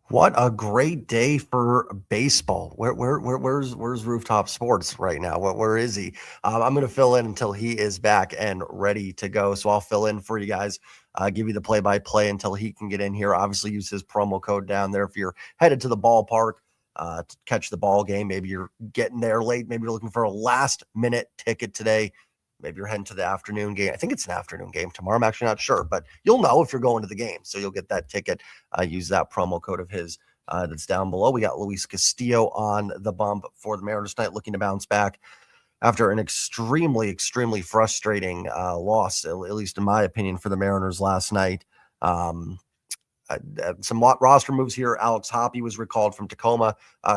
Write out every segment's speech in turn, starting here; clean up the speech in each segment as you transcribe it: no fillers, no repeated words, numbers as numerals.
What a great day for baseball. Where's Rooftop Sports right now? Where is he? I'm going to fill in until he is back and ready to go. So I'll fill in for you guys, give you the play-by-play until he can get in here. Obviously, use his promo code down there if you're headed to the ballpark to catch the ball game. Maybe you're getting there late. Maybe you're looking for a last-minute ticket today. Maybe you're heading to the afternoon game. I think it's an afternoon game tomorrow. I'm actually not sure, but you'll know if you're going to the game. So you'll get that ticket. Use that promo code of his that's down below. We got Luis Castillo on the bump for the Mariners tonight, looking to bounce back after an extremely frustrating loss, at least in my opinion, for the Mariners last night. Some roster moves here. Alex Hoppe was recalled from Tacoma.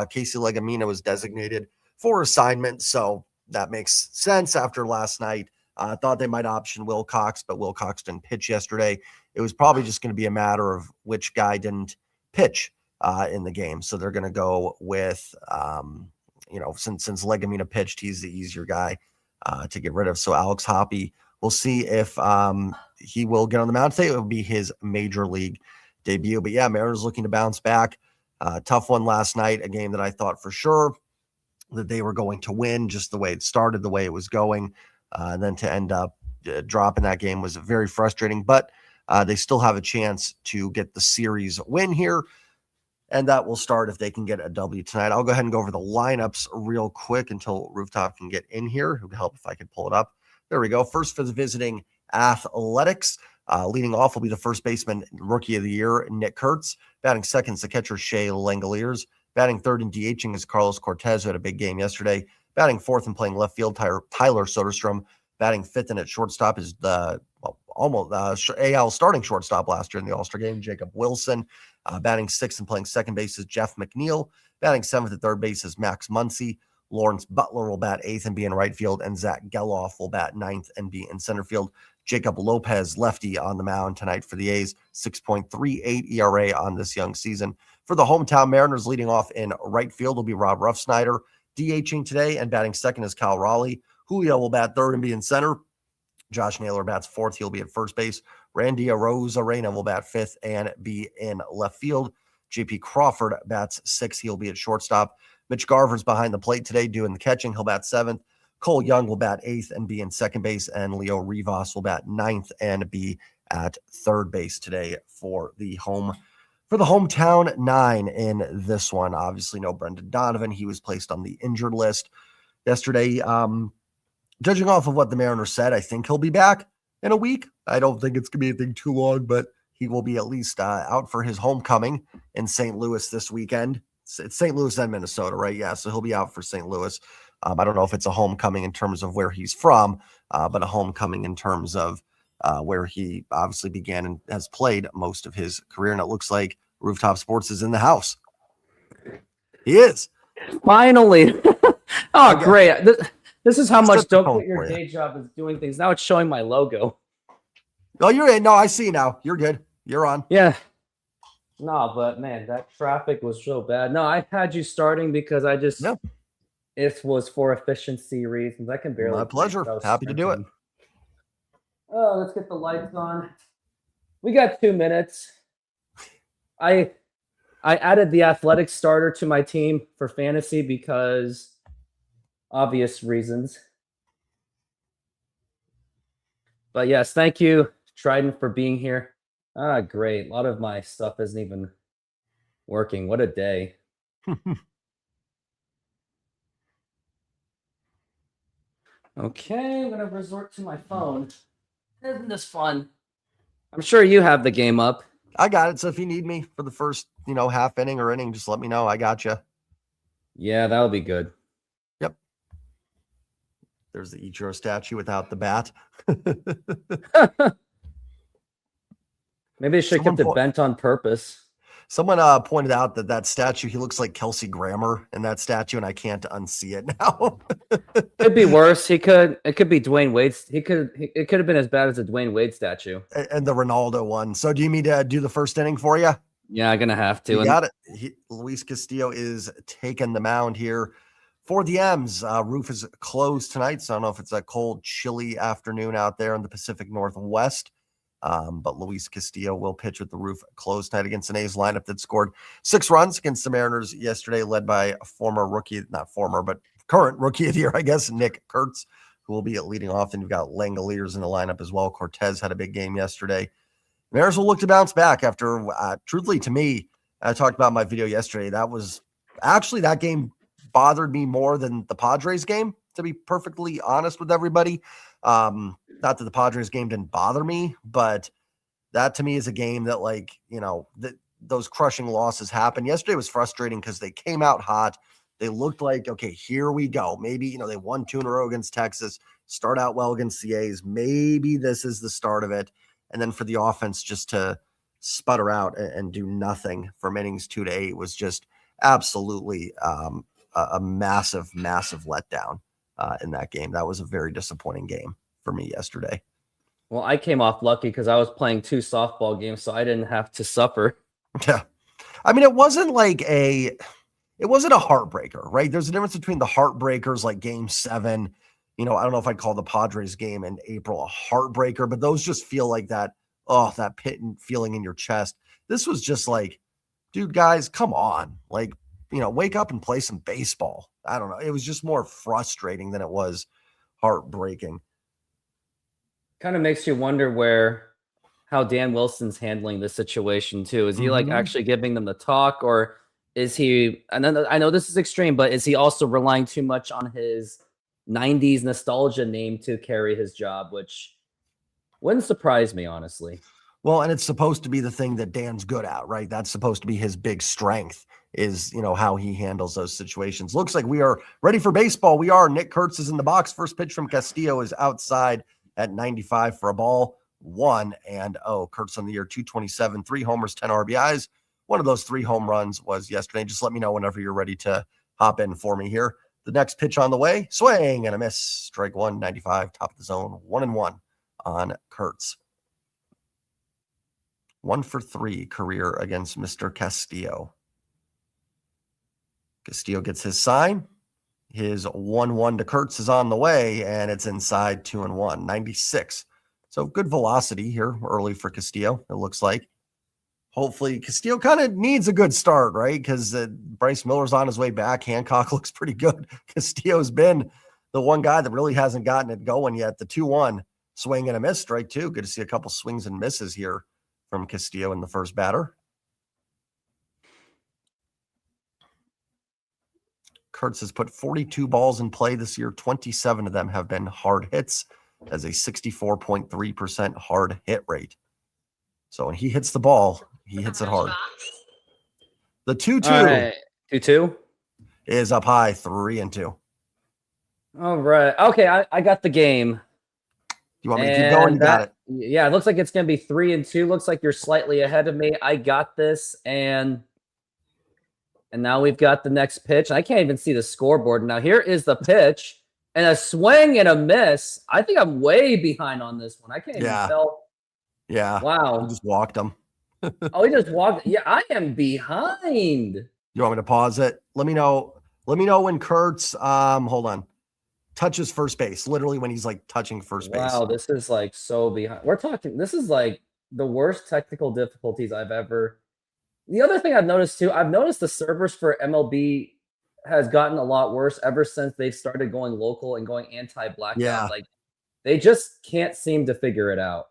Casey Legumina was designated for assignment, so that makes sense after last night. I thought they might option Wilcox, but Wilcox didn't pitch yesterday. It was probably just going to be a matter of which guy didn't pitch in the game. So they're going to go with, since Legumina pitched, he's the easier guy to get rid of. So Alex Hoppe, we'll see if he will get on the mound today. It will be his major league debut. But yeah, Mariners looking to bounce back. Tough one last night, a game that I thought for sure that they were going to win, just the way it started, the way it was going. And then to end up dropping that game was very frustrating, but they still have a chance to get the series win here. And that will start if they can get a W tonight. I'll go ahead and go over the lineups real quick until Rooftop can get in here. It would help if I could pull it up. There we go. First for the visiting Athletics. Leading off will be the first baseman, rookie of the year, Nick Kurtz. Batting second is the catcher, Shea Langoliers. Batting third and DHing is Carlos Cortez, who had a big game yesterday. Batting fourth and playing left field, Tyler Soderstrom. Batting fifth and at shortstop is the AL starting shortstop last year in the All-Star game, Jacob Wilson. Batting sixth and playing second base is Jeff McNeil. Batting seventh at third base is Max Muncy. Lawrence Butler will bat eighth and be in right field, and Zach Geloff will bat ninth and be in center field. Jacob Lopez, lefty, on the mound tonight for the A's, 6.38 ERA on this young season. For the hometown Mariners, leading off in right field will be Rob Ruffsnyder. DHing today and batting second is Cal Raleigh. Julio will bat third and be in center. Josh Naylor bats fourth. He'll be at first base. Randy Arozarena will bat fifth and be in left field. JP Crawford bats sixth. He'll be at shortstop. Mitch Garver's behind the plate today doing the catching. He'll bat seventh. Cole Young will bat eighth and be in second base. And Leo Rivas will bat ninth and be at third base today for the hometown nine in this one. Obviously, no Brendan Donovan. He was placed on the injured list yesterday. Judging off of what the Mariners said, I think he'll be back in a week. I don't think it's going to be anything too long, but he will be at least out for his homecoming in St. Louis this weekend. It's St. Louis and Minnesota, right? Yeah, so he'll be out for St. Louis. I don't know if it's a homecoming in terms of where he's from, but a homecoming in terms of where he obviously began and has played most of his career. And it looks like Rooftop Sports is in the house. He is. Finally. Oh, great. This is how much don't quit your day job is doing things. Now it's showing my logo. Oh, you're in. No, I see now. You're good. You're on. Yeah. No, but man, that traffic was so bad. No, I had you starting because I just it was for efficiency reasons. I can barely. My pleasure. Happy to do it. Oh, let's get the lights on. We got 2 minutes. I added the athletic starter to my team for fantasy because obvious reasons. But yes, thank you, Trident, for being here. Ah, great. A lot of my stuff isn't even working. What a day. Okay, I'm going to resort to my phone. Isn't this fun? I'm sure you have the game up. I got it. So if you need me for the first, half inning or inning, just let me know. I got you. Yeah, that'll be good. Yep. There's the Ichiro statue without the bat. Maybe they should have kept it bent on purpose. Someone pointed out that statue, he looks like Kelsey Grammer in that statue, and I can't unsee it now. Could be worse. It could be Dwayne Wade's. It could have been as bad as a Dwayne Wade statue. And the Ronaldo one. So do you mean to do the first inning for you? Yeah, I'm gonna have to. You got it. Luis Castillo is taking the mound here for the M's. Roof is closed tonight, so I don't know if it's a cold, chilly afternoon out there in the Pacific Northwest. But Luis Castillo will pitch with the roof closed tonight against an A's lineup that scored 6 runs against the Mariners yesterday, led by a former rookie, not former, but current rookie of the year, I guess, Nick Kurtz, who will be at leading off. And you've got Langoliers in the lineup as well. Cortez had a big game yesterday. Mariners will look to bounce back after, truthfully, to me, I talked about in my video yesterday, that game bothered me more than the Padres game, to be perfectly honest with everybody. Not that the Padres game didn't bother me, but that to me is a game that those crushing losses happen. Yesterday was frustrating because they came out hot. They looked like, okay, here we go. Maybe, they won 2 in a row against Texas, start out well against the A's. Maybe this is the start of it. And then for the offense just to sputter out and do nothing from innings 2 to 8 was just absolutely a massive, massive letdown in that game. That was a very disappointing game for me yesterday. Well, I came off lucky because I was playing 2 softball games, so I didn't have to suffer. Yeah. I mean, it wasn't a heartbreaker, right? There's a difference between the heartbreakers like Game 7. I don't know if I'd call the Padres game in April a heartbreaker, but those just feel like that pit and feeling in your chest. This was just like, dude, guys, come on. Wake up and play some baseball. I don't know. It was just more frustrating than it was heartbreaking. Kind of makes you wonder how Dan Wilson's handling this situation too. Is he actually giving them the talk, or is he, and then I know this is extreme, but is he also relying too much on his 90s nostalgia name to carry his job, which wouldn't surprise me, honestly. Well, and it's supposed to be the thing that Dan's good at, right? That's supposed to be his big strength is, how he handles those situations. Looks like we are ready for baseball. We are. Nick Kurtz is in the box. First pitch from Castillo is outside at 95 for a ball. 1-0. Kurtz on the year, 227, 3 homers, 10 RBIs. One of those 3 home runs was yesterday. Just let me know whenever you're ready to hop in for me here. The next pitch on the way, swing and a miss. Strike 1, 95, top of the zone, 1-1 on Kurtz. 1 for 3 career against Mr. Castillo. Castillo gets his sign. His 1-1 to Kurtz is on the way, and it's inside 2-1, 96. So good velocity here early for Castillo, it looks like. Hopefully, Castillo kind of needs a good start, right? Because Bryce Miller's on his way back. Hancock looks pretty good. Castillo's been the one guy that really hasn't gotten it going yet. The 2-1 swing and a miss, strike 2. Good to see a couple swings and misses here from Castillo in the first batter. Kurtz has put 42 balls in play this year. 27 of them have been hard hits, as a 64.3% hard hit rate. So when he hits the ball, he hits it hard. The 2-2 right. 2-2 is up high, 3-2. All right. Okay, I got the game. You want me to keep going? You got it. Yeah, it looks like it's going to be 3-2. Looks like you're slightly ahead of me. I got this, and now we've got the next pitch. I can't even see the scoreboard. Now here is the pitch, and a swing and a miss. I think I'm way behind on this one. I can't even tell. Yeah. Wow. You just walked him. Oh, he just walked. Yeah, I am behind. You want me to pause it? Let me know when Kurtz, hold on, touches first base. Literally when he's touching first base. Wow, this is so behind. This is the worst technical difficulties I've ever. The other thing I've noticed too, I've noticed the servers for MLB has gotten a lot worse ever since they've started going local and going anti-blackout. Yeah. They just can't seem to figure it out.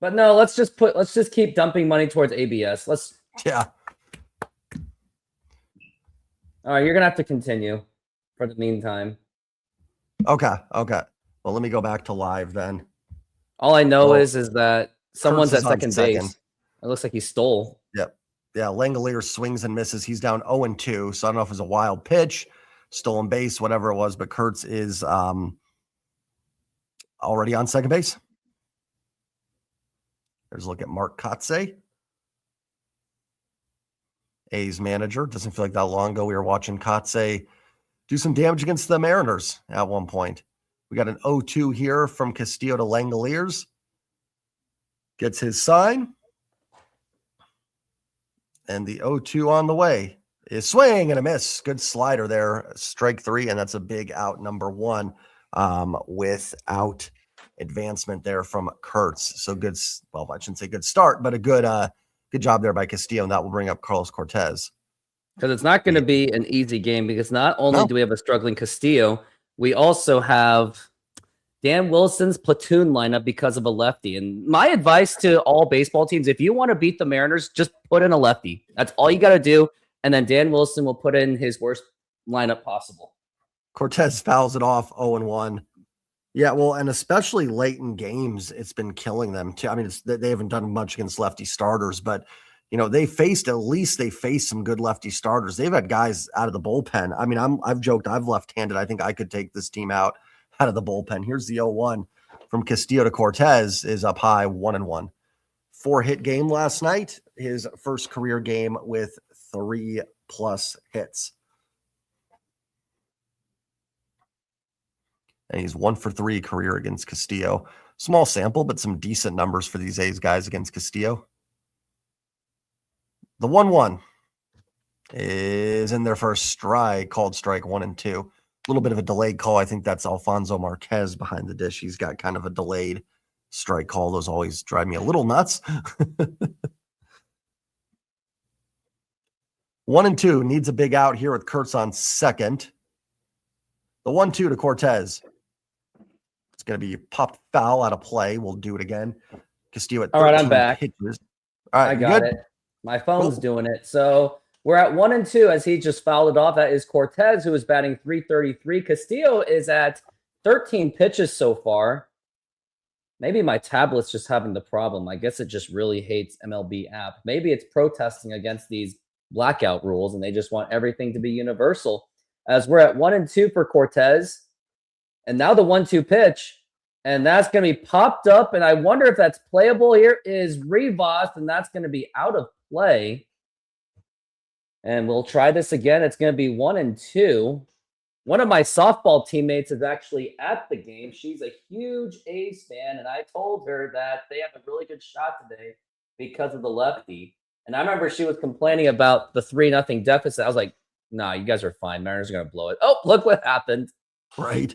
But no, let's just keep dumping money towards ABS. Yeah. All right, you're gonna have to continue for the meantime. Okay. Well, let me go back to live then. All I know is that someone's at second base. It looks like he stole. Yep. Yeah, Langolier swings and misses. He's down 0-2, so I don't know if it was a wild pitch, stolen base, whatever it was, but Kurtz is already on second base. There's a look at Mark Kotsay, A's manager. Doesn't feel like that long ago we were watching Kotsay do some damage against the Mariners at one point. We got an 0-2 here from Castillo to Langoliers. Gets his sign. And the 0-2 on the way is swing and a miss. Good slider there. Strike 3, and that's a big out, number 1, without advancement there from Kurtz. So good. Well, I shouldn't say good start, but a good job there by Castillo. And that will bring up Carlos Cortez. Because it's not going to be an easy game, because not only do we have a struggling Castillo, we also have Dan Wilson's platoon lineup because of a lefty. And my advice to all baseball teams, if you want to beat the Mariners, just put in a lefty. That's all you got to do. And then Dan Wilson will put in his worst lineup possible. Cortez fouls it off 0-1. Yeah, well, and especially late in games, it's been killing them too. I mean, they haven't done much against lefty starters, but they faced some good lefty starters. They've had guys out of the bullpen. I mean, I've joked I've left-handed. I think I could take this team out of the bullpen. Here's the 0-1 from Castillo to Cortez is up high 1-1. 4-hit game last night. His first career game with 3+ hits. And he's 1 for 3 career against Castillo. Small sample, but some decent numbers for these A's guys against Castillo. The 1-1 is in their first strike, called strike 1 and 2. A little bit of a delayed call. I think that's Alfonso Marquez behind the dish. He's got kind of a delayed strike call. Those always drive me a little nuts. 1-2 needs a big out here with Kurtz on second. The 1-2 to Cortez. It's going to be popped foul out of play. We'll do it again. Castillo at 13 All right, I'm back. pitches. All right, I got it. My phone's doing it. So we're at 1-2 as he just fouled it off. That is Cortez, who is batting .333. Castillo is at 13 pitches so far. Maybe my tablet's just having the problem. I guess it just really hates MLB app. Maybe it's protesting against these blackout rules, and they just want everything to be universal. As we're at 1-2 for Cortez. And now the 1-2 pitch. And that's going to be popped up. And I wonder if that's playable. Here is Rivas, and that's going to be out of play. And we'll try this again. It's going to be 1-2. One of my softball teammates is actually at the game. She's a huge A's fan, and I told her that they have a really good shot today because of the lefty. And I remember she was complaining about the 3-0 deficit. I was like, nah, you guys are fine. Mariners are going to blow it. Oh, look what happened. Right.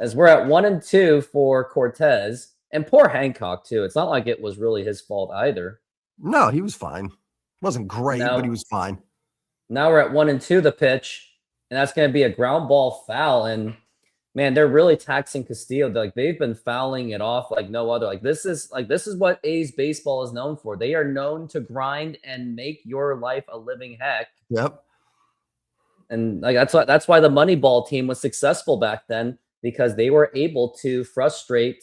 As we're at 1-2 for Cortez. And poor Hancock, too. It's not like it was really his fault either. No, he was fine. Wasn't great, but he was fine. Now we're at 1-2 the pitch. And that's going to be a ground ball foul. And, man, they're really taxing Castillo. They've been fouling it off like no other. This is what A's baseball is known for. They are known to grind and make your life a living heck. Yep. And that's why the Moneyball team was successful back then, because they were able to frustrate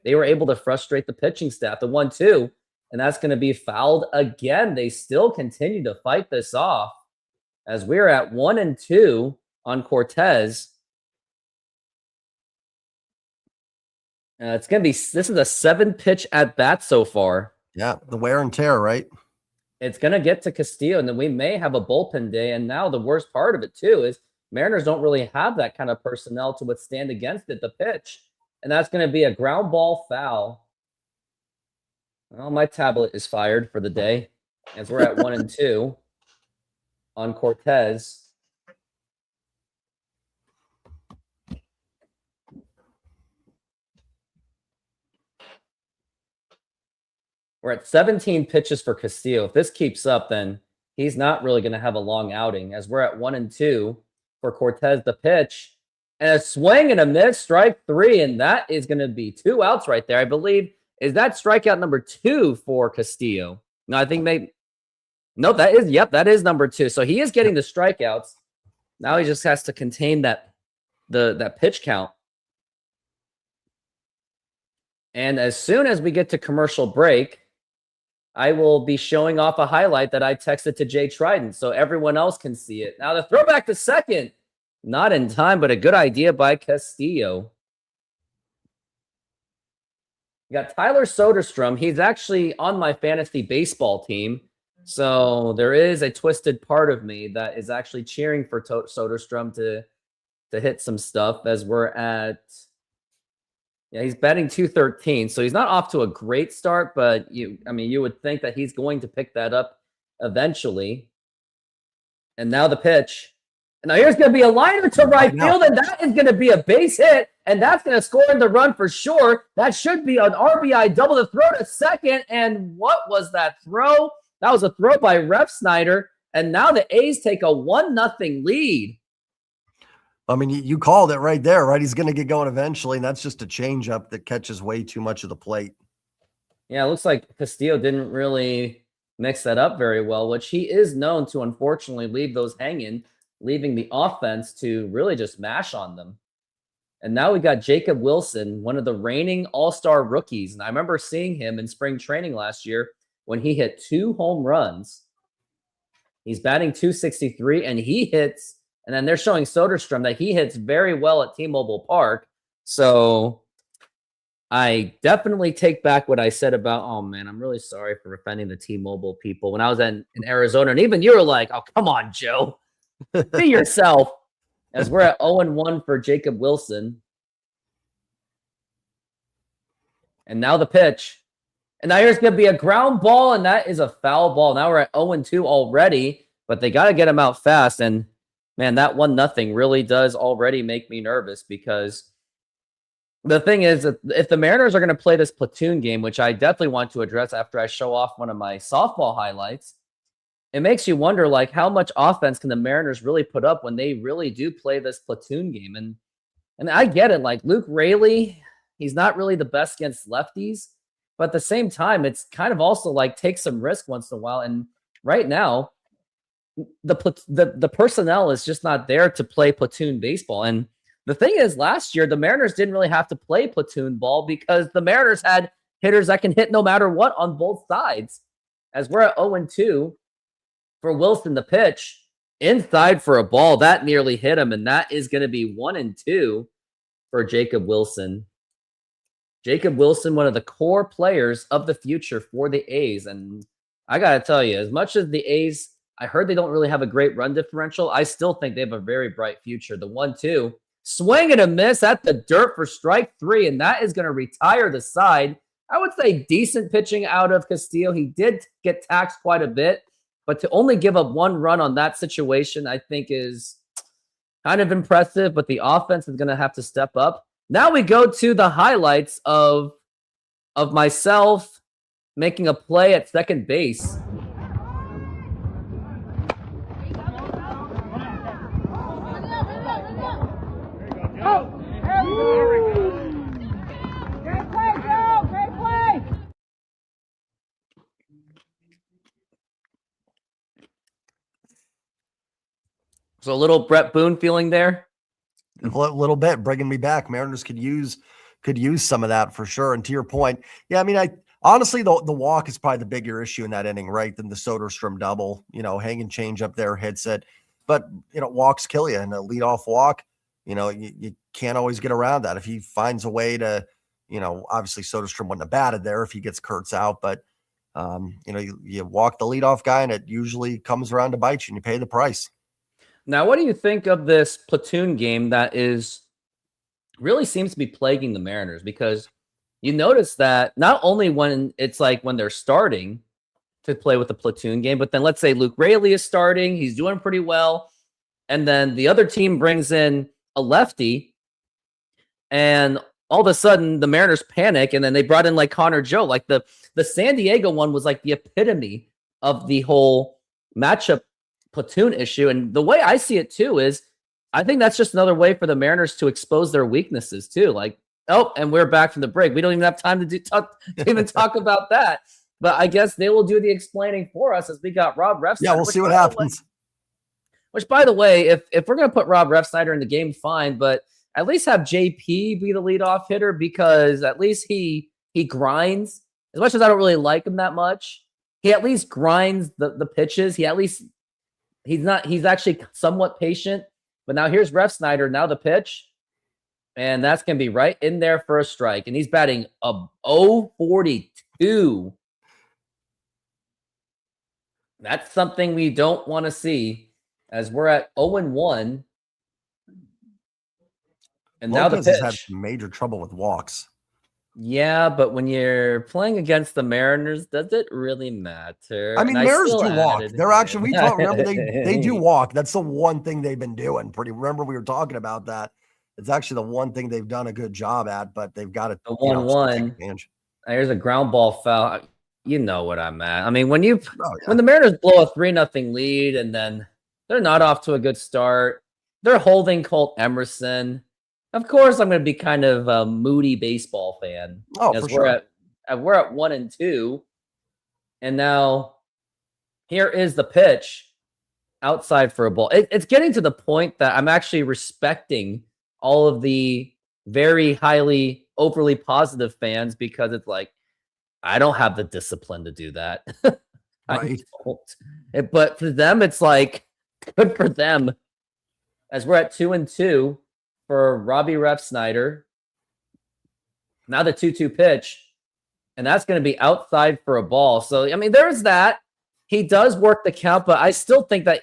the pitching staff. The 1-2, and that's going to be fouled again. They still continue to fight this off as we're at 1-2 on Cortez. This is a 7-pitch at bat so far. Yeah, the wear and tear, right? It's going to get to Castillo, and then we may have a bullpen day. And now the worst part of it, too, is Mariners don't really have that kind of personnel to withstand against it, the pitch. And that's going to be a ground ball foul. Well, my tablet is fired for the day as we're at 1-2 on Cortez. We're at 17 pitches for Castillo. If this keeps up, then he's not really going to have a long outing, as we're at 1-2 for Cortez, the pitch. And a swing and a miss, strike 3, and that is going to be 2 outs right there. I believe, is that strikeout number 2 for Castillo? No, I think maybe. No, that is number 2. So he is getting the strikeouts. Now he just has to contain that pitch count. And as soon as we get to commercial break, I will be showing off a highlight that I texted to Jay Trident so everyone else can see it. Now the throwback to second. Not in time, but a good idea by Castillo. You got Tyler Soderstrom. He's actually on my fantasy baseball team. So there is a twisted part of me that is actually cheering for Soderstrom to hit some stuff, as we're at... Yeah, he's batting .213, so he's not off to a great start, but you would think that he's going to pick that up eventually. And now the pitch. Now here's going to be a liner to right now. field, and that is going to be a base hit, and that's going to score in the run for sure. That should be an RBI double to throw to second. And what was that throw? That was a throw by Refsnyder, and now the A's take a 1-0 lead. I mean, you called it right there, right? He's going to get going eventually, and that's just a changeup that catches way too much of the plate. Yeah, it looks like Castillo didn't really mix that up very well, which he is known to unfortunately leave those hanging, leaving the offense to really just mash on them. And now we got Jacob Wilson, one of the reigning all-star rookies. And I remember seeing him in spring training last year when he hit 2 home runs. He's batting .263, and he hits, and then they're showing Soderstrom that he hits very well at T-Mobile Park. So I definitely take back what I said about, oh man, I'm really sorry for offending the T-Mobile people when I was in Arizona. And even you were like, oh, come on, Joe. Be yourself. As we're at 0-1 for Jacob Wilson. And now the pitch. And now here's going to be a ground ball, and that is a foul ball. Now we're at 0-2 already, but they got to get him out fast. And man, that 1-0 really does already make me nervous, because the thing is that if the Mariners are going to play this platoon game, which I definitely want to address after I show off one of my softball highlights, it makes you wonder, like, how much offense can the Mariners really put up when they really do play this platoon game? And I get it. Like, Luke Raley, he's not really the best against lefties, but at the same time, it's kind of also like take some risk once in a while. And right now, the personnel is just not there to play platoon baseball. And the thing is, last year, the Mariners didn't really have to play platoon ball because the Mariners had hitters that can hit no matter what on both sides. As we're at 0-2 for Wilson, the pitch inside for a ball that nearly hit him, and that is going to be 1-2 for Jacob Wilson. Jacob Wilson, one of the core players of the future for the A's. And I got to tell you, as much as the A's, I heard they don't really have a great run differential, I still think they have a very bright future. The 1-2, swing and a miss at the dirt for strike 3, and that is going to retire the side. I would say decent pitching out of Castillo. He did get taxed quite a bit, but to only give up 1 run on that situation, I think is kind of impressive, but the offense is going to have to step up. Now we go to the highlights of myself making a play at second base. So a little Brett Boone feeling there. A little bit, bringing me back. Mariners could use some of that for sure. And to your point, yeah, I mean, honestly, the walk is probably the bigger issue in that inning, right? Than the Soderstrom double. Hanging change up there, hits it, but walks kill you, and a leadoff walk. You can't always get around that. If he finds a way to, obviously Soderstrom wouldn't have batted there if he gets Kurtz out, but you walk the leadoff guy, and it usually comes around to bite you, and you pay the price. Now, what do you think of this platoon game that really seems to be plaguing the Mariners? Because you notice that not only when it's like when they're starting to play with the platoon game, but then let's say Luke Raley is starting, he's doing pretty well, and then the other team brings in a lefty, and all of a sudden the Mariners panic, and then they brought in like Connor Joe. Like the San Diego one was like the epitome of the whole matchup platoon issue. And the way I see it too is I think that's just another way for the Mariners to expose their weaknesses too. Like, oh, and we're back from the break. We don't even have time to even talk about that. But I guess they will do the explaining for us as we got Rob Refsnyder. Yeah, we'll see what happens. Which, by the way, if we're going to put Rob Refsnyder in the game, fine. But at least have JP be the leadoff hitter, because at least he grinds. As much as I don't really like him that much, he at least grinds the pitches. He's actually somewhat patient. But now here's Refsnyder, now the pitch. And that's going to be right in there for a strike. And he's batting a 0-42. That's something we don't want to see, as we're at 0-1. And now the pitch. Has had major trouble with walks. Yeah, but when you're playing against the Mariners, does it really matter? I And mean, I Mariners still do walk. added They're actually we talk. Remember they do him. walk. That's the one thing they've been doing. Pretty. Remember we were talking about that. It's actually the one thing they've done a good job at, but they've got to The take 1-1. advantage. Here's a ground ball foul. You know what I'm at. I mean, when Oh, yeah. the Mariners blow a 3-0 lead and then they're not off to a good start, they're holding Colt Emerson. Of course, I'm going to be kind of a moody baseball fan. Oh, as for sure. We're at 1-2, and now here is the pitch outside for a ball. It's getting to the point that I'm actually respecting all of the very highly overly positive fans because it's like I don't have the discipline to do that. I Right. don't. But for them, it's like good for them. As we're at 2-2 for Robbie Refsnyder. Now the 2-2 pitch, and that's going to be outside for a ball. So I mean, there's that. He does work the count, but I still think that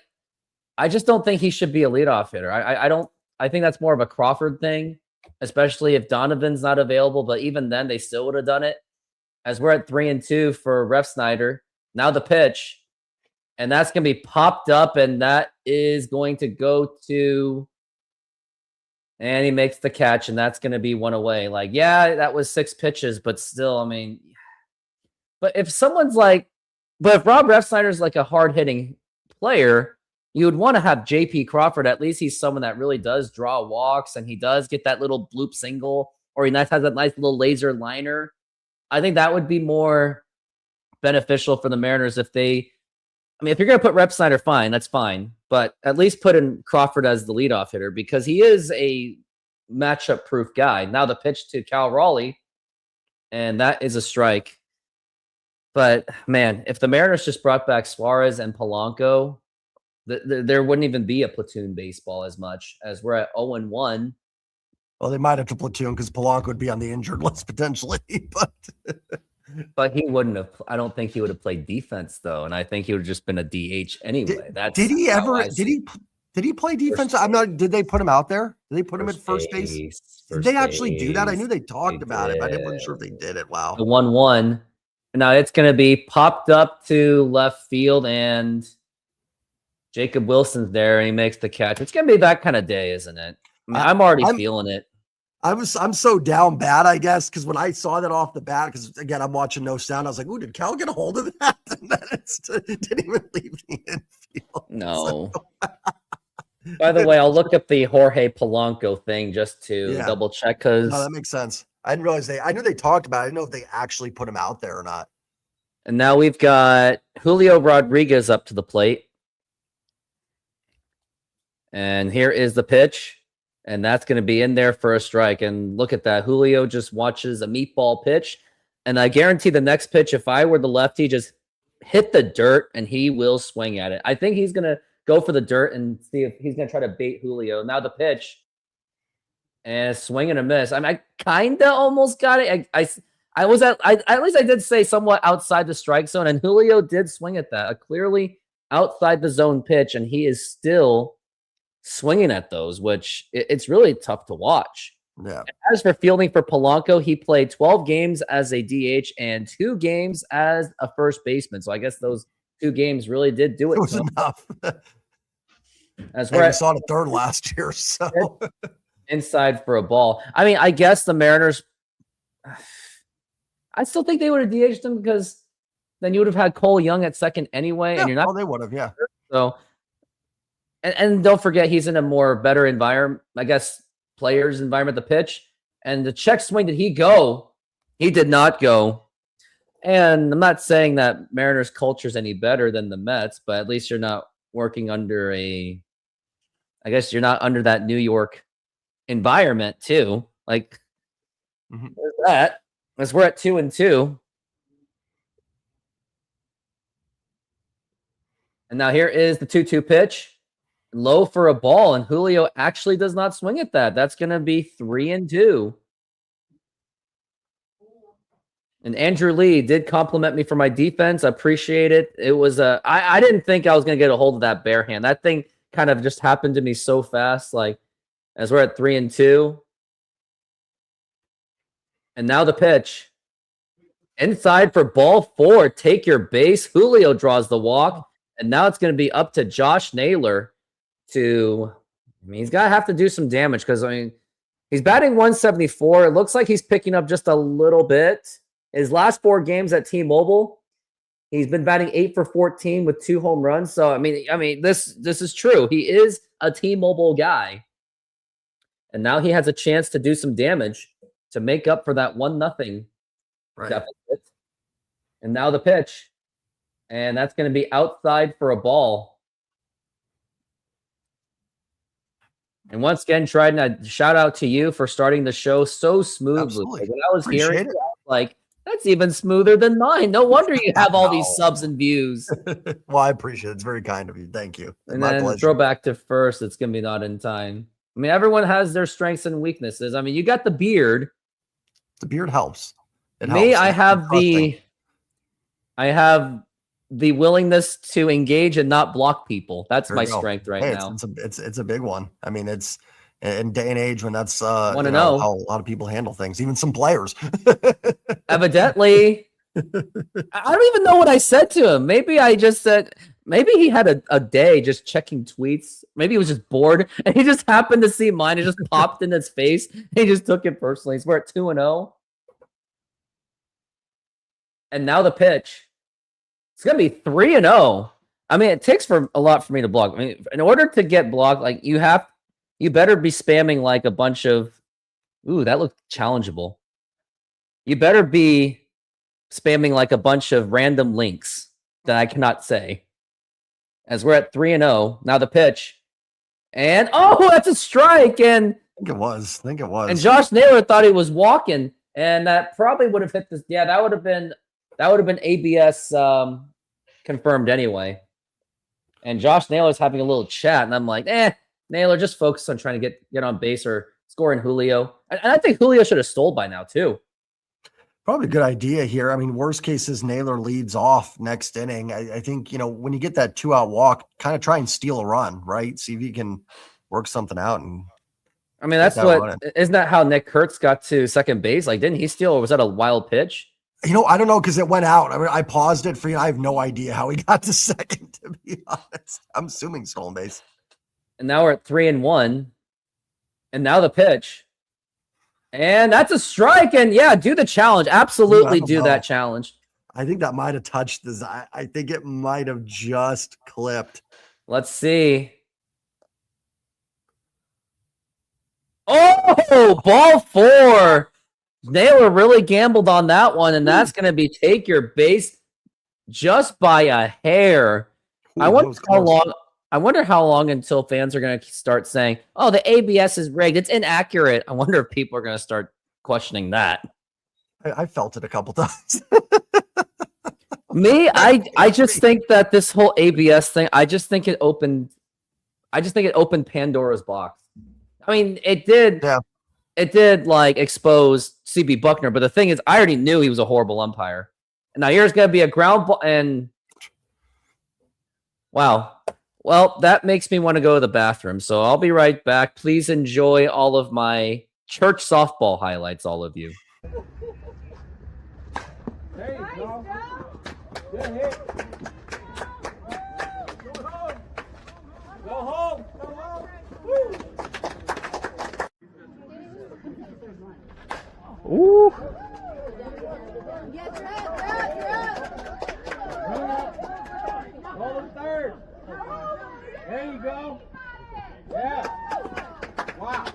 I just don't think he should be a leadoff hitter. I don't. I think that's more of a Crawford thing, especially if Donovan's not available. But even then, they still would have done it. As we're at 3-2 for Refsnyder. Now the pitch, and that's going to be popped up, and that is going to go to. And he makes the catch, and that's going to be one away. Like, yeah, that was 6 pitches, but still, I mean, but if someone's like, but if Rob Refsnyder's like a hard hitting player, you would want to have JP Crawford. At least he's someone that really does draw walks and he does get that little bloop single, or he has that nice little laser liner. I think that would be more beneficial for the Mariners if they, I mean, if you're going to put Refsnyder, fine, that's fine. But at least put in Crawford as the leadoff hitter because he is a matchup proof guy. Now the pitch to Cal Raleigh, and that is a strike. But man, if the Mariners just brought back Suarez and Polanco, there wouldn't even be a platoon baseball as much as we're at 0-1. Well, they might have to platoon because Polanco would be on the injured list potentially, but he wouldn't have. I don't think he would have played defense though, and I think he would have just been a DH anyway. Did he play defense? I'm not. Did they put him out there? Did they put him at first base? Did they actually do that? I knew they talked about it, but I wasn't sure if they did it. Wow. The 1-1. Now it's going to be popped up to left field, and Jacob Wilson's there, and he makes the catch. It's going to be that kind of day, isn't it? I mean, I'm already feeling it. I'm so down bad, I guess, because when I saw that off the bat, because again, I'm watching No Sound, I was like, "Ooh, did Cal get a hold of that?" And then it didn't even leave the infield. No. So. By the way, I'll look up the Jorge Polanco thing just to double check because that makes sense. I didn't realize I knew they talked about it. I didn't know if they actually put him out there or not. And now we've got Julio Rodriguez up to the plate. And here is the pitch. And that's going to be in there for a strike. And look at that. Julio just watches a meatball pitch. And I guarantee the next pitch, if I were the lefty, just hit the dirt and he will swing at it. I think he's going to go for the dirt and see if he's going to try to bait Julio. Now the pitch. And swing and a miss. I mean, I kind of almost got it. At least I did say somewhat outside the strike zone. And Julio did swing at that. A clearly outside the zone pitch. And he is still swinging at those, which it's really tough to watch. Yeah. As for fielding for Polanco, he played 12 games as a DH and 2 games as a first baseman. So I guess those 2 games really did do it. It was enough. As we saw the third last year, so inside for a ball. I mean, I guess the Mariners. I still think they would have DH'd him because then you would have had Cole Young at second anyway, and you're not. Oh, they would have, yeah. So. And don't forget, he's in a more better environment, I guess, players' environment, the pitch. And the check swing, did he go? He did not go. And I'm not saying that Mariners culture is any better than the Mets, but at least you're not working under I guess you're not under that New York environment, too. Like, there's that. As we're at 2-2. And now here is the 2-2 pitch. Low for a ball, and Julio actually does not swing at that. That's going to be 3-2. And Andrew Lee did compliment me for my defense. I appreciate it. It was I didn't think I was going to get a hold of that bare hand. That thing kind of just happened to me so fast. Like as we're at 3-2, And now the pitch. Inside for ball 4. Take your base. Julio draws the walk. And now it's going to be up to Josh Naylor to... I mean, he's got to have to do some damage because, I mean, he's batting 174. It looks like he's picking up just a little bit. His last 4 games at T-Mobile, he's been batting 8 for 14 with 2 home runs. So, I mean, this is true. He is a T-Mobile guy. And now he has a chance to do some damage to make up for that 1-0 deficit. And now the pitch. And that's going to be outside for a ball. And once again, Trident, a shout out to you for starting the show so smoothly. Like, when I was hearing it, like, that's even smoother than mine. No wonder you have all these subs and views. Well, I appreciate it. It's very kind of you. Thank you. And then throw back to first. It's going to be not in time. I mean, everyone has their strengths and weaknesses. I mean, you got the beard. The beard helps. Me, I have the willingness to engage and not block people. That's my strength right now. It's a big one. I mean, it's in day and age when that's how a lot of people handle things, even some players. Evidently, I don't even know what I said to him. Maybe I just said, maybe he had a day just checking tweets. Maybe he was just bored and he just happened to see mine. It just popped in his face. He just took it personally. So we're at 2-0. And now the pitch. It's going to be 3-0. I mean, it takes for a lot for me to block. I mean, in order to get blocked, like you better be spamming like a bunch of, ooh, that looked challengeable. You better be spamming like a bunch of random links that I cannot say. As we're at 3-0. Now the pitch. And, oh, that's a strike. And I think it was. And Josh Naylor thought he was walking. And that probably would have hit this. Yeah, that would have been ABS confirmed anyway. And Josh Naylor's having a little chat, and I'm like, Naylor, just focus on trying to get on base or scoring Julio. And I think Julio should have stole by now too. Probably a good idea here. I mean, worst case is Naylor leads off next inning. I think, when you get that 2-out walk, kind of try and steal a run, right? See if you can work something out. And I mean, isn't that how Nick Kurtz got to second base? Like, didn't he steal, or was that a wild pitch? I don't know because it went out. I mean, I paused it for you. I have no idea how he got to second, to be honest. I'm assuming stolen base. And now we're at 3-1. And now the pitch. And that's a strike. And yeah, do the challenge. Absolutely do that challenge. I think that might have touched this. I think it might have just clipped. Let's see. Oh, ball 4. Naylor really gambled on that one, and that's going to be take your base just by a hair. I wonder how long until fans are going to start saying, "Oh, the ABS is rigged. It's inaccurate." I wonder if people are going to start questioning that. I felt it a couple times. Me, I just think that this whole ABS thing, I just think it opened Pandora's box. I mean, it did. Yeah. It did like expose CB Buckner, but the thing is, I already knew he was a horrible umpire. And now here's going to be a ground ball, and wow. Well, that makes me want to go to the bathroom, so I'll be right back. Please enjoy all of my church softball highlights, all of you. There you go. Good hit. Go home. Go home. Woo. Ooh. Yes, Hold him third. There you go. Yeah. Wow.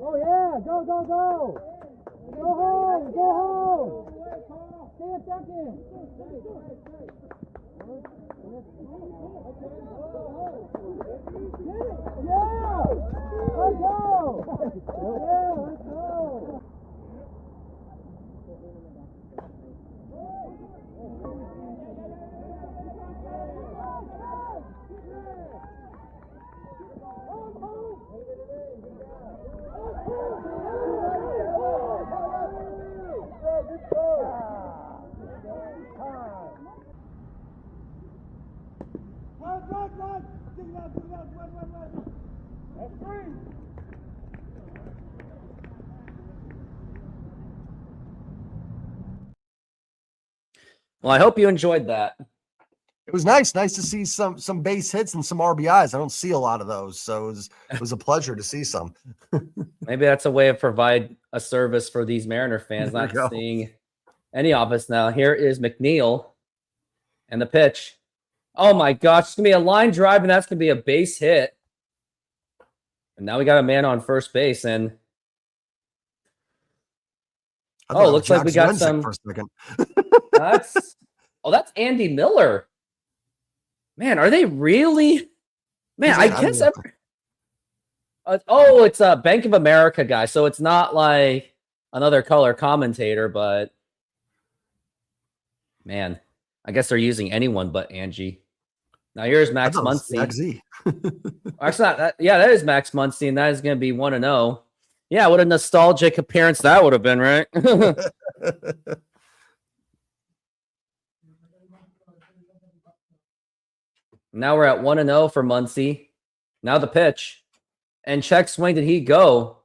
Oh yeah, go, go, go! Go home, go home! Stay a second! Yeah! Let's go! Yeah, let's go! Well, I hope you enjoyed that. It was nice to see some base hits and some RBIs. I don't see a lot of those, so it was a pleasure to see some. Maybe that's a way to provide a service for these Mariner fans, There not you go. seeing any of us now. Here is McNeil and the pitch. Oh my gosh, it's gonna be a line drive, and that's gonna be a base hit. And now we got a man on first base, and I thought it was looks like we got Jack Zwinzik some. for a second. That's Andy Miller. Man, are they really? Man, I guess. It's a Bank of America guy, so it's not like another color commentator, but man, I guess they're using anyone but Angie. Now here's Max Muncy. Max Z. Actually, not that. Yeah, that is Max Muncy, and that is going to be 1-0. Yeah, what a nostalgic appearance that would have been, right? Now we're at 1-0 for Muncy. Now the pitch. And check swing, did he go?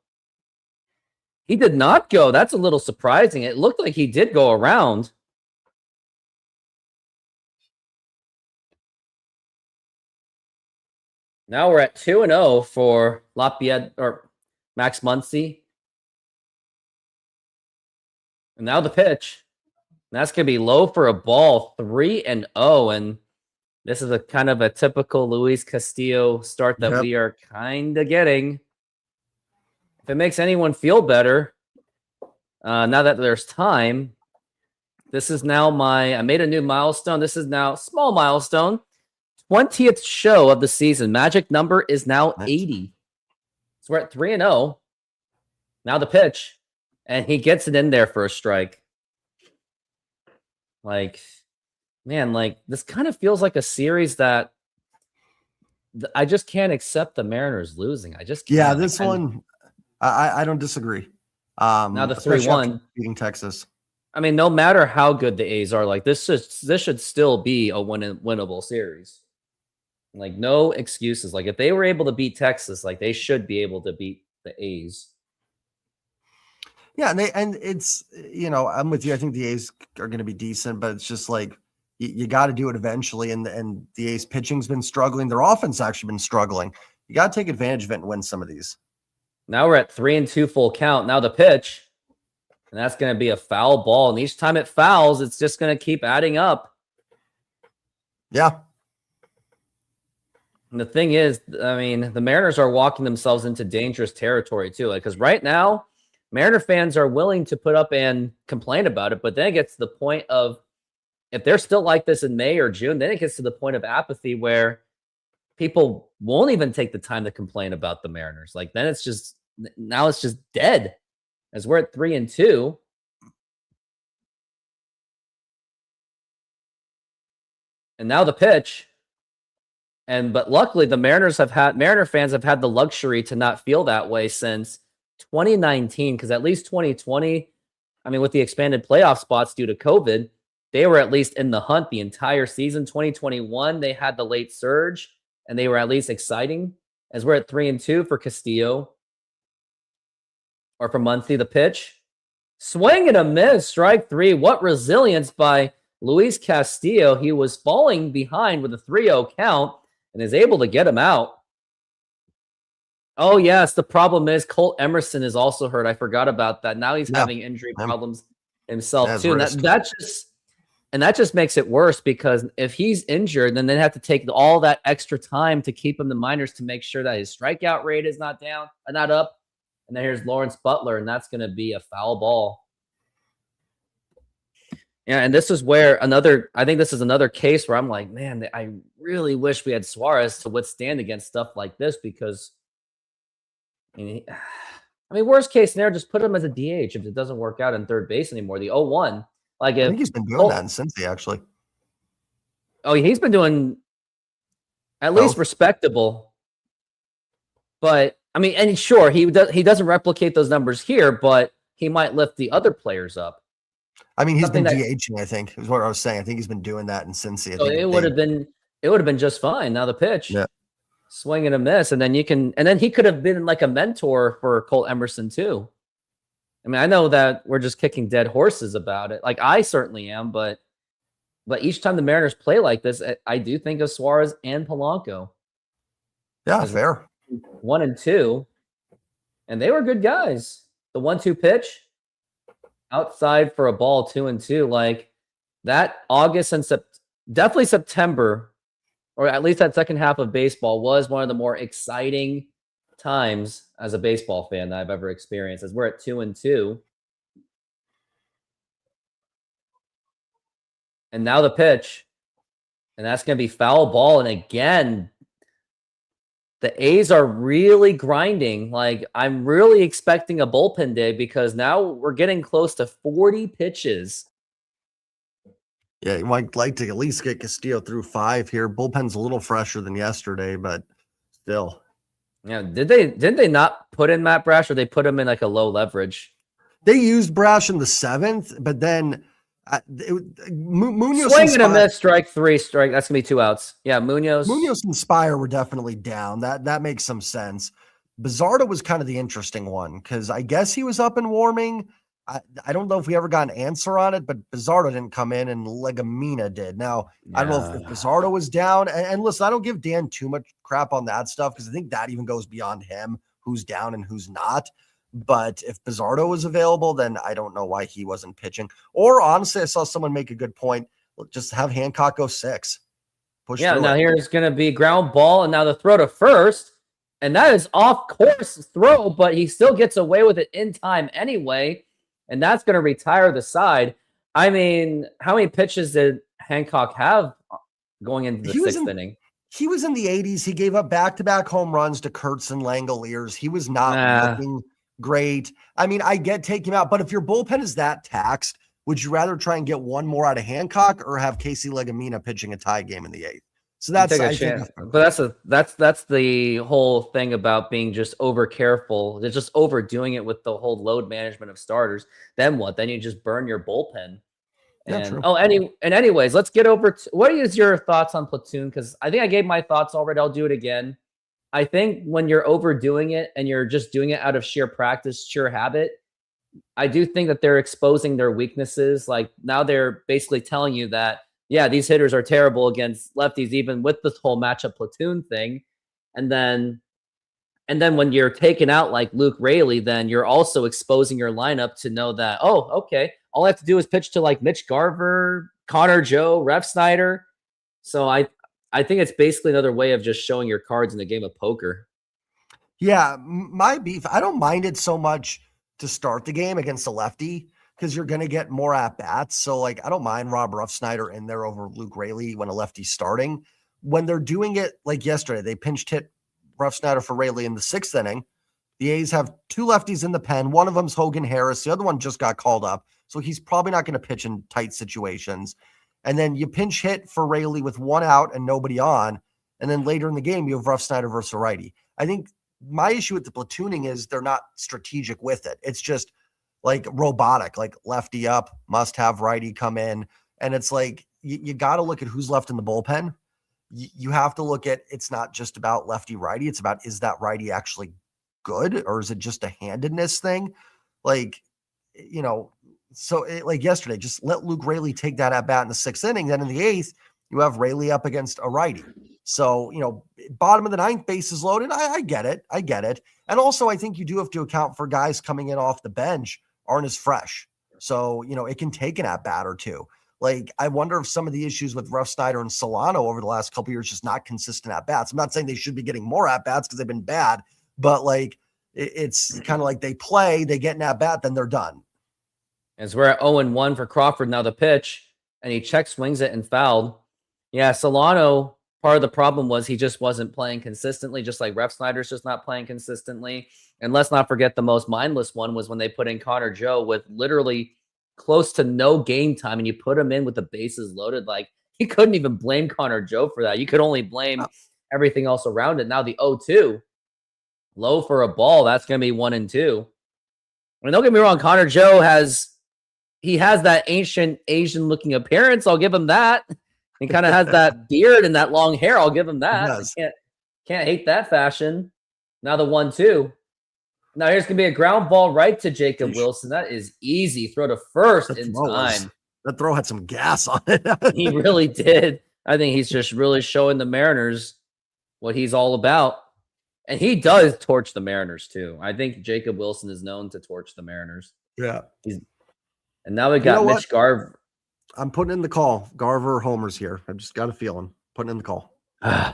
He did not go. That's a little surprising. It looked like he did go around. Now we're at 2-0 for Lafayette or Max Muncy. And now the pitch. And that's going to be low for a ball, 3-0. And this is a kind of a typical Luis Castillo start that we are kind of getting. If it makes anyone feel better, now that there's time, this is now I made a new milestone. This is now small milestone. 20th show of the season. Magic number is now 80. So we're at 3-0. Now the pitch. And he gets it in there for a strike. Like, man, like this kind of feels like a series that I just can't accept the Mariners losing. I just can't. Yeah, this one, I don't disagree. Now the 3-1 beating Texas. I mean, no matter how good the A's are, like this should still be a winnable series. Like no excuses. Like if they were able to beat Texas, like they should be able to beat the A's. Yeah, and it's I'm with you. I think the A's are going to be decent, but it's just like you got to do it eventually. And the A's pitching's been struggling. Their offense actually been struggling. You got to take advantage of it and win some of these. Now we're at 3-2 full count. Now the pitch, and that's going to be a foul ball. And each time it fouls, it's just going to keep adding up. Yeah. And the thing is, I mean, the Mariners are walking themselves into dangerous territory too. Like, because right now, Mariner fans are willing to put up and complain about it, but then it gets to the point of if they're still like this in May or June, then it gets to the point of apathy where people won't even take the time to complain about the Mariners. Like then it's just dead as we're at 3-2. And now the pitch. But luckily the Mariner fans have had the luxury to not feel that way since 2019, because at least 2020, I mean, with the expanded playoff spots due to COVID, they were at least in the hunt the entire season. 2021, they had the late surge, and they were at least exciting. As we're at 3-2 for Castillo, or for Muncy, the pitch. Swing and a miss, strike three. What resilience by Luis Castillo. He was falling behind with a 3-0 count and is able to get him out. Oh, yes. The problem is Colt Emerson is also hurt. I forgot about that. Now he's having injury problems himself, too. And that just makes it worse, because if he's injured, then they have to take all that extra time to keep him in the minors to make sure that his strikeout rate is not up. And then here's Lawrence Butler, and that's going to be a foul ball. Yeah, and this is where I think this is another case where I'm like, man, I really wish we had Suarez to withstand against stuff like this, because I mean, worst case scenario, just put him as a DH if it doesn't work out in third base anymore. The 0-1. Like I think he's been doing that in Cincy, actually. Oh, he's been doing at least respectable. But I mean, and sure, he doesn't replicate those numbers here, but he might lift the other players up. I mean, he's been DHing, I think, is what I was saying. I think he's been doing that in Cincy. So it would have been just fine. Now the pitch. Yeah. Swing and a miss, and then he could have been like a mentor for Colt Emerson too. I mean, I know that we're just kicking dead horses about it. Like I certainly am, but But each time the Mariners play like this, I do think of Suarez and Polanco. Yeah, As fair. 1 and 2, and they were good guys. The 1-2 pitch outside for a ball, 2 and 2, like that August and definitely September, or at least that second half of baseball was one of the more exciting times as a baseball fan that I've ever experienced. As we're at 2 and 2, and now the pitch, and that's going to be foul ball. And again, the A's are really grinding. Like, I'm really expecting a bullpen day because now we're getting close to 40 pitches. Yeah, you might like to at least get Castillo through 5 here. Bullpen's a little fresher than yesterday, but still. Yeah, didn't they not put in Matt Brash, or they put him in like a low leverage? They used Brash in the 7th, but then Munoz Swing and a miss, strike 3, strike. That's gonna be 2 outs. Yeah, Munoz and Spire were definitely down. That makes some sense. Bizardo was kind of the interesting one because I guess he was up and warming. I don't know if we ever got an answer on it, but Bizardo didn't come in and Legumina did. Now, I don't know if Bizardo was down. And listen, I don't give Dan too much crap on that stuff because I think that even goes beyond him, who's down and who's not. But if Bizardo was available, then I don't know why he wasn't pitching. Or honestly, I saw someone make a good point. Just have Hancock go 6. Push yeah, now it. here's going to be ground ball, and now the throw to first. And that is off-course throw, but he still gets away with it in time anyway. And that's going to retire the side. I mean, how many pitches did Hancock have going into the 6th inning? He was in the 80s. He gave up back-to-back home runs to Kurtz and Langoliers. He was not looking great. I mean, I get taking him out, but if your bullpen is that taxed, would you rather try and get one more out of Hancock or have Casey Legumina pitching a tie game in the 8th? So that's but that's the whole thing about being just over careful. They're just overdoing it with the whole load management of starters. Then what? Then you just burn your bullpen. Anyways, let's get over to what is your thoughts on Platoon? Because I think I gave my thoughts already. I'll do it again. I think when you're overdoing it and you're just doing it out of sheer practice, sheer habit, I do think that they're exposing their weaknesses. Like now they're basically telling you that, yeah, these hitters are terrible against lefties, even with this whole matchup platoon thing. And then when you're taken out like Luke Raley, then you're also exposing your lineup to know that, oh, okay, all I have to do is pitch to like Mitch Garver, Connor Joe, Refsnyder. So I think it's basically another way of just showing your cards in a game of poker. Yeah, my beef, I don't mind it so much to start the game against a lefty because you're going to get more at-bats. So, like, I don't mind Rob Refsnyder in there over Luke Raley when a lefty's starting. When they're doing it like yesterday, they pinch hit Refsnyder for Raley in the 6th inning. The A's have 2 lefties in the pen. One of them's Hogan Harris. The other one just got called up. So he's probably not going to pitch in tight situations. And then you pinch hit for Raley with 1 out and nobody on. And then later in the game, you have Refsnyder versus a righty. I think my issue with the platooning is they're not strategic with it. It's just like robotic, like lefty up, must have righty come in. And it's like, you got to look at who's left in the bullpen. You have to look at, it's not just about lefty righty. It's about, is that righty actually good? Or is it just a handedness thing? Like, you know, so like yesterday, just let Luke Raley take that at bat in the 6th inning. Then in the 8th, you have Raley up against a righty. So, you know, bottom of the 9th, bases loaded. I get it. I get it. And also, I think you do have to account for guys coming in off the bench aren't as fresh. So, you know, it can take an at-bat or 2. Like, I wonder if some of the issues with Refsnyder and Solano over the last couple of years, just not consistent at-bats. I'm not saying they should be getting more at-bats because they've been bad, but like, it's kind of like they play, they get an at-bat, then they're done. As we're at 0-1 for Crawford, now the pitch, and he check swings it and fouled. Yeah, Solano, part of the problem was he just wasn't playing consistently, just like Refsnyder's just not playing consistently. And let's not forget the most mindless one was when they put in Connor Joe with literally close to no game time, and you put him in with the bases loaded. Like, you couldn't even blame Connor Joe for that. You could only blame everything else around it. Now the 0-2, low for a ball, that's going to be 1-2. I mean, don't get me wrong, Connor Joe has that ancient Asian-looking appearance. I'll give him that. He kind of has that beard and that long hair. I'll give him that. I can't hate that fashion. Now the 1-2. Now here's going to be a ground ball right to Jacob Wilson. That is easy. Throw to first in time. That throw had some gas on it. He really did. I think he's just really showing the Mariners what he's all about. And he does torch the Mariners too. I think Jacob Wilson is known to torch the Mariners. Yeah. And now we got Mitch Garver. I'm putting in the call. Garver homers here. I've just got a feeling. Putting in the call.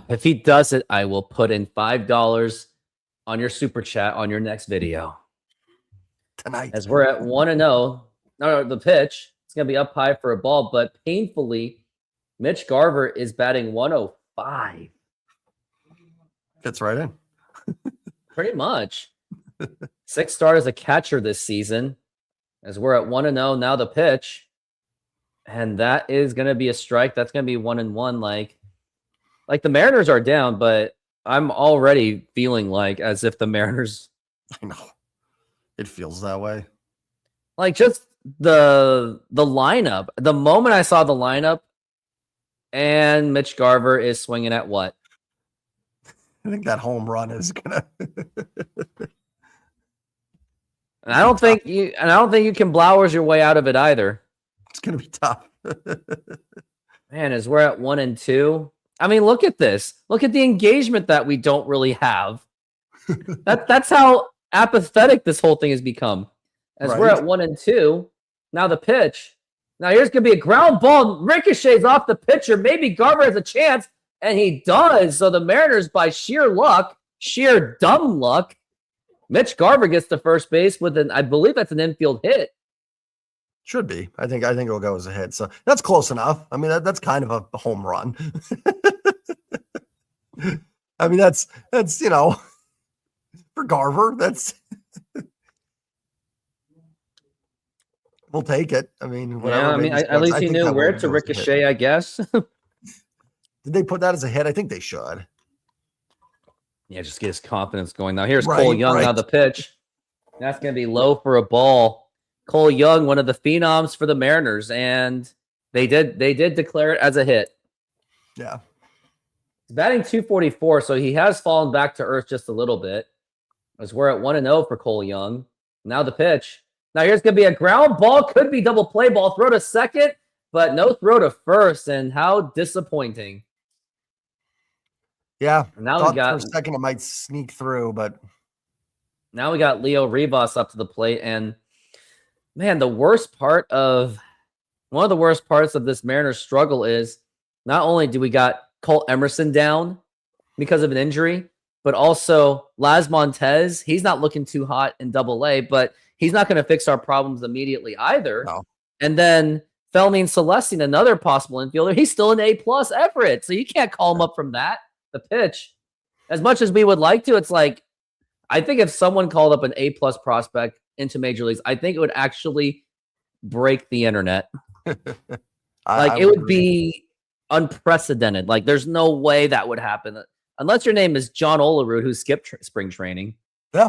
If he does it, I will put in $5 on your super chat on your next video. Tonight. As we're at 1-0. No, the pitch. It's going to be up high for a ball, but painfully, Mitch Garver is batting 105. Fits right in. Pretty much. 6 start as a catcher this season. As we're at 1-0, now the pitch. And that is going to be a strike. That's going to be 1-1. Like the Mariners are down, but I'm already feeling like as if the Mariners. I know. It feels that way. Like just the lineup. The moment I saw the lineup and Mitch Garver is swinging at what? I think that home run is going to. And I don't think you can Blowers your way out of it either. It's going to be tough. Man, as we're at 1-2. I mean, look at this. Look at the engagement that we don't really have. That's how apathetic this whole thing has become. As we're at 1-2, now the pitch. Now here's going to be a ground ball. Ricochets off the pitcher. Maybe Garver has a chance, and he does. So the Mariners, by sheer luck, sheer dumb luck, Mitch Garver gets to first base with I believe that's an infield hit. Should be. I think it'll go as a hit. So that's close enough. I mean, that's kind of a home run. I mean, that's for Garver, that's we'll take it. I mean, whatever. Yeah, I mean, at least he knew where to ricochet, I guess. Did they put that as a hit? I think they should. Yeah, just get his confidence going. Now here's Cole Young. Now the pitch. That's going to be low for a ball. Cole Young, one of the phenoms for the Mariners, and they did declare it as a hit. Yeah. He's batting .244, so he has fallen back to earth just a little bit. As we're at 1-0 for Cole Young. Now the pitch. Now here's going to be a ground ball. Could be double play ball. Throw to second, but no throw to first. And how disappointing. Yeah. Now we got for a second it might sneak through, but now we got Leo Rivas up to the plate. And man, one of the worst parts of this Mariners struggle is not only do we got Colt Emerson down because of an injury, but also Laz Montez. He's not looking too hot in Double-A, but he's not going to fix our problems immediately either. No. And then Felmin Celestine, another possible infielder, he's still an A+ effort, so you can't call him up from that. The pitch, as much as we would like to, it's like I think if someone called up an A+ prospect into major leagues, I think it would actually break the internet. It would be unprecedented. Like there's no way that would happen unless your name is John Olerud, who skipped spring training. Yeah.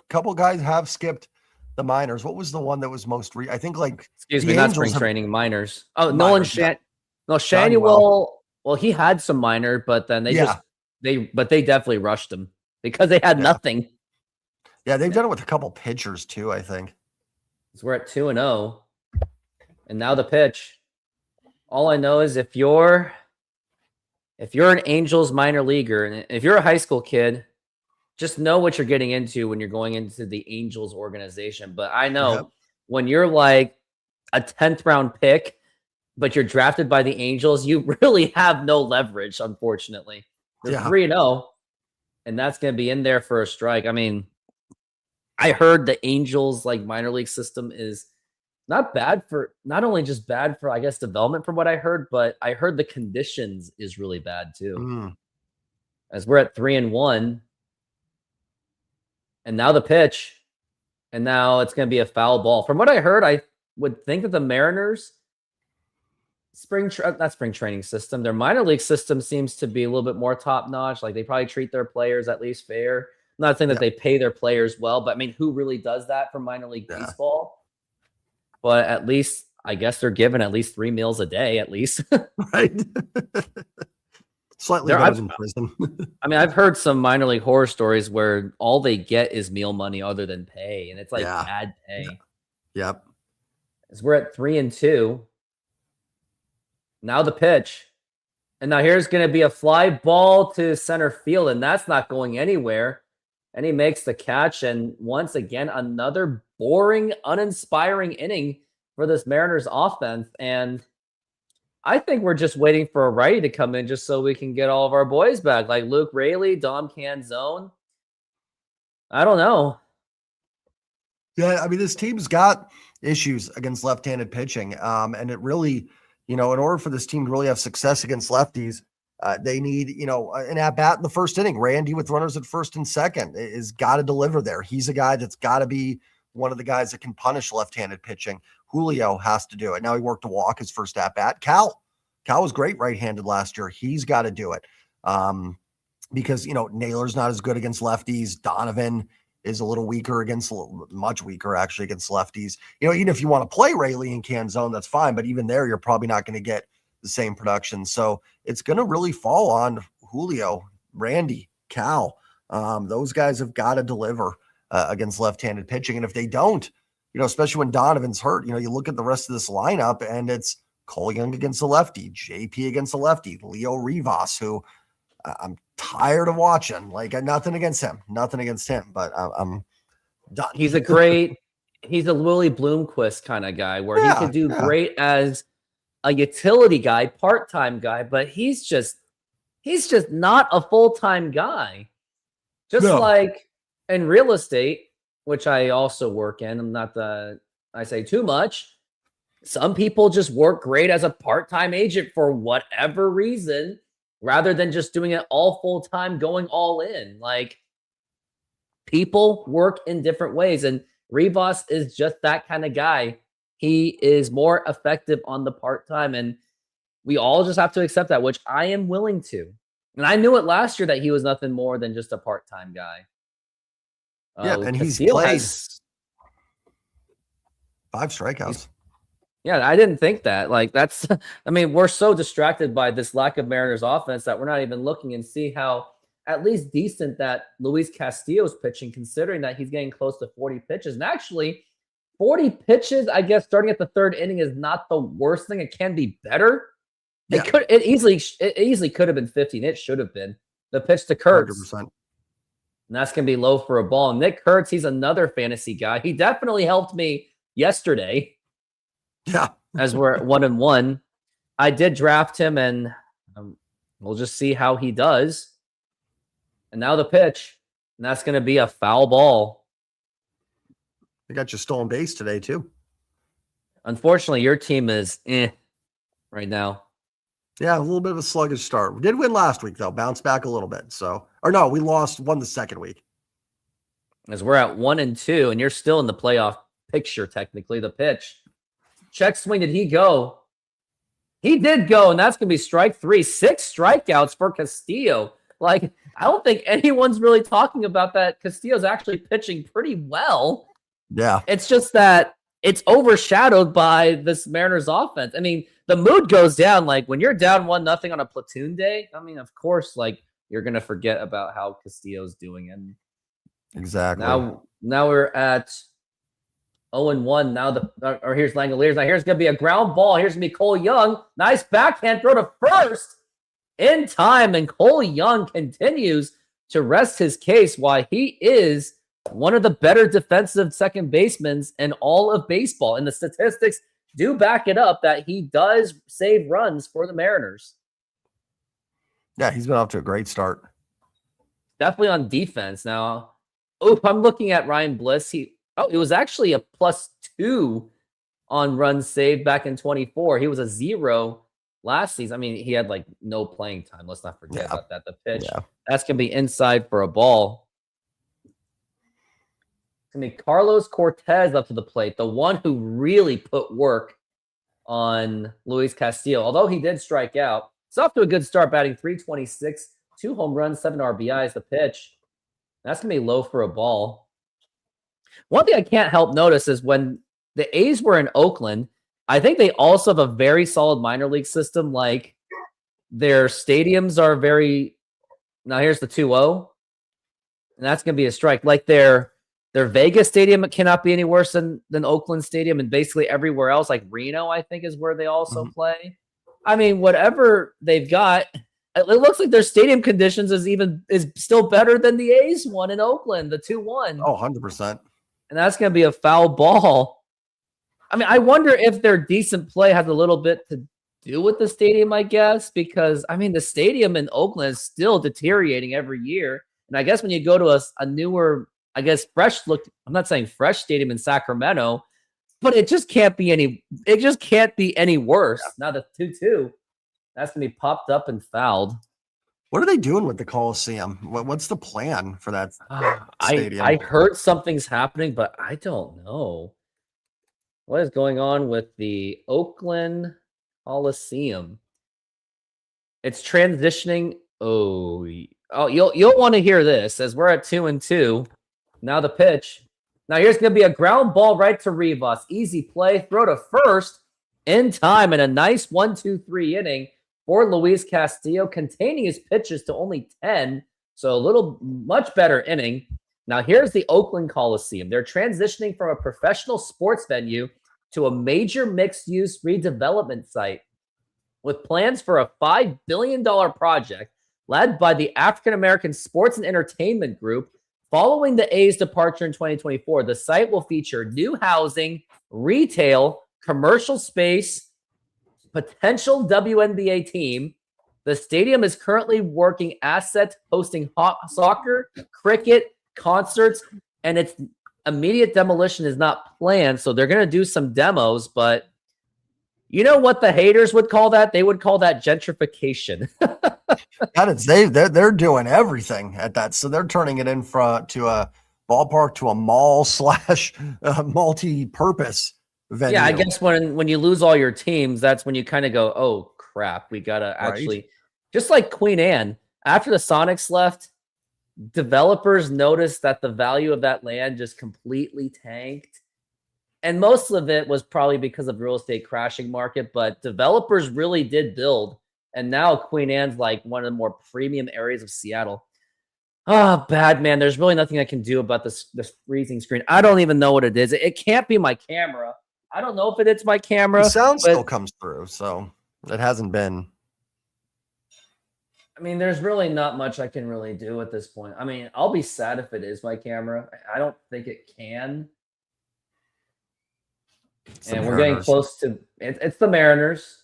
Couple guys have skipped the minors. What was the one that was most I think not spring training, minors. Oh, Nolan Shanuel. Well, he had some minor, but then they definitely rushed him because they had nothing. Yeah, they've done it with a couple pitchers too, I think. So we're at 2-0. And now the pitch. All I know is if you're an Angels minor leaguer, and if you're a high school kid, just know what you're getting into when you're going into the Angels organization. But I know when you're like a 10th round pick, but you're drafted by the Angels, you really have no leverage, unfortunately. They're 3-0, and that's going to be in there for a strike. I mean, I heard the Angels minor league system is not only just bad for, I guess, development from what I heard, but I heard the conditions is really bad too. As we're at 3-1, and now the pitch, and now it's going to be a foul ball. From what I heard, I would think that the Mariners not spring training system, their minor league system seems to be a little bit more top notch. Like they probably treat their players at least fair. I'm not saying that they pay their players well, but I mean, who really does that for minor league baseball? But at least I guess they're given at least 3 meals a day, at least. Right. Slightly better than prison. I mean, I've heard some minor league horror stories where all they get is meal money other than pay, and it's bad pay. Yep. As we're at 3-2. Now the pitch. And now here's going to be a fly ball to center field, and that's not going anywhere. And he makes the catch. And once again, another boring, uninspiring inning for this Mariners offense. And I think we're just waiting for a righty to come in just so we can get all of our boys back, like Luke Raley, Dom Canzone. I don't know. Yeah, I mean, this team's got issues against left-handed pitching. And it really, in order for this team to really have success against lefties, they need, an at-bat in the first inning. Randy with runners at first and second is got to deliver there. He's a guy that's got to be one of the guys that can punish left-handed pitching. Julio has to do it. Now he worked a walk his first at-bat. Cal was great right-handed last year. He's got to do it because, Naylor's not as good against lefties. Donovan is a little weaker much weaker actually against lefties. Even if you want to play Raley and Canzone, that's fine. But even there, you're probably not going to get the same production. So it's going to really fall on Julio, Randy, Cal. Those guys have got to deliver against left-handed pitching. And if they don't, especially when Donovan's hurt, you look at the rest of this lineup and it's Cole Young against the lefty, JP against the lefty, Leo Rivas, who I'm tired of watching. Like, nothing against him, but I'm done. He's a Willie Bloomquist kind of guy where he could do great as a utility guy, part-time guy, but he's just not a full-time guy. Like in real estate, which I also work in, I say too much. Some people just work great as a part-time agent for whatever reason, rather than just doing it all full-time, going all in. Like, people work in different ways, and Rivas is just that kind of guy. He is more effective on the part-time, and we all just have to accept that, which I am willing to. And I knew it last year that he was nothing more than just a part-time guy. And he's played 5 strikeouts. Yeah, I didn't think that. Like, that's, I mean, we're so distracted by this lack of Mariners offense that we're not even looking and see how at least decent that Luis Castillo's pitching, considering that he's getting close to 40 pitches. And actually, 40 pitches, I guess, starting at the third inning is not the worst thing. It can be better. Yeah. It easily could have been 15. It should have been. The pitch to Kurtz. 100%. And that's going to be low for a ball. Nick Kurtz, he's another fantasy guy. He definitely helped me yesterday. Yeah. As we're at 1-1. I did draft him, and we'll just see how he does. And now the pitch. And that's going to be a foul ball. They got you stolen base today, too. Unfortunately, your team is right now. Yeah, a little bit of a sluggish start. We did win last week, though. Bounced back a little bit. We won the second week. As we're at 1-2, and you're still in the playoff picture, technically. The pitch. Check swing. Did he go? He did go, and that's going to be strike 3. 6 strikeouts for Castillo. Like, I don't think anyone's really talking about that. Castillo's actually pitching pretty well. Yeah. It's just that it's overshadowed by this Mariners offense. I mean, the mood goes down. Like, when you're down 1-0 on a platoon day, I mean, of course, like, you're going to forget about how Castillo's doing. And exactly. Now we're at 0-1. Now here's Langoliers. Now here's going to be a ground ball. Here's going to be Cole Young. Nice backhand throw to first in time. And Cole Young continues to rest his case why he is one of the better defensive second basemen in all of baseball. And the statistics do back it up that he does save runs for the Mariners. Yeah, he's been off to a great start. Definitely on defense. Now, I'm looking at Ryan Bliss. It was actually a +2 on runs saved back in 24. He was a 0 last season. I mean, he had like no playing time. Let's not forget about that. The pitch. Yeah. That's going to be inside for a ball. It's going to be Carlos Cortez up to the plate, the one who really put work on Luis Castillo. Although he did strike out. It's off to a good start, batting .326, 2 home runs, 7 RBIs. The pitch. That's going to be low for a ball. One thing I can't help notice is when the A's were in Oakland, I think they also have a very solid minor league system. Like, their stadiums are very... Now here's the 2-0. And that's going to be a strike. Like, their Their Vegas stadium cannot be any worse than Oakland Stadium, and basically everywhere else, like Reno, I think is where they also play. I mean, whatever they've got, it looks like their stadium conditions is still better than the A's one in Oakland, the 2-1. Oh, 100%. And that's going to be a foul ball. I mean, I wonder if their decent play has a little bit to do with the stadium, I guess, because, I mean, the stadium in Oakland is still deteriorating every year. And I guess when you go to a newer, I guess, fresh look, I'm not saying fresh stadium in Sacramento, but it just can't be any worse. Now the 2-2, that's going to be popped up and fouled. What are they doing with the Coliseum? What's the plan for that stadium? I heard something's happening, but I don't know. What is going on with the Oakland Coliseum? It's transitioning. Oh, you'll want to hear this as we're at 2-2. Now the pitch. Now here's going to be a ground ball right to Rivas. Easy play. Throw to first in time, and a nice 1-2-3 inning for Luis Castillo, containing his pitches to only 10. So a much better inning. Now here's the Oakland Coliseum. They're transitioning from a professional sports venue to a major mixed-use redevelopment site with plans for a $5 billion project led by the African American Sports and Entertainment Group. Following the A's departure in 2024, the site will feature new housing, retail, commercial space, potential WNBA team. The stadium is currently working assets hosting soccer, cricket, concerts, and its immediate demolition is not planned. So they're going to do some demos, but you know what the haters would call that? They would call that gentrification. They're doing everything at that. So they're turning it to a ballpark, to a mall / multi-purpose venue. Yeah, I guess when you lose all your teams, that's when you kind of go, oh crap, we gotta actually, just like Queen Anne, after the Sonics left, developers noticed that the value of that land just completely tanked. And most of it was probably because of real estate crashing market, but developers really did build. And now Queen Anne's like one of the more premium areas of Seattle. Oh, bad, man. There's really nothing I can do about this freezing screen. I don't even know what it is. It can't be my camera. I don't know if it's my camera. The sound still comes through, so it hasn't been. I mean, there's really not much I can really do at this point. I mean, I'll be sad if it is my camera. I don't think it can. And we're getting close to it. It's the Mariners.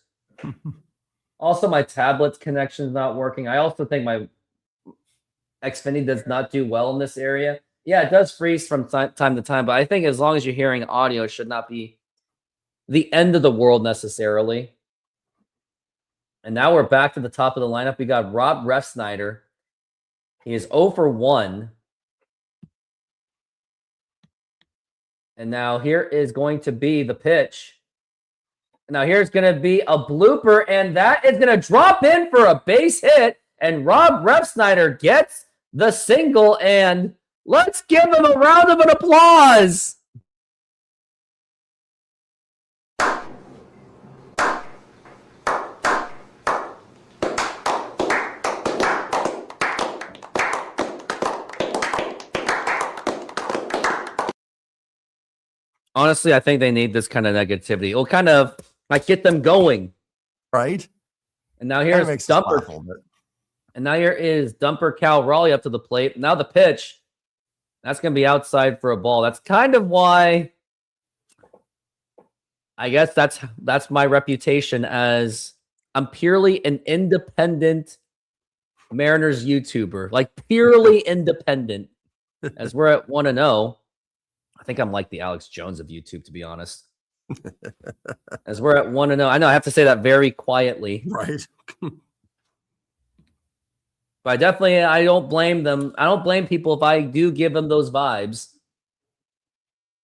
Also, my tablet's connection is not working. I also think my Xfinity does not do well in this area. Yeah, it does freeze from time to time, but I think as long as you're hearing audio, it should not be the end of the world necessarily. And now we're back to the top of the lineup. We got Rob Refsnyder. He is 0 for 1. And now here is going to be the pitch. Now here's going to be a blooper, and that is going to drop in for a base hit. And Rob Refsnyder gets the single, and let's give him a round of applause. Honestly, I think they need this kind of negativity. It'll kind of like get them going. Right. And now here's Dumper. And now here is Dumper Cal Raleigh up to the plate. Now the pitch. That's going to be outside for a ball. That's kind of why I guess that's my reputation as I'm purely an independent Mariners YouTuber. Like purely independent. As we're at 1-0. I think I'm like the Alex Jones of YouTube, to be honest. As we're at 1-0. I know I have to say that very quietly. Right. But I don't blame them. I don't blame people if I do give them those vibes.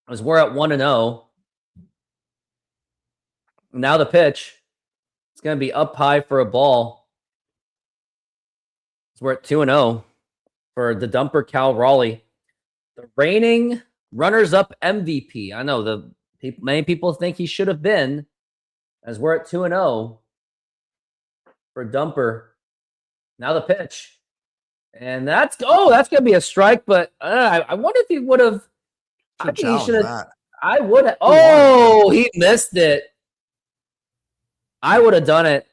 As we're at 1-0. Now the pitch. It's going to be up high for a ball. As we're at 2-0 for the Dumper Cal Raleigh. The reigning runners-up MVP. I know many people think he should have been, as we're at 2-0 for Dumper. Now the pitch. And that's going to be a strike, but I wonder if he would have I Should think he challenge should have. that. I would have. Oh, he missed it. I would have done it.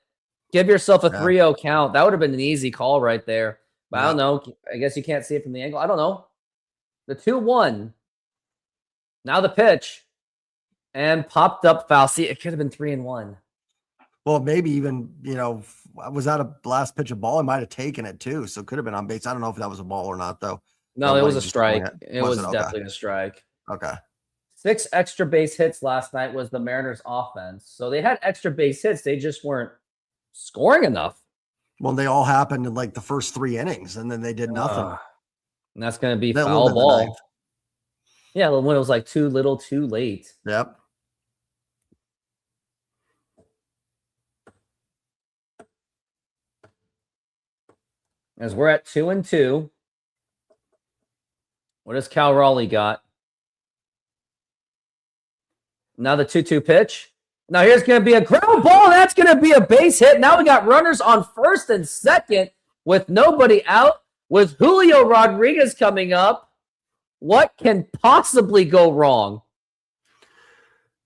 Give yourself a Yeah. 3-0 count. That would have been an easy call right there. But I Yeah. don't know. I guess you can't see it from the angle. I don't know. The 2-1. Now the pitch. And popped up foul. See, it could have been 3-1. Well, maybe even, was that a last pitch of ball? I might have taken it too. So it could have been on base. I don't know if that was a ball or not, though. No, Or it what was he a just throwing strike. it. It Was was it? Okay. definitely a strike. Okay. 6 extra base hits last night was the Mariners' offense. So they had extra base hits. They just weren't scoring enough. Well, they all happened in like the first 3 innings, and then they did nothing. And that's going to be That foul little bit in the ninth. ball. Yeah, when it was like too little, too late. Yep. As we're at 2-2. What does Cal Raleigh got? Now the 2-2 pitch. Now here's going to be a ground ball. That's going to be a base hit. Now we got runners on first and second with nobody out. With Julio Rodriguez coming up, what can possibly go wrong?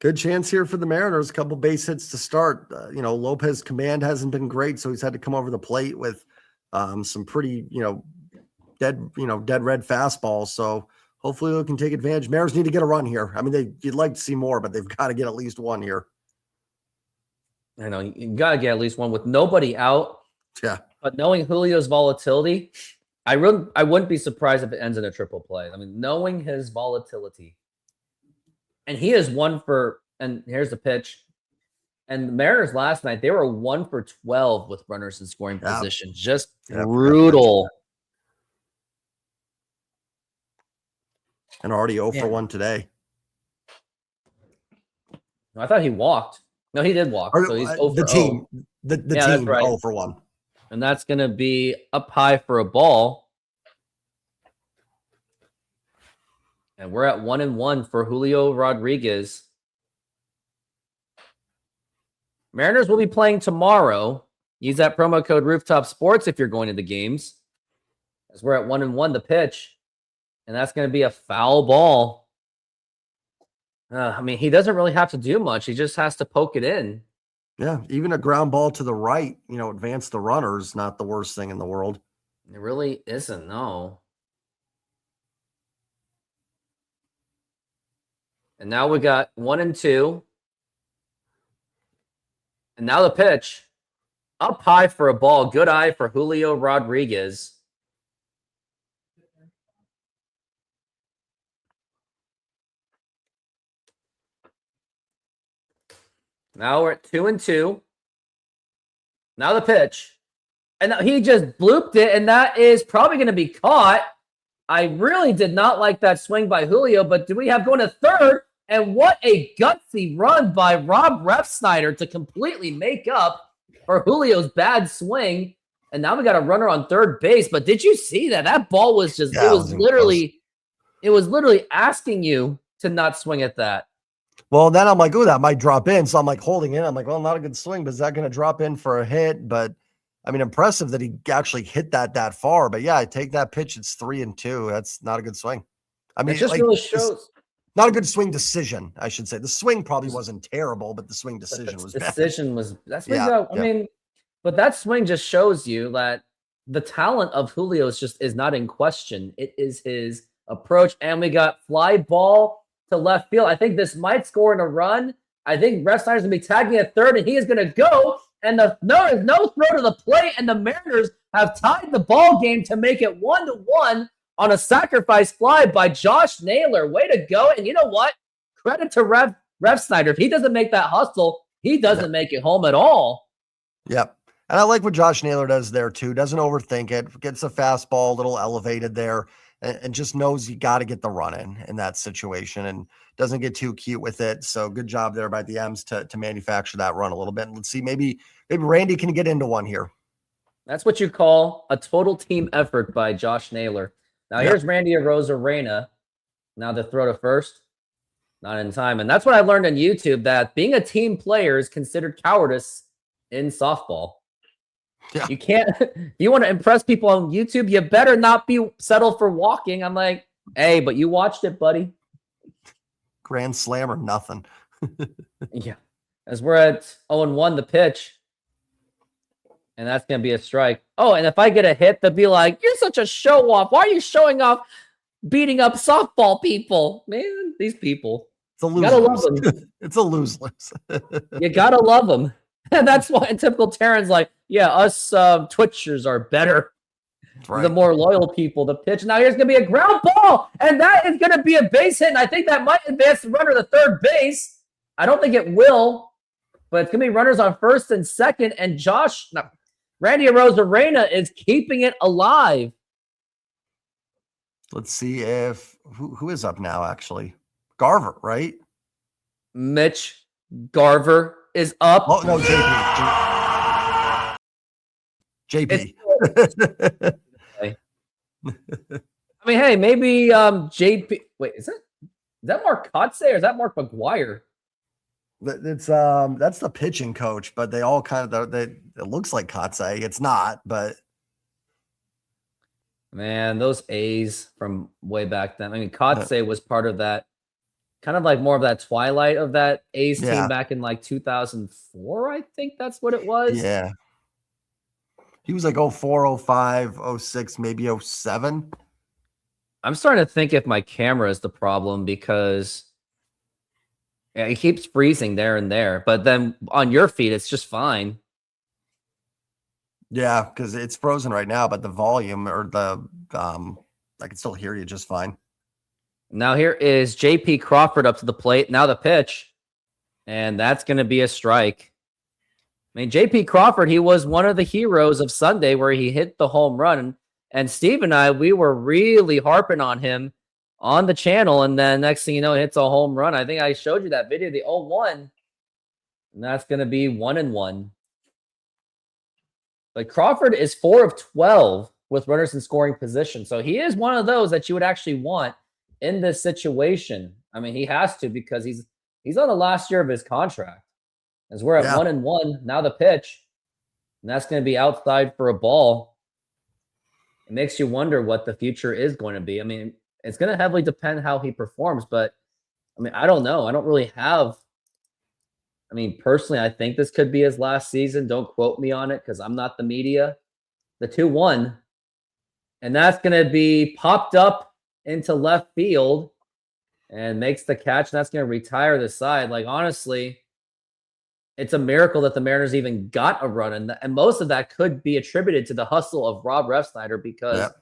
Good chance here for the Mariners. A couple base hits to start. Lopez's command hasn't been great, so he's had to come over the plate with some pretty, dead red fastballs. So hopefully they can take advantage. Mariners need to get a run here. I mean, you'd like to see more, but they've got to get at least one here. I know you got to get at least one with nobody out. Yeah. But knowing Julio's volatility, I wouldn't be surprised if it ends in a triple play. I mean, knowing his volatility. And he is 1 for, and here's the pitch. And the Mariners last night, they were 1 for 12 with runners in scoring position. Just brutal. And already 0 for 1 today. I thought he walked. No, he did walk. So he's 0 the for team. 0. The Yeah, team that's right. 0 for 1. And that's going to be up high for a ball. And we're at 1-1 for Julio Rodriguez. Mariners will be playing tomorrow. Use that promo code Rooftop Sports if you're going to the games. As we're at 1-1, the pitch. And that's going to be a foul ball. I mean, he doesn't really have to do much. He just has to poke it in. Yeah, even a ground ball to the right, advance the runners, not the worst thing in the world. It really isn't, no. And now we got 1-2. And now the pitch. Up high for a ball. Good eye for Julio Rodriguez. Now we're at 2-2. Now the pitch. And he just blooped it, and that is probably going to be caught. I really did not like that swing by Julio, but do we have going to third? And what a gutsy run by Rob Refsnyder to completely make up for Julio's bad swing. And now we got a runner on third base. But did you see that? That ball was just, it was literally asking you to not swing at that. Well, then I'm like, oh, that might drop in. So I'm like holding it. I'm like, well, not a good swing, but is that going to drop in for a hit? But I mean, impressive that he actually hit that far. But yeah, I take that pitch. It's 3-2. That's not a good swing. I mean, it just really shows. Not a good swing decision, I should say. The swing probably wasn't terrible, but the swing decision was bad. I mean, but that swing just shows you that the talent of Julio is not in question. It is his approach. And we got fly ball to left field. I think this might score in a run. I think Refsnyder's going to be tagging at third, and he is going to go. And there's no throw to the plate, and the Mariners have tied the ball game to make it 1-1 on a sacrifice fly by Josh Naylor. Way to go. And you know what? Credit to Refsnyder. If he doesn't make that hustle, he doesn't make it home at all. Yep. And I like what Josh Naylor does there too. Doesn't overthink it. Gets a fastball a little elevated there and just knows you got to get the run in that situation and doesn't get too cute with it. So good job there by the M's to manufacture that run a little bit. And let's see, maybe Randy can get into one here. That's what you call a total team effort by Josh Naylor. Now here's Randy Arozarena. Now the throw to first. Not in time. And that's what I learned on YouTube, that being a team player is considered cowardice in softball. Yeah. You can't, if you want to impress people on YouTube, you better not be settled for walking. I'm like, hey, but you watched it, buddy. grand slam or nothing. Yeah. As we're at 0-1, the pitch. And that's going to be a strike. Oh, and if I get a hit, they'll be like, you're such a show off. Why are you showing off beating up softball people? Man, these people. It's a You gotta love lose. them. It's a lose-lose. You gotta love them. And that's why in typical Terran's like, yeah, us Twitchers are better. Right. The more loyal people, the pitch. Now here's going to be a ground ball, and that is going to be a base hit, and I think that might advance the runner to third base. I don't think it will, but it's going to be runners on first and second, and Randy Arozarena is keeping it alive. Let's see if who is up now, actually. Garver, right? Mitch Garver is up. Oh, no, JP. I mean, hey, maybe JP. Wait, is that Mark Kotze or is that Mark McGuire? It's that's the pitching coach, but they all kind of it looks like Kotze. It's not, but man, those A's from way back then. I mean, Kotze was part of that, kind of like more of that twilight of that A's team back in like 2004. I think that's what it was. Yeah. He was like 04, 05, 06, maybe 07. I'm starting to think if my camera is the problem because it keeps freezing there and there. But then on your feed, it's just fine. Yeah, because it's frozen right now, but the volume or the I can still hear you just fine. Now here is JP Crawford up to the plate. Now the pitch. And that's going to be a strike. I mean, JP Crawford, he was one of the heroes of Sunday where he hit the home run. And Steve and I, we were really harping on him on the channel. And then next thing you know, he hits a home run. I think I showed you that video, the 0-1. And that's going to be 1-1. But Crawford is 4 of 12 with runners in scoring position. So he is one of those that you would actually want in this situation. I mean, he has to because he's on the last year of his contract. As we're at 1-1, now the pitch, and that's going to be outside for a ball. It makes you wonder what the future is going to be. I mean, it's going to heavily depend how he performs, but I mean, I don't know. I don't really have. I mean, personally, I think this could be his last season. Don't quote me on it because I'm not the media. The 2-1, and that's going to be popped up into left field and makes the catch, and that's going to retire the side. Like, honestly, it's a miracle that the Mariners even got a run. And most of that could be attributed to the hustle of Rob Refsnyder because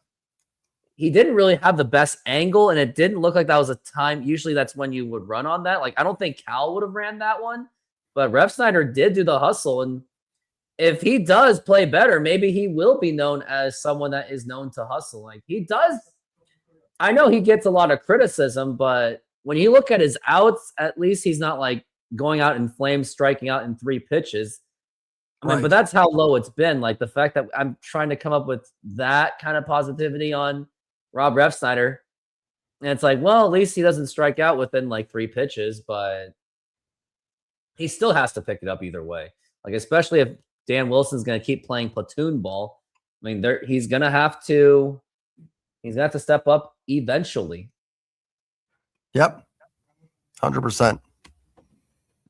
he didn't really have the best angle, and it didn't look like that was a time. Usually that's when you would run on that. Like, I don't think Cal would have ran that one, but Refsnyder did do the hustle. And if he does play better, maybe he will be known as someone that is known to hustle. Like he does. I know he gets a lot of criticism, but when you look at his outs, at least he's not like going out in flames, striking out in 3 pitches. I mean, but that's how low it's been. Like the fact that I'm trying to come up with that kind of positivity on Rob Refsnyder. And it's like, well, at least he doesn't strike out within like 3 pitches, but he still has to pick it up either way. Like, especially if Dan Wilson's going to keep playing platoon ball. I mean, he's going to have to step up eventually. Yep. 100%.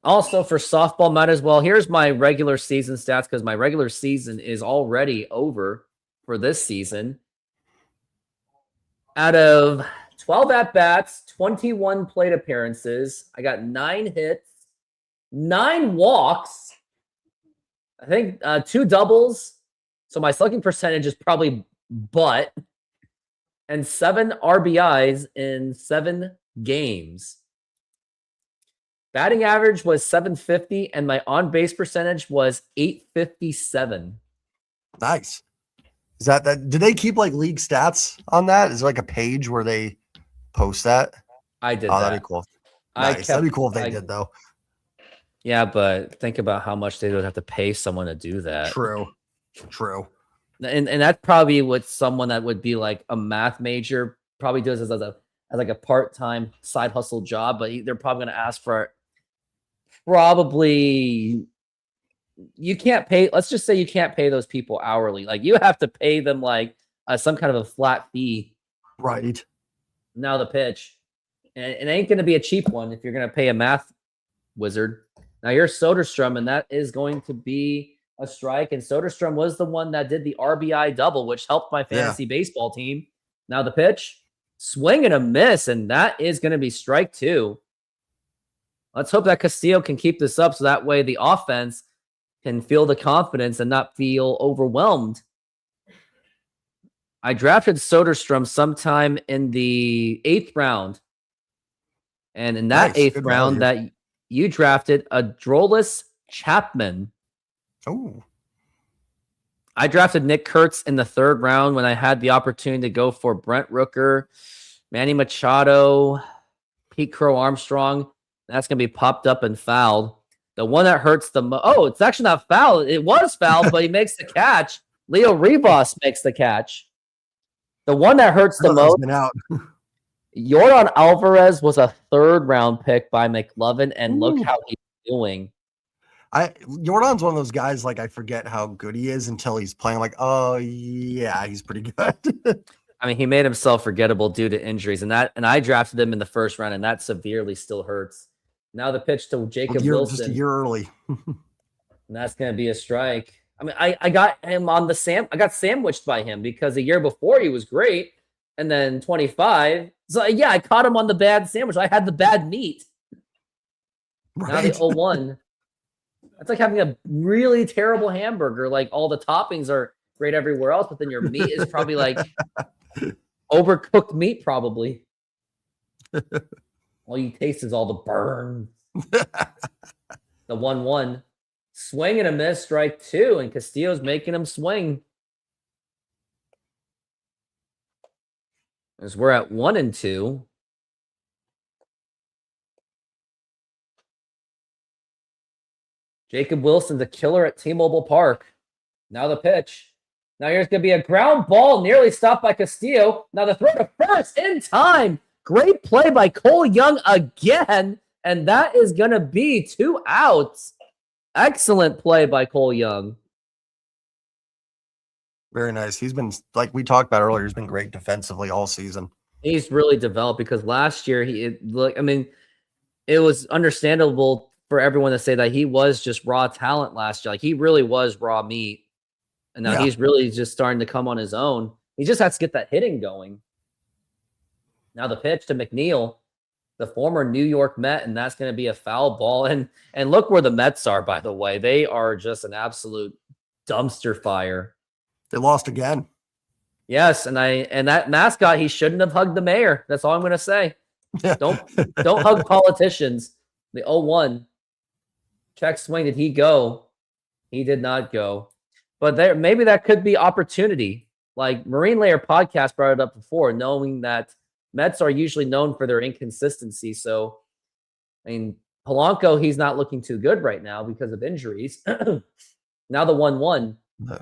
Also for softball, might as well. Here's my regular season stats because my regular season is already over for this season. Out of 12 at-bats, 21 plate appearances, I got 9 hits, 9 walks, I think 2 doubles. So my slugging percentage is probably butt. And 7 RBIs in 7 games. Batting average was 750, and my on-base percentage was 857. Nice. Is that? Do they keep like league stats on that? Is there like a page where they post that? I did that. That'd be cool. Nice. That'd be cool if they did, though. Yeah, but think about how much they would have to pay someone to do that. True. And that's probably what someone that would be like a math major probably does as like a part-time side hustle job, but they're probably going to ask for probably you can't pay. Let's just say you can't pay those people hourly. Like you have to pay them like some kind of a flat fee. Right. Now the pitch. And it ain't going to be a cheap one if you're going to pay a math wizard. Now here's Soderstrom, and that is going to be a strike. And Soderstrom was the one that did the RBI double, which helped my fantasy baseball team. Now the pitch, swing and a miss, and that is going to be strike 2. Let's hope that Castillo can keep this up so that way the offense can feel the confidence and not feel overwhelmed. I drafted Soderstrom sometime in the 8th round. And in that 8th round that you drafted, Aroldis Chapman. Oh. I drafted Nick Kurtz in the 3rd round when I had the opportunity to go for Brent Rooker, Manny Machado, Pete Crow Armstrong. That's going to be popped up and fouled. The one that hurts the most. Oh, it's actually not foul. It was foul, but he makes the catch. Leo Rivas makes the catch. The one that hurts the most. Yordan Alvarez was a 3rd round pick by McLovin, and look how he's doing. Jordan's one of those guys, like, I forget how good he is until he's playing. I'm like, oh yeah, he's pretty good. I mean, he made himself forgettable due to injuries, and I drafted him in the 1st round, and that severely still hurts. Now the pitch to Jacob Wilson. Just a year early. And that's going to be a strike. I mean, I got him on I got sandwiched by him because the year before he was great, and then 25. So yeah, I caught him on the bad sandwich. I had the bad meat. Right. Now the 0-1. That's like having a really terrible hamburger. Like all the toppings are great everywhere else, but then your meat is probably like overcooked meat, probably. All you taste is all the burn. The 1-1. Swing and a miss, strike 2, and Castillo's making him swing. As we're at 1-2. Jacob Wilson's a killer at T-Mobile Park. Now the pitch. Now here's going to be a ground ball nearly stopped by Castillo. Now the throw to first in time. Great play by Cole Young again. And that is going to be 2 outs. Excellent play by Cole Young. Very nice. He's been, like we talked about earlier, he's been great defensively all season. He's really developed because last year it was understandable for everyone to say that he was just raw talent last year. Like he really was raw meat. And now he's really just starting to come on his own. He just has to get that hitting going. Now the pitch to McNeil, the former New York Met, and that's going to be a foul ball. And look where the Mets are, by the way. They are just an absolute dumpster fire. They lost again. Yes, and that mascot, he shouldn't have hugged the mayor. That's all I'm going to say. Don't hug politicians. The 0-1. Check swing. Did he go? He did not go. But maybe that could be opportunity. Like Marine Layer Podcast brought it up before, knowing that Mets are usually known for their inconsistency. So, I mean, Polanco, he's not looking too good right now because of injuries. Now the 1-1. No.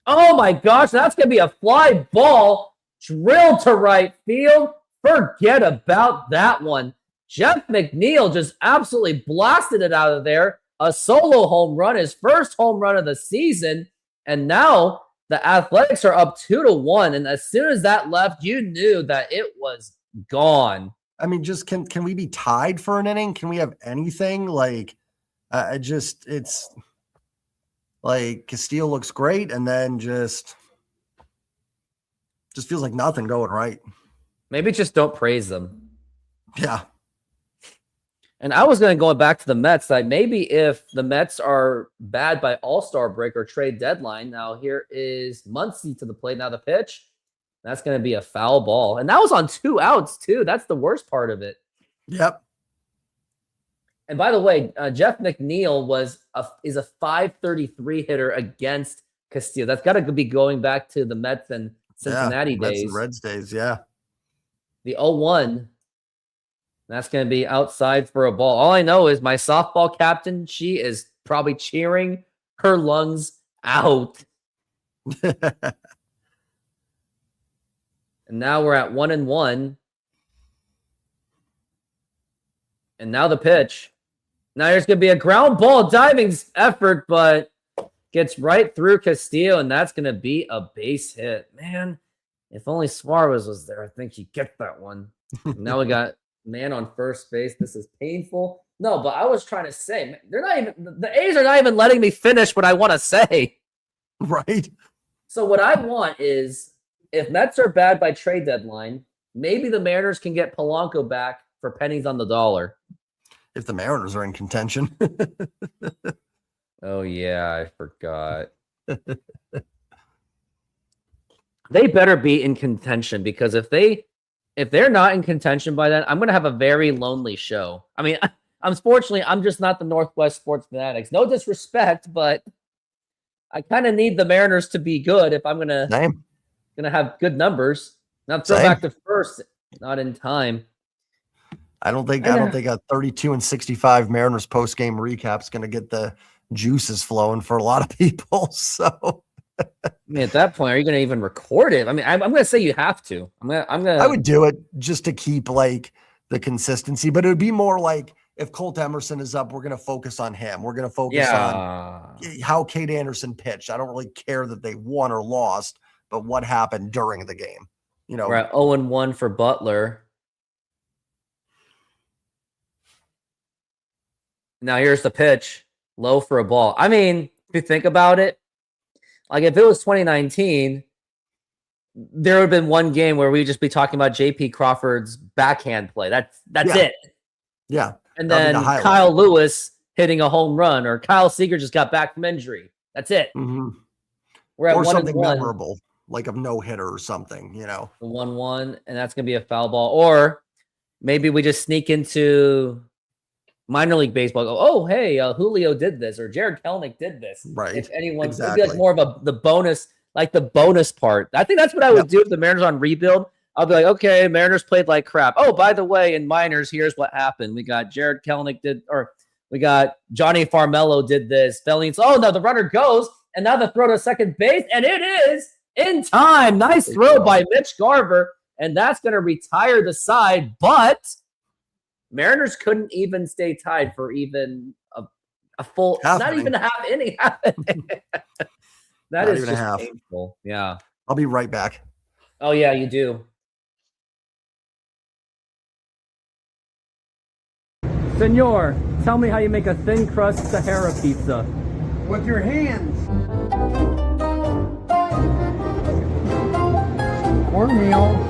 Oh my gosh, that's going to be a fly ball drilled to right field. Forget about that one. Jeff McNeil just absolutely blasted it out of there. A solo home run, his first home run of the season. And now the Athletics are up 2-1. And as soon as that left, you knew that it was gone. I mean, just can we be tied for an inning? Can we have anything? Like, it's like Castillo looks great, and then just feels like nothing going right. Maybe just don't praise them. Yeah. And I was going to go back to the Mets. Like maybe if the Mets are bad by All-Star break or trade deadline. Now here is Muncy to the plate. Now the pitch. That's going to be a foul ball. And that was on 2 outs too. That's the worst part of it. Yep. And by the way, Jeff McNeil is a .533 hitter against Castillo. That's got to be going back to the Mets and Cincinnati days. Mets and Reds days, yeah. The 0-1. That's going to be outside for a ball. All I know is my softball captain, she is probably cheering her lungs out. And now we're at 1-1. And now the pitch. Now there's going to be a ground ball diving effort, but gets right through Castillo, and that's going to be a base hit. Man, if only Suarez was there, I think he'd get that one. Now we got Man on first base. This is painful. No, but I was trying to say, they're not even, the A's are not even letting me finish what I want to say. Right. So what I want is, if Mets are bad by trade deadline, maybe the Mariners can get Polanco back for pennies on the dollar. If the Mariners are in contention. Oh, yeah, I forgot. They better be in contention, because if they're not in contention by then, I'm going to have a very lonely show. I mean, unfortunately, I'm just not the Northwest Sports Fanatics. No disrespect, but I kind of need the Mariners to be good if I'm gonna have good numbers. Not throw back to first, not in time. I don't think a 32-65 Mariners post game recap is going to get the juices flowing for a lot of people. So, I mean, at that point, are you going to even record it? I mean, I'm going to say you have to. I would do it just to keep like the consistency, but it would be more like, if Colt Emerson is up, we're going to focus on him. We're going to focus on how Kate Anderson pitched. I don't really care that they won or lost, but what happened during the game. You know, we're at 0-1 for Butler. Now here's the pitch, low for a ball. I mean, if you think about it, like if it was 2019, there would have been one game where we'd just be talking about JP Crawford's backhand play. That's it. Yeah. And then Kyle Lewis hitting a home run, or Kyle Seager just got back from injury. That's it. Mm-hmm. We're at or 1-1. Something memorable, like a no-hitter or something, you know. The 1-1, and that's going to be a foul ball. Or maybe we just sneak into minor league baseball. Go, oh, hey, Julio did this, or Jared Kelenic did this. Right. If anyone, exactly. It'd be like more of the bonus, like the bonus part. I think that's what I would do if the Mariners on rebuild. I'll be like, okay, Mariners played like crap. Oh, by the way, in minors, here's what happened. We got Jared Kelenic we got Johnny Farmello did this. Oh, no, the runner goes, and now the throw to second base, and it is in time. Nice throw by Mitch Garver, and that's going to retire the side, but Mariners couldn't even stay tied for even a full, not even a half inning. That is just painful. Yeah. I'll be right back. Oh, yeah, you do. Senor, tell me how you make a thin crust Sahara pizza. With your hands. Cornmeal.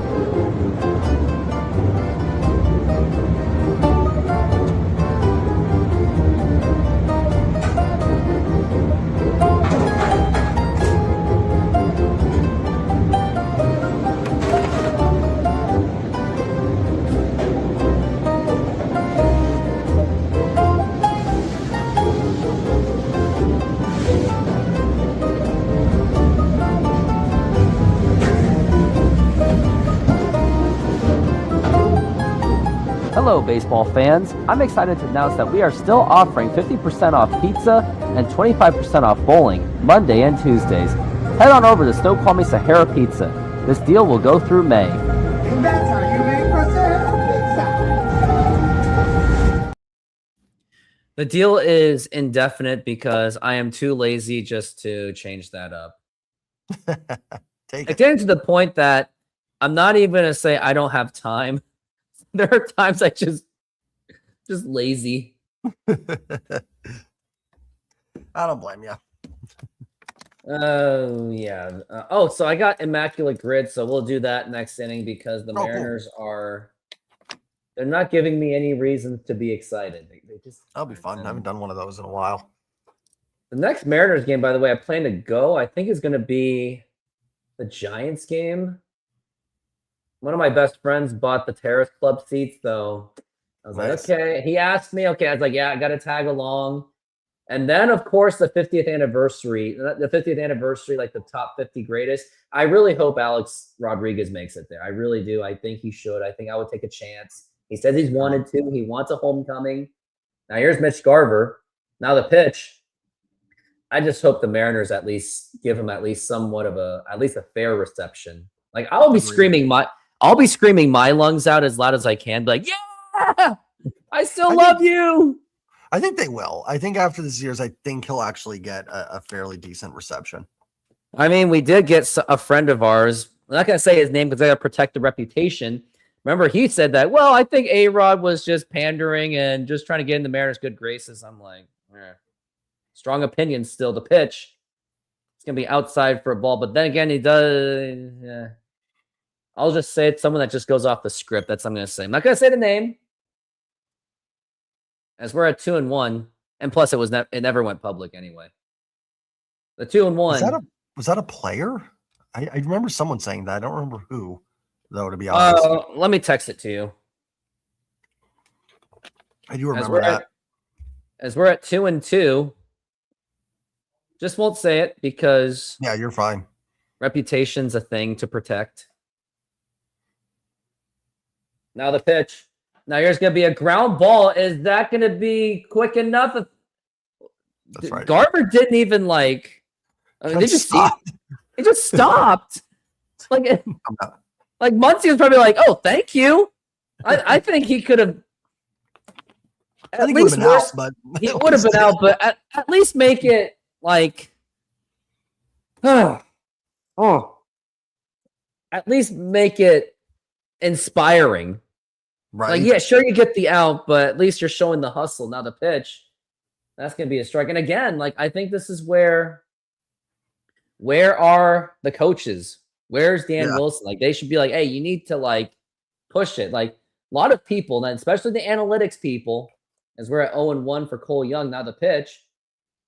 Hello, baseball fans. I'm excited to announce that we are still offering 50% off pizza and 25% off bowling Monday and Tuesdays. Head on over to Snoqualmie Sahara Pizza. This deal will go through May. And that's how you make a Sahara pizza. The deal is indefinite because I am too lazy just to change that up. Getting to the point that I'm not even going to say I don't have time. There are times I just lazy. I don't blame you. Oh, yeah. So I got Immaculate Grid, so we'll do that next inning because the Mariners they're not giving me any reasons to be excited. That'll be fun. I haven't done one of those in a while. The next Mariners game, by the way, I plan to go, I think is going to be the Giants game. One of my best friends bought the Terrace Club seats, so I was like, okay. He asked me, okay. I was like, yeah, I got to tag along. And then, of course, the 50th anniversary, like the top 50 greatest. I really hope Alex Rodriguez makes it there. I really do. I think he should. I think I would take a chance. He says he's wanted to. He wants a homecoming. Now, here's Mitch Garver. Now the pitch. I just hope the Mariners at least give him at least somewhat of a fair reception. Like, I'll be screaming my lungs out as loud as I can. Be like, yeah, I love you. I think they will. I think after this year's, I think he'll actually get a fairly decent reception. I mean, we did get a friend of ours. I'm not going to say his name because I got to protect the reputation. Remember, he said that, well, I think A-Rod was just pandering and just trying to get in the Mariners' good graces. I'm like, strong opinion still. The pitch, it's going to be outside for a ball. But then again, he does. I'll just say it's someone that just goes off the script. That's what I'm going to say. I'm not going to say the name, as we're at 2-1. And plus, it never went public anyway. The 2-1. Was that a player? I remember someone saying that. I don't remember who, though, to be honest. Let me text it to you. I do remember that. As we're at 2-2, just won't say it because yeah, you're fine. Reputation's a thing to protect. Now the pitch. Now here's going to be a ground ball. Is that going to be quick enough? That's right. Garver didn't even like. They just stopped. He just stopped. Like Muncy was probably like, "Oh, thank you." I think he could have. At least he would have been out, but at least make it like. At least make it inspiring. Right. Like, yeah, sure, you get the out, but at least you're showing the hustle. Now the pitch, that's going to be a strike. And again, like, I think this is where are the coaches? Where's Dan Wilson? Like, they should be like, hey, you need to, like, push it. Like, a lot of people, especially the analytics people, as we're at 0-1 for Cole Young. Now the pitch.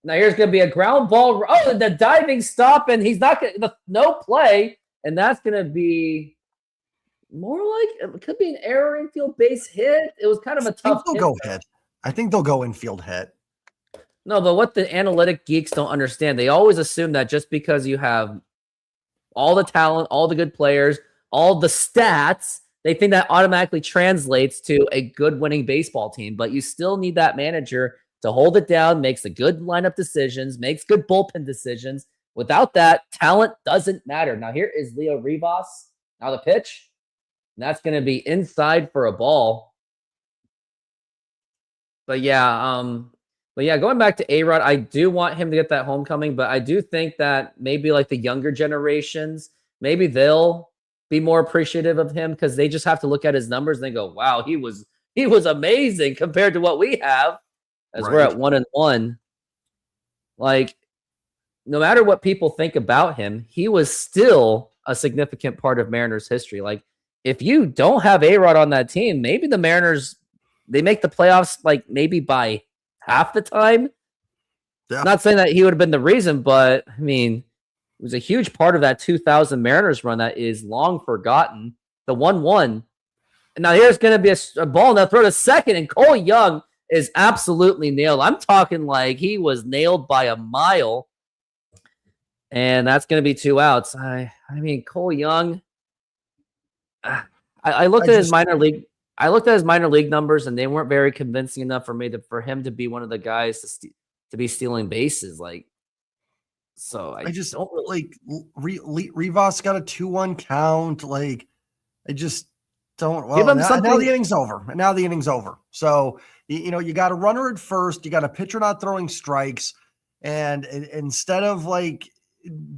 Now here's going to be a ground ball. Oh, the diving stop, and he's not going to, no play. And that's going to be more like, it could be an error infield base hit. It was kind of a tough hit. I think they'll go infield hit. No, but what the analytic geeks don't understand, they always assume that just because you have all the talent, all the good players, all the stats, they think that automatically translates to a good winning baseball team. But you still need that manager to hold it down, makes the good lineup decisions, makes good bullpen decisions. Without that, talent doesn't matter. Now here is Leo Rivas. Now the pitch. And that's going to be inside for a ball. But yeah, going back to A-Rod, I do want him to get that homecoming, but I do think that maybe like the younger generations, maybe they'll be more appreciative of him because they just have to look at his numbers and they go, wow, he was amazing compared to what we have as we're at 1-1. Like, no matter what people think about him, he was still a significant part of Mariners history. Like, if you don't have A-Rod on that team, maybe the Mariners, they make the playoffs like maybe by half the time. Yeah. Not saying that he would have been the reason, but I mean, it was a huge part of that 2000 Mariners run that is long forgotten. The 1-1. And now here's going to be a ball now throw to second, and Cole Young is absolutely nailed. I'm talking like he was nailed by a mile. And that's going to be 2 outs. I mean, Cole Young, I looked at his minor league. I looked at his minor league numbers, and they weren't very convincing enough for him to be one of the guys to be stealing bases. Like, so I just don't like Rivas got a 2-1 count. Like, I just don't. Well, now the inning's over. Now the inning's over. So you got a runner at first. You got a pitcher not throwing strikes, and instead of like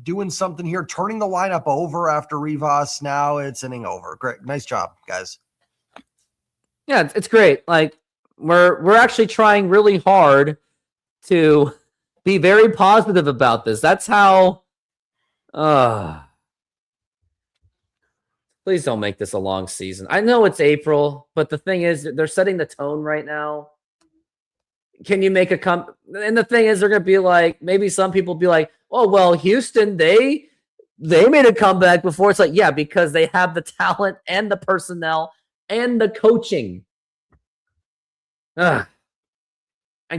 doing something here, turning the lineup over after Rivas, now it's inning over. Great, nice job, guys. Yeah, it's great. Like, we're actually trying really hard to be very positive about this. That's how. Please don't make this a long season. I know it's April, but the thing is, they're setting the tone right now. Can you make a And the thing is, they're going to be like, maybe some people be like, oh, well, Houston, they made a comeback before. It's like, yeah, because they have the talent and the personnel and the coaching. And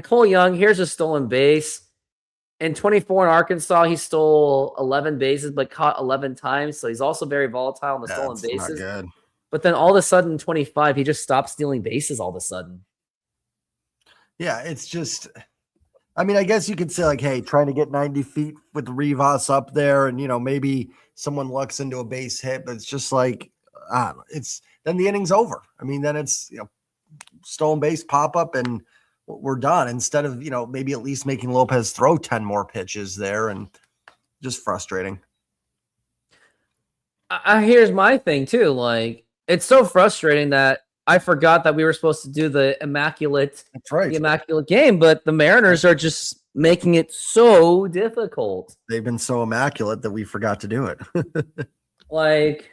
Cole Young, here's a stolen base. In 24 in Arkansas, he stole 11 bases, but caught 11 times. So he's also very volatile on the stolen bases. Not good. But then all of a sudden, in 25, he just stopped stealing bases all of a sudden. Yeah, it's just, I mean, I guess you could say like, hey, trying to get 90 feet with Rivas up there, and maybe someone lucks into a base hit, but it's just like, it's then the inning's over. I mean, then it's stolen base pop up and we're done. Instead of maybe at least making Lopez throw 10 more pitches there, and just frustrating. Here's my thing too. Like, It's so frustrating that I forgot that we were supposed to do the immaculate game, but the Mariners are just making it so difficult. They've been so immaculate that we forgot to do it. Like,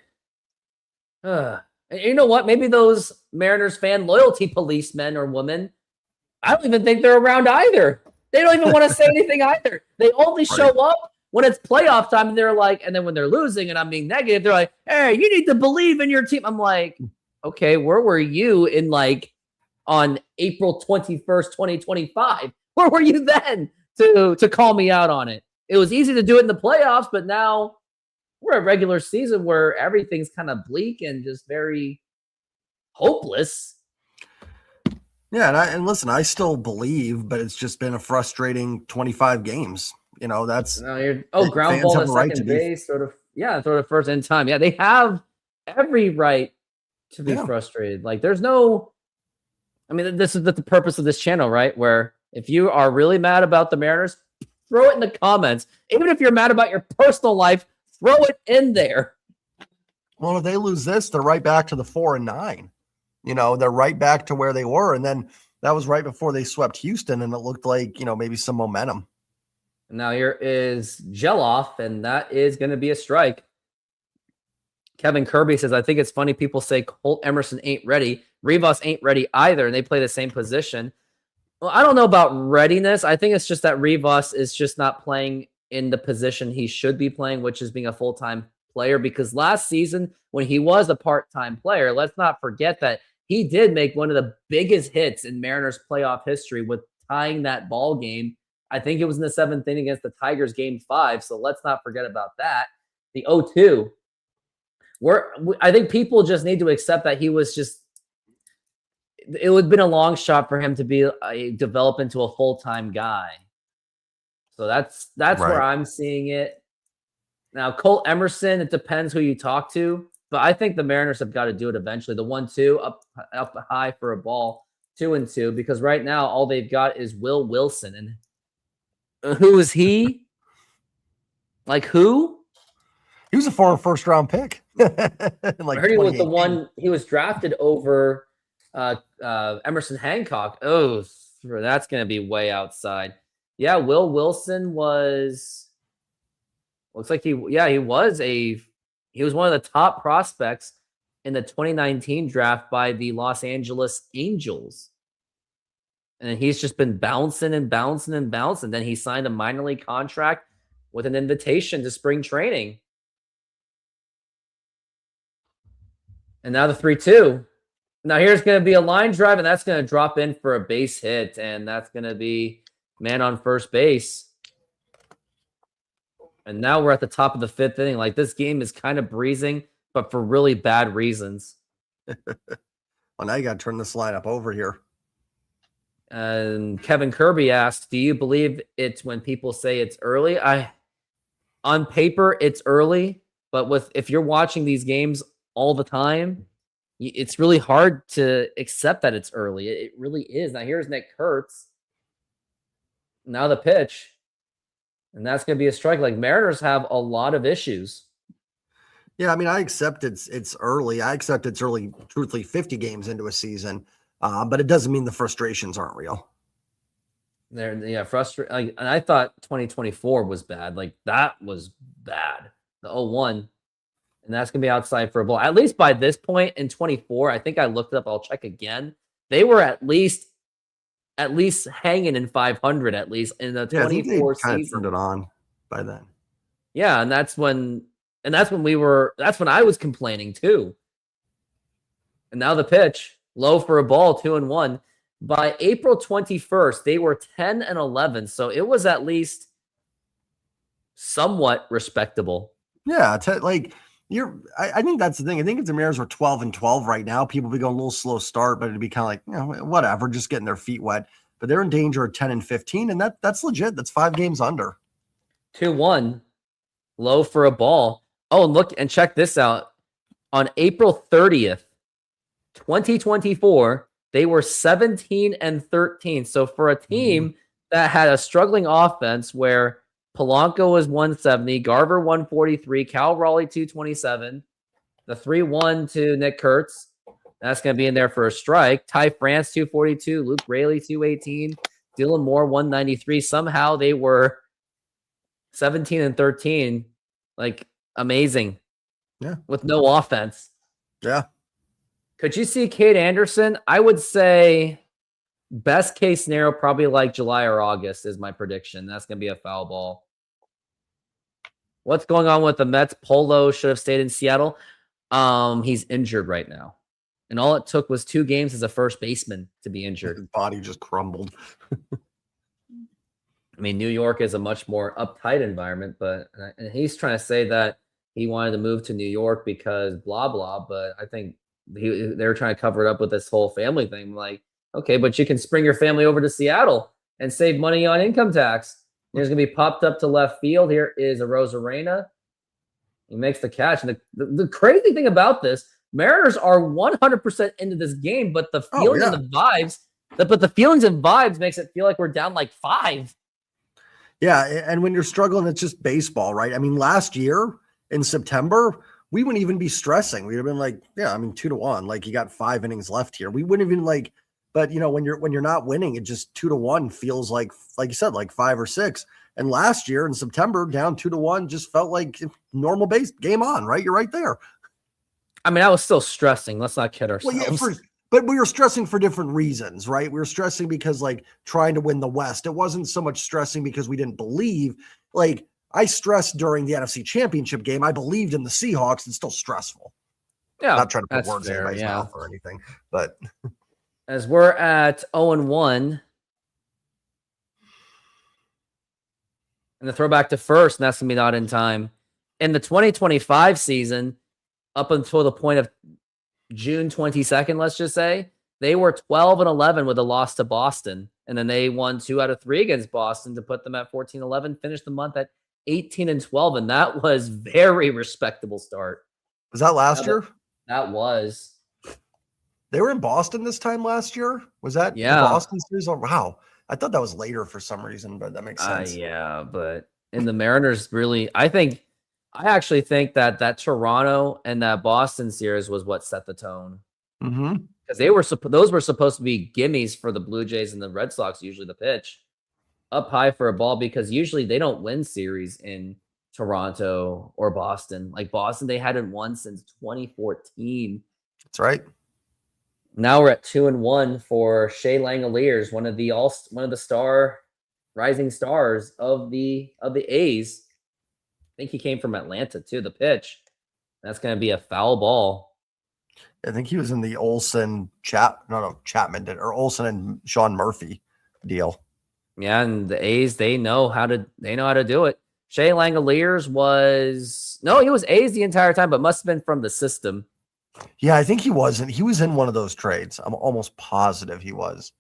you know what? Maybe those Mariners fan loyalty policemen or women, I don't even think they're around either. They don't even want to say anything either. They only show up when it's playoff time, and they're like, and then when they're losing and I'm being negative, they're like, hey, you need to believe in your team. I'm like, okay, where were you in like on April 21st, 2025? Where were you then to call me out on it? It was easy to do it in the playoffs, but now we're a regular season where everything's kind of bleak and just very hopeless. Yeah, and listen, I still believe, but it's just been a frustrating 25 games. You know, that's ground ball to second base, sort of first in time. Yeah, they have every right to be frustrated. Like, there's no, I mean, this is the purpose of this channel, right? Where if you are really mad about the Mariners, throw it in the comments. Even if you're mad about your personal life, throw it in there. Well, if they lose this, they're right back to the 4-9. You know, they're right back to where they were. And then that was right before they swept Houston, and it looked like, you know, maybe some momentum. Now here is Geloff, and that is going to be a strike. Kevin Kirby says, I think it's funny people say Colt Emerson ain't ready. Rivas ain't ready either, and they play the same position. Well, I don't know about readiness. I think it's just that Rivas is just not playing in the position he should be playing, which is being a full-time player, because last season when he was a part-time player, let's not forget that he did make one of the biggest hits in Mariners playoff history with tying that ball game. I think it was in the 7th inning against the Tigers, game 5. So let's not forget about that. The 0-2. I think people just need to accept that he was just, it would have been a long shot for him to develop into a full-time guy. So that's right where I'm seeing it. Now, Colt Emerson, it depends who you talk to, but I think the Mariners have got to do it eventually. The 1-2 up high for a ball, 2-2, because right now all they've got is Will Wilson. And who is he? Like, who? He was a former first-round pick. Like, I heard he was the one. He was drafted over Emerson Hancock. Oh, that's going to be way outside. Yeah, Will Wilson was. Looks like he was one of the top prospects in the 2019 draft by the Los Angeles Angels. And he's just been bouncing and bouncing and bouncing. Then he signed a minor league contract with an invitation to spring training. And now the 3-2. Now here's going to be a line drive, and that's going to drop in for a base hit. And that's going to be man on first base. And now we're at the top of the 5th inning. Like, this game is kind of breezing, but for really bad reasons. Well, now you got to turn this lineup over here. And Kevin Kirby asked, do you believe it's when people say it's early? On paper, it's early, but if you're watching these games all the time, it's really hard to accept that it's early. It really is. Now here's Nick Kurtz. Now the pitch. And that's going to be a strike. Like, Mariners have a lot of issues. Yeah, I mean, I accept it's early. I accept it's early, truthfully, 50 games into a season. But it doesn't mean the frustrations aren't real. Frustrating. Like, and I thought 2024 was bad. Like, that was bad. The 0-1. And that's going to be outside for a ball. At least by this point in 24, I think I looked it up. I'll check again. They were at least hanging in 500, at least in the 24 season. Kind of turned it on by then. Yeah, and that's when I was complaining too. And now the pitch, low for a ball, 2-1. By April 21st, they were 10-11, so it was at least somewhat respectable. Yeah, I think that's the thing. I think if the Mariners were 12-12 right now, people would be going a little slow start, but it'd be kind of like, you know, whatever, just getting their feet wet. But they're in danger of 10-15, and that's legit. That's 5 games under. 2-1, low for a ball. Oh, and look and check this out. On April 30th, 2024, they were 17-13. So for a team that had a struggling offense where Polanco was 170, Garver 143, Cal Raleigh 227, The 3-1 to Nick Kurtz. That's going to be in there for a strike. Ty France, 242. Luke Rayleigh, 218. Dylan Moore, 193. Somehow they were 17 and 13. Like, amazing. Yeah. With no offense. Yeah. Could you see Cade Anderson? I would say best case scenario, probably like July or August is my prediction. That's going to be a foul ball. What's going on with the Mets? Polo should have stayed in Seattle. He's injured right now. And all it took was 2 games as a first baseman to be injured. His body just crumbled. I mean, New York is a much more uptight environment, but and he's trying to say that he wanted to move to New York because blah, blah. But I think they're trying to cover it up with this whole family thing. I'm like, okay, but you can spring your family over to Seattle and save money on income tax. There's going to be popped up to left field. Here is a Rosarena. He makes the catch. And the crazy thing about this, Mariners are 100% into this game, but the feeling and the vibes, but the feelings and vibes makes it feel like we're down like 5. Yeah, and when you're struggling, it's just baseball, right? I mean, last year in September, we wouldn't even be stressing. We'd have been like, yeah, I mean, 2-1. Like, you got 5 innings left here. We wouldn't even like, but you know, when you're not winning, it just 2-1 feels like you said, like 5 or 6. And last year in September, down 2-1, just felt like normal base game on, right? You're right there. I mean, I was still stressing. Let's not kid ourselves. Well, yeah, but we were stressing for different reasons, right? We were stressing because like trying to win the West. It wasn't so much stressing because we didn't believe. Like, I stressed during the NFC Championship game. I believed in the Seahawks. It's still stressful. Yeah, not trying to put words in anybody's mouth or anything, but as we're at 0-1, and the throwback to first, and that's gonna be not in time. In the 2025 season, up until the point of June 22nd, let's just say, they were 12-11 with a loss to Boston. And then they won 2 out of 3 against Boston to put them at 14-11, finished the month at 18-12. And that was very respectable start. Was that last year? That was. They were in Boston this time last year? Was that the Boston series? Oh, wow. I thought that was later for some reason, but that makes sense. Yeah, but in the Mariners, really, I actually think that Toronto and that Boston series was what set the tone. Because those were supposed to be gimmies for the Blue Jays and the Red Sox, usually the pitch. Up high for a ball, because usually they don't win series in Toronto or Boston. Like Boston, they hadn't won since 2014. That's right. Now we're at 2-1 for Shea Langoliers, one of the rising stars of the A's. I think he came from Atlanta too. The pitch, that's going to be a foul ball. I think he was in the Chapman did, or Olsen and Sean Murphy deal. Yeah, and the A's, they know how to do it. Shea Langoliers he was A's the entire time, but must have been from the system. Yeah, I think he wasn't. He was in one of those trades. I'm almost positive he was.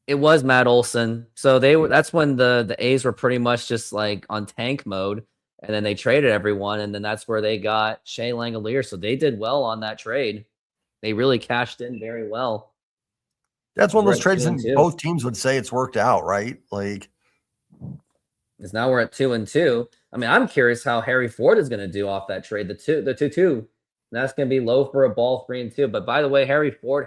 It was Matt Olson. So that's when the A's were pretty much just like on tank mode. And then they traded everyone, and then that's where they got Shea Langoliers. So they did well on that trade. They really cashed in very well. That's one of those trades that both teams would say it's worked out, right? Like, because now we're at 2-2. I mean, I'm curious how Harry Ford is going to do off that trade. The 2-2. That's going to be low for a ball, 3-2. But by the way, Harry Ford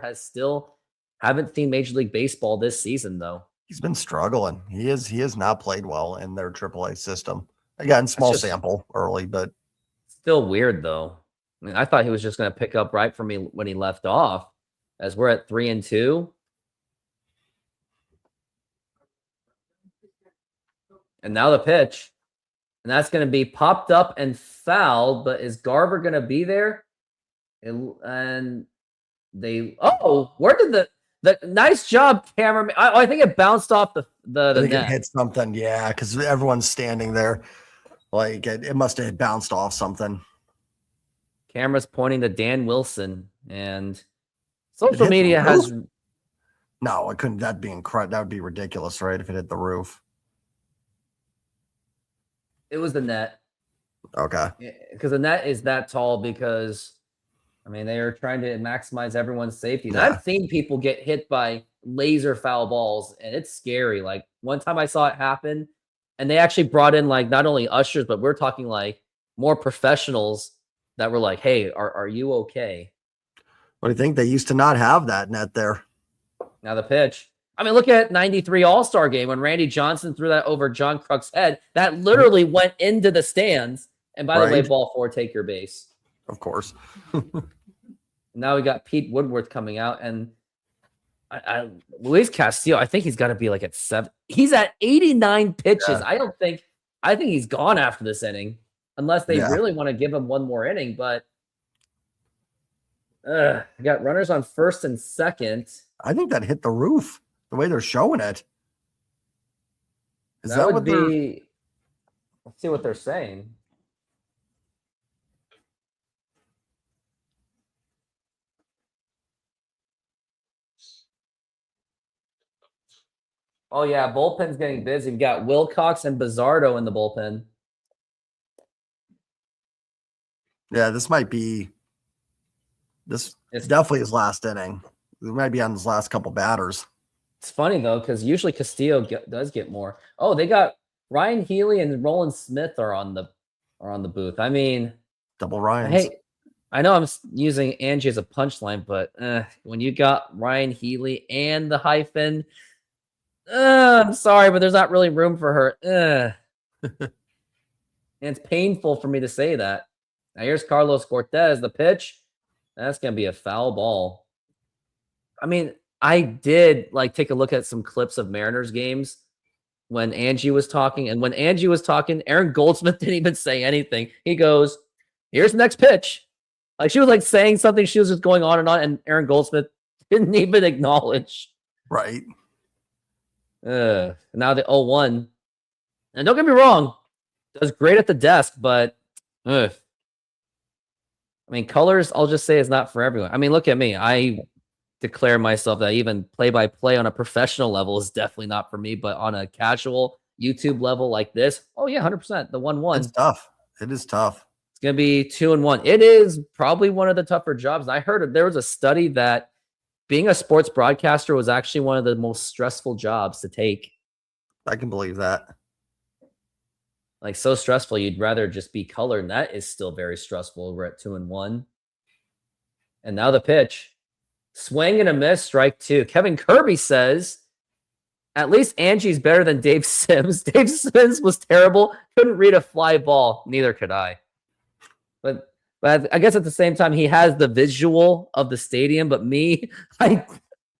haven't seen Major League Baseball this season, though. He's been struggling. He has not played well in their AAA system. Again, small sample early, but still weird though. I mean, I thought he was just going to pick up right from me when he left off, as we're at 3-2. And now the pitch, and that's going to be popped up and fouled. But is Garver going to be there? And where did the nice job, cameraman? I think it bounced off the net. It hit something, yeah, because everyone's standing there. Like it must have bounced off something. Camera's pointing to Dan Wilson, and social media has. No, it couldn't. That'd be incredible. That would be ridiculous, right? If it hit the roof. It was the net. Okay. Because the net is that tall because, I mean, they are trying to maximize everyone's safety. Yeah. I've seen people get hit by laser foul balls, and it's scary. Like one time I saw it happen, and they actually brought in like not only ushers, but we're talking like more professionals that were like, hey, are you okay? What do you think? They used to not have that net there. Now the pitch. I mean, look at 93 All-Star game when Randy Johnson threw that over John Kruk's head. That literally went into the stands. And by the way, Right. ball 4, take your base. Of course. Now we got Pete Woodworth coming out, and Luis Castillo, I think he's got to be like at 7. He's at 89 pitches. Yeah. I think he's gone after this inning, unless they Yeah. really want to give him one more inning. But we got runners on first and second. I think that hit the roof the way they're showing it. Is That that would what they're? be. Let's see what they're saying. Oh yeah, bullpen's getting busy. We've got Wilcox and Bizzardo in the bullpen. Yeah, this might be. This It's definitely his last inning. It might be on his last couple batters. It's funny though, because usually Castillo does get more. Oh, they got Ryan Healy and Roland Smith are on the booth. I mean, Double Ryans. hey, I know I'm using Angie as a punchline, but when you got Ryan Healy and the hyphen, I'm sorry, but there's not really room for her. And it's painful for me to say that. Now here's Carlos Cortez, the pitch. That's gonna be a foul ball. I mean, I did like take a look at some clips of Mariners games when Angie was talking, and when Angie was talking, Aaron Goldsmith didn't even say anything. He goes, "Here's the next pitch." Like she was like saying something, she was just going on, and Aaron Goldsmith didn't even acknowledge. Right. Now the 0-1. And don't get me wrong, does great at the desk, but I mean, colors, I'll just say, is not for everyone. I mean, look at me. I declare myself that even play-by-play on a professional level is definitely not for me, but on a casual YouTube level like this, oh yeah, 100%. The 1-1. It's tough. It is tough. It's going to be 2-1. It is probably one of the tougher jobs. I heard there was a study that being a sports broadcaster was actually one of the most stressful jobs to take. I can believe that. Like so stressful, you'd rather just be color, and that is still very stressful. We're at 2-1. And now the pitch. Swing and a miss, strike 2. Kevin Kirby says, at least Angie's better than Dave Sims. Dave Sims was terrible. Couldn't read a fly ball. Neither could I. But I guess at the same time, he has the visual of the stadium. But me, I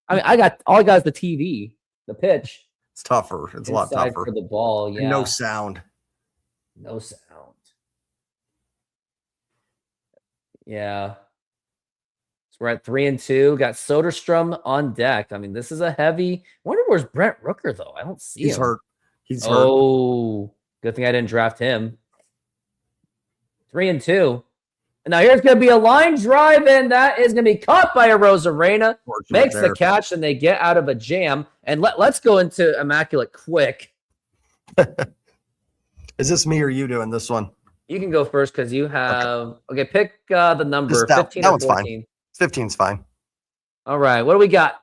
got all I got is the TV, the pitch. It's tougher. It's a lot Inside tougher. for the ball. Yeah, No sound. no sound. Yeah. So we're at 3-2. Got Soderstrom on deck. I mean, this is a heavy. I wonder where's Brent Rooker though. I don't see He's him. hurt. He's hurt. Oh, good thing I didn't draft him. 3-2. And now here's going to be a line drive, and that is going to be caught by Arozarena. Fortunate Makes there. the catch, and they get out of a jam. And let's go into Immaculate quick. Is this me or you doing this one? You can go first because you have. Okay, pick the number Just that- 15 that or one's fine. 14. 15's fine. All right, what do we got?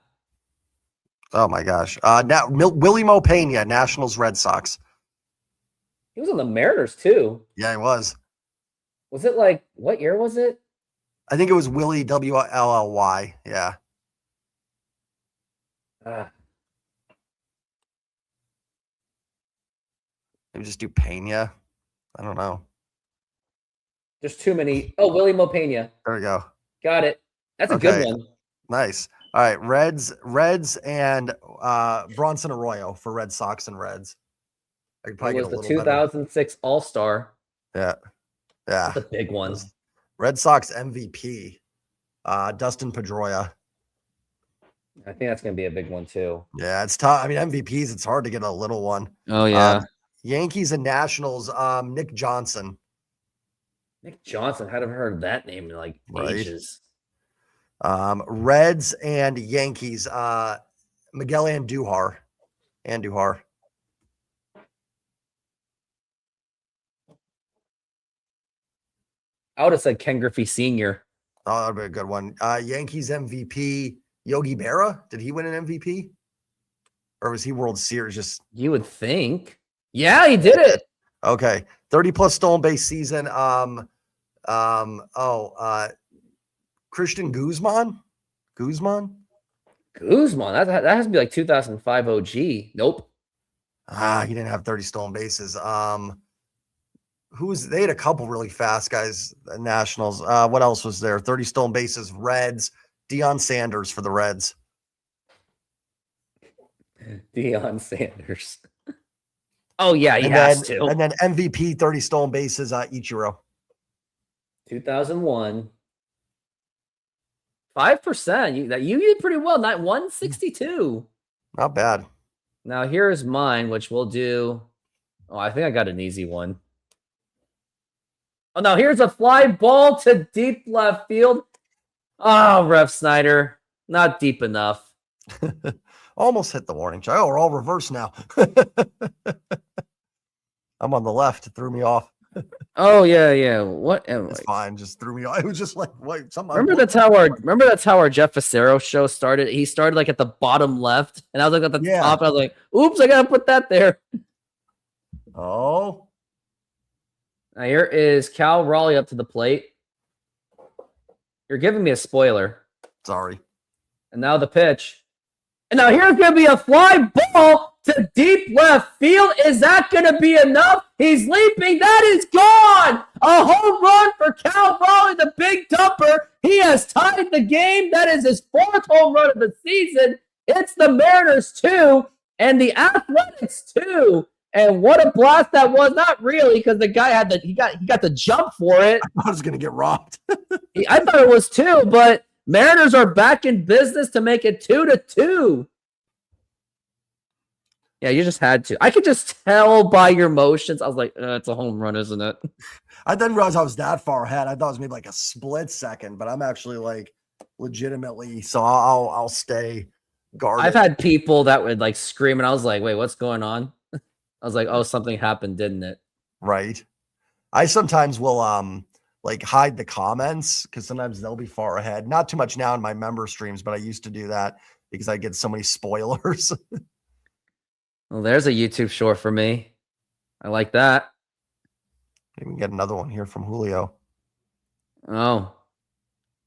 Oh my gosh. Now Willie Mo Pena, Nationals, Red Sox. He was on the Mariners too. Yeah, he was. Was it like what year was it? I think it was Willie WLLY. Yeah. Maybe just do Pena. I don't know. There's too many. Oh, Willie Mo Pena. There we go. Got it. That's a good Okay. one. Nice. All right. Reds and Bronson Arroyo for Red Sox and Reds. I could It probably was get a the little better. 2006 All-Star. Yeah. Yeah. That's a big one. Red Sox MVP. Dustin Pedroia. I think that's going to be a big one too. Yeah, it's tough. I mean, MVPs, it's hard to get a little one. Oh Yankees and Nationals, Nick Johnson. Nick Johnson. Hadn't heard that name in like Right. ages. Reds and Yankees, Miguel Andujar. Andujar. I would have said Ken Griffey Sr. Oh, that'd be a good one. Yankees MVP, Yogi Berra. Did he win an MVP? Or was he World Series? Just You would think. Yeah, he did it. okay. 30 plus stolen base season. Christian Guzman. Guzman. That has to be like 2005 OG. Nope. He didn't have 30 stolen bases. They had a couple really fast guys, Nationals. What else was there? 30 stolen bases, Reds, Deion Sanders for the Reds. Deion Sanders. Oh, yeah, he has to. And then MVP, 30 stolen bases, Ichiro. 2001. 5%. You did pretty well. 162. Not bad. Now, here's mine, which we'll do. Oh, I think I got an easy one. Oh, no, here's a fly ball to deep left field. Oh, Ref Snyder. Not deep enough. Almost hit the warning shot. Oh, we're all reversed now. I'm on the left. It threw me off. Oh, yeah. What? It's fine. Just threw me off. It was just like, wait, something. Remember that's how our Jeff Facero show started? He started like at the bottom left, and I was like at the top. And I was like, oops, I got to put that there. Oh. Now here is Cal Raleigh up to the plate. You're giving me a spoiler. Sorry. And now the pitch. And now here's going to be a fly ball to deep left field. Is that going to be enough? He's leaping. That is gone. A home run for Cal Raleigh, the big dumper. He has tied the game. That is his 4th home run of the season. It's the Mariners 2 and the Athletics 2. And what a blast that was. Not really, because the guy he got the jump for it. I thought I was going to get robbed. I thought it was 2, but Mariners are back in business to make it 2-2. Yeah, you just had to. I could just tell by your motions. I was like, it's a home run, isn't it? I didn't realize I was that far ahead. I thought it was maybe like a split second, but I'm actually like legitimately. So I'll stay guarded. I've had people that would like scream, and I was like, wait, what's going on? I was like, oh, something happened, didn't it? Right. I sometimes will like hide the comments because sometimes they'll be far ahead. Not too much now in my member streams, but I used to do that because I get so many spoilers. Well, there's a YouTube short for me. I like that. Maybe we can get another one here from Julio. Oh,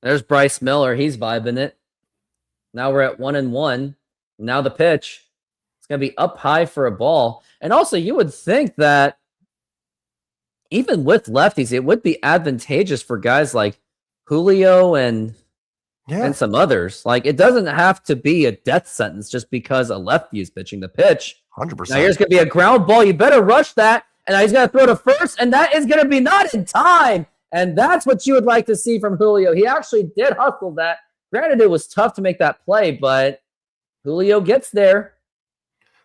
there's Bryce Miller. He's vibing it. Now we're at 1-1. Now the pitch. It's going to be up high for a ball. And also, you would think that even with lefties, it would be advantageous for guys like Julio and some others. Like, it doesn't have to be a death sentence just because a lefty is pitching the pitch. 100%. Now here's going to be a ground ball. You better rush that. And now he's going to throw to first, and that is going to be not in time. And that's what you would like to see from Julio. He actually did hustle that. Granted, it was tough to make that play, but Julio gets there.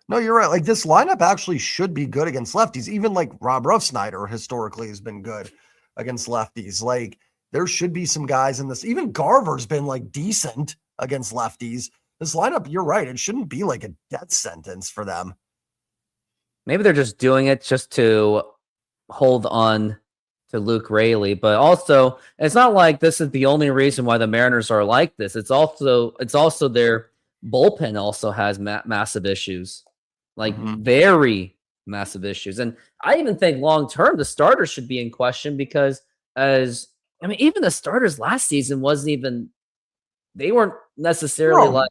No, you're right. Like, this lineup actually should be good against lefties. Even like Rob Ruffsnyder historically has been good against lefties. Like, there should be some guys in this. Even Garver's been like decent against lefties. This lineup, you're right. It shouldn't be like a death sentence for them. Maybe they're just doing it just to hold on to Luke Raley, but also it's not like this is the only reason why the Mariners are like this. It's also their bullpen also has massive issues, like very massive issues. And I even think long term the starters should be in question because even the starters last season they weren't necessarily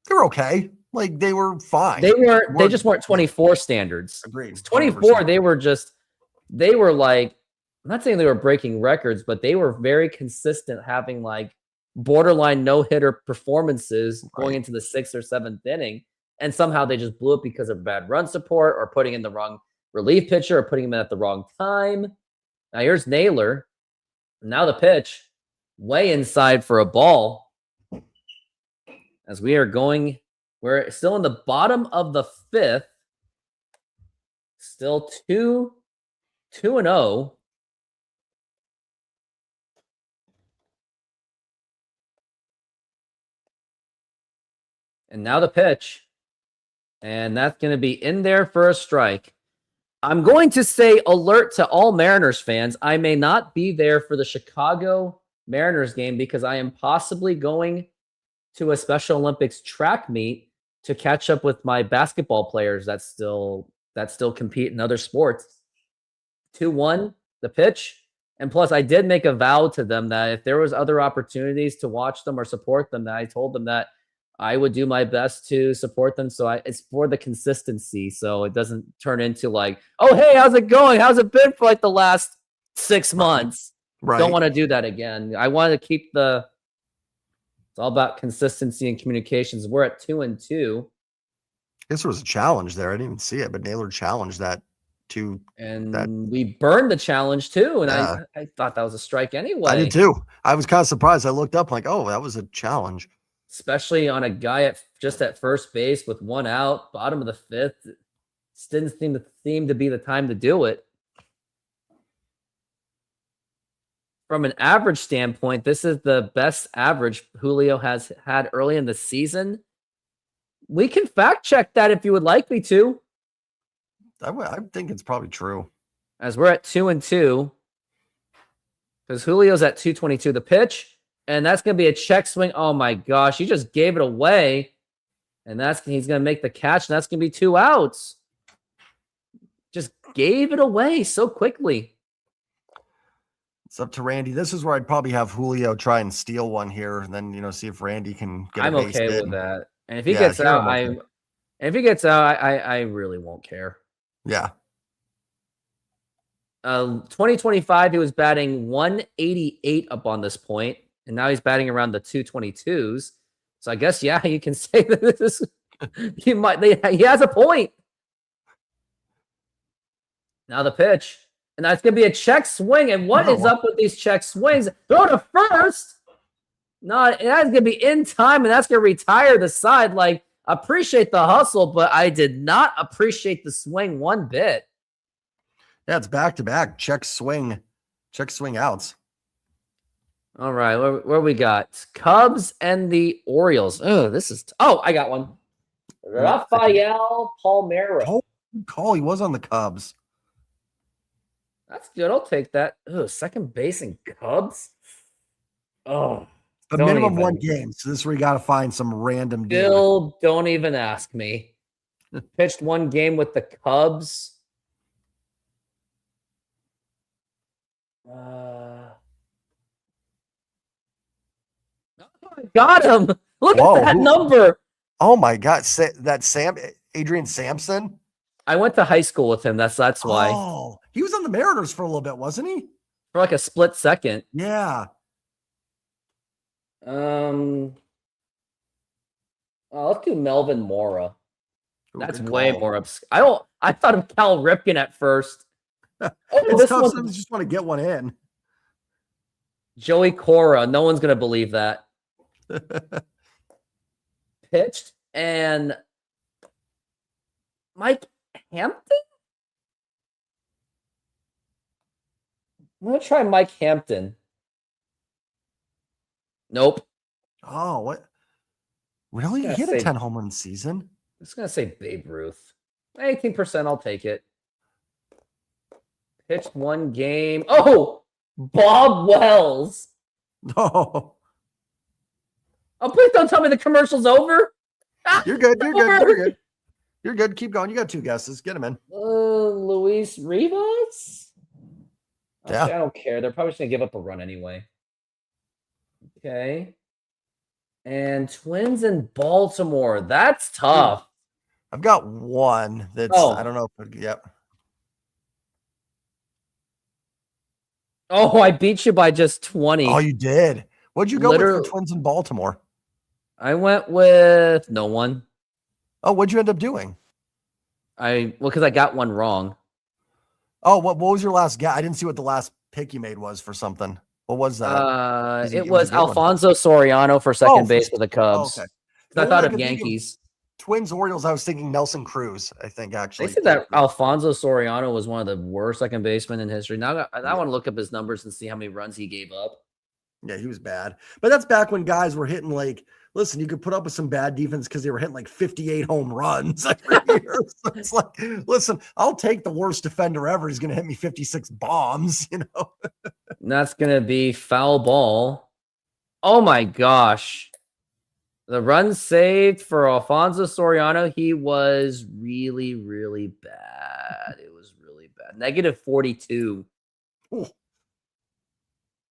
they're okay. Like, they were fine. They just weren't 24 standards. Agreed. 24, they were like, I'm not saying they were breaking records, but they were very consistent having like borderline no-hitter performances going into the 6th or 7th inning. And somehow they just blew it because of bad run support or putting in the wrong relief pitcher or putting him in at the wrong time. Now here's Naylor. Now the pitch way inside for a ball as we're still in the bottom of the 5th. Still 2-0. And now the pitch. And that's going to be in there for a strike. I'm going to say alert to all Mariners fans. I may not be there for the Chicago Mariners game because I am possibly going to a Special Olympics track meet to catch up with my basketball players that still compete in other sports. 2-1, the pitch. And plus, I did make a vow to them that if there was other opportunities to watch them or support them, that I told them that I would do my best to support them. So it's for the consistency. So it doesn't turn into like, oh, hey, how's it going? How's it been for like the last 6 months? Right. Don't want to do that again. I want to keep it's all about consistency and communications. We're at 2-2. I guess there was a challenge there. I didn't even see it, but Naylor challenged that to And we burned the challenge too. And Yeah. I thought that was a strike anyway. I did too. I was kind of surprised. I looked up like, oh, that was a challenge. Especially on a guy just at first base with 1 out, bottom of the 5th. It didn't seem to be the time to do it. From an average standpoint, this is the best average Julio has had early in the season. We can fact check that if you would like me to. I think it's probably true. As we're at 2-2. Because Julio's at 222 the pitch. And that's going to be a check swing. Oh my gosh. He just gave it away. And he's going to make the catch. And that's going to be 2 outs. Just gave it away so quickly. It's up to Randy. This is where I'd probably have Julio try and steal one here, and then see if Randy can get. I'm a base okay hit. with that. And if he Yeah, gets here out, I'm okay. I really won't care. Yeah. 2025, he was batting 188 up on this point, and now he's batting around the 222s. So I guess you can say that this is he has a point. Now the pitch. And that's going to be a check swing. And what is up with these check swings? Throw to first. No, and that's going to be in time, and that's going to retire the side. Like, appreciate the hustle, but I did not appreciate the swing one bit. Yeah, it's back-to-back check swing outs. All right, where we got? Cubs and the Orioles. Oh, I got one. Rafael Palmeiro. Oh, good call. He was on the Cubs. That's good. I'll take that. Second base in Cubs. Oh, The don't minimum even. 1 game. So this is where you got to find some random deal. Still, don't even ask me. Pitched 1 game with the Cubs. Got him. Look Whoa, at that number. Oh my God, Adrian Sampson. I went to high school with him. That's why. Oh, he was on the Mariners for a little bit, wasn't he? For like a split second. Yeah. Let's do Melvin Mora. That's Good way call. more obscure. I thought of Cal Ripken at first. It's This tough. one, Sometimes you just want to get one in. Joey Cora. No one's gonna believe that. Pitched and Mike Hampton. I'm gonna try Mike Hampton. Nope. Oh, what? Really? Yeah, He had say- a 10 home run season. I'm just gonna say Babe Ruth. 18%. I'll take it. Pitched 1 game. Oh, Bob Wells. No. Oh, please don't tell me the commercial's over. You're good. You're good. You're good. You're good. Keep going. You got 2 guesses. Get them in. Luis Rivas? Yeah. I don't care. They're probably just going to give up a run anyway. Okay. And Twins in Baltimore. That's tough. I've got one that's, Oh. I don't know. Yep. Oh, I beat you by just 20. Oh, you did. What'd you go with Literally- for Twins in Baltimore? I went with no one. Oh, what'd you end up doing? Because I got one wrong. Oh, what was your last guess? I didn't see what the last pick you made was for something. What was that? It it was was a good one. Alfonso Soriano for second for base for the Oh, Cubs. okay. 'Cause I The thought one of could think Yankees. Twins Orioles. I was thinking Nelson Cruz. I think actually. They said that Alfonso Soriano was one of the worst second basemen in history. Now I want to look up his numbers and see how many runs he gave up. Yeah, he was bad. But that's back when guys were hitting listen, you could put up with some bad defense because they were hitting 58 home runs every year. So it's like, listen, I'll take the worst defender ever. He's going to hit me 56 bombs, And that's going to be foul ball. Oh my gosh. The run saved for Alfonso Soriano, he was really, really bad. It was really bad. -42. Ooh.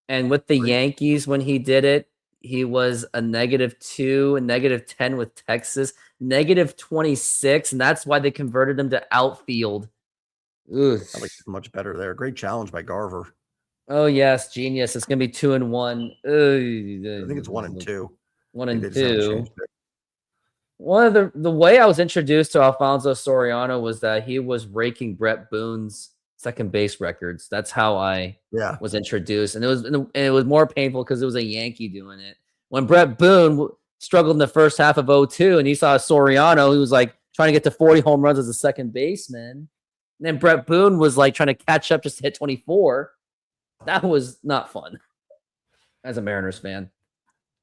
And with the Yankees, when he did it, he was a -2 and -10 with Texas, -26, and that's why they converted him to outfield. Ugh. I like much better there. Great challenge by Garver. Oh yes, genius. It's gonna be 2-1. I think it's 1 and 2. 1 I think and they just haven't 2. changed it. One of the way I was introduced to Alfonso Soriano was that he was raking Brett Boone's second base records. That's how I was introduced, and it was more painful because it was a Yankee doing it. When Brett Boone struggled in the first half of 2002, and he saw Soriano, he was like trying to get to 40 home runs as a second baseman. And then Brett Boone was like trying to catch up just to hit 24. That was not fun as a Mariners fan.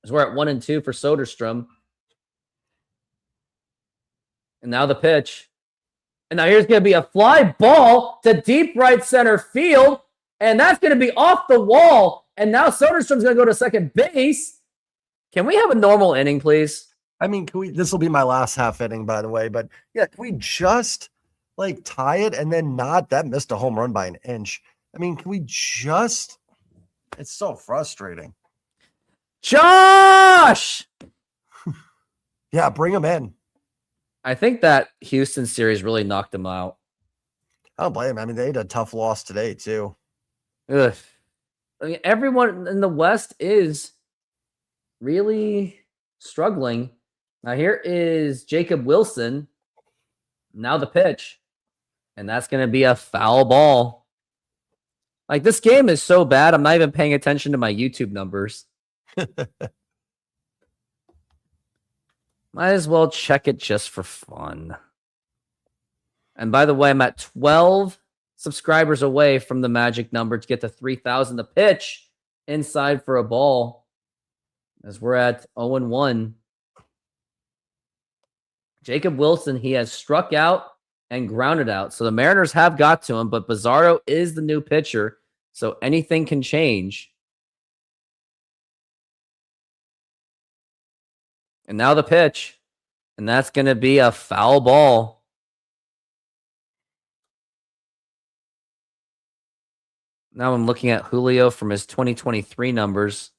So we're at 1 and 2 for Soderstrom. And now the pitch. And now here's going to be a fly ball to deep right center field. And that's going to be off the wall. And now Soderstrom's going to go to second base. Can we have a normal inning, please? I mean, this will be my last half inning, by the way. But yeah, can we just like tie it and then not? That missed a home run by an inch. I mean, can we just? It's so frustrating. Josh! Yeah, bring him in. I think that Houston series really knocked him out. I don't blame him. I mean, they had a tough loss today, too. Ugh. I mean, everyone in the West is really struggling. Now, here is Jacob Wilson. Now the pitch. And that's going to be a foul ball. Like, this game is so bad, I'm not even paying attention to my YouTube numbers. Might as well check it just for fun. And by the way, I'm at 12 subscribers away from the magic number to get to 3,000. The pitch inside for a ball as we're at 0-1. Jacob Wilson, he has struck out and grounded out. So the Mariners have got to him, but Bizarro is the new pitcher, so anything can change. And now the pitch. And that's going to be a foul ball. Now I'm looking at Julio from his 2023 numbers.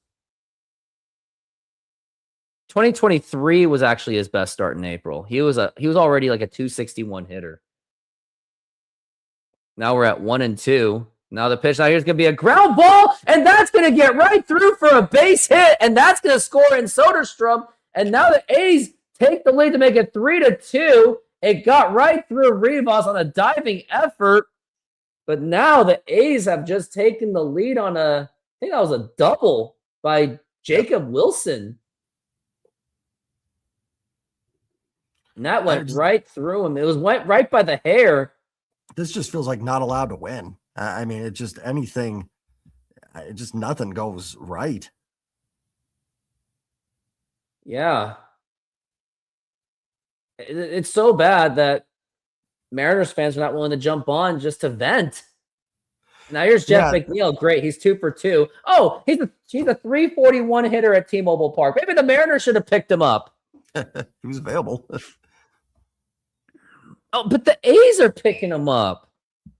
2023 was actually his best start in April. He was already like a 261 hitter. Now we're at 1-2. Now the pitch. Now here's going to be a ground ball, and that's going to get right through for a base hit, and that's going to score in Soderstrom. And now the A's take the lead to make it 3-2. It got right through Rivas on a diving effort. But now the A's have just taken the lead on I think that was a double by Jacob Wilson. And that went right through him. Went right by the hair. This just feels like not allowed to win. I mean, it just nothing goes right. Yeah. It's so bad that Mariners fans are not willing to jump on just to vent. Now here's Jeff McNeil. Great. He's 2 for 2. Oh, he's a 341 hitter at T-Mobile Park. Maybe the Mariners should have picked him up. He was available. Oh, but the A's are picking him up.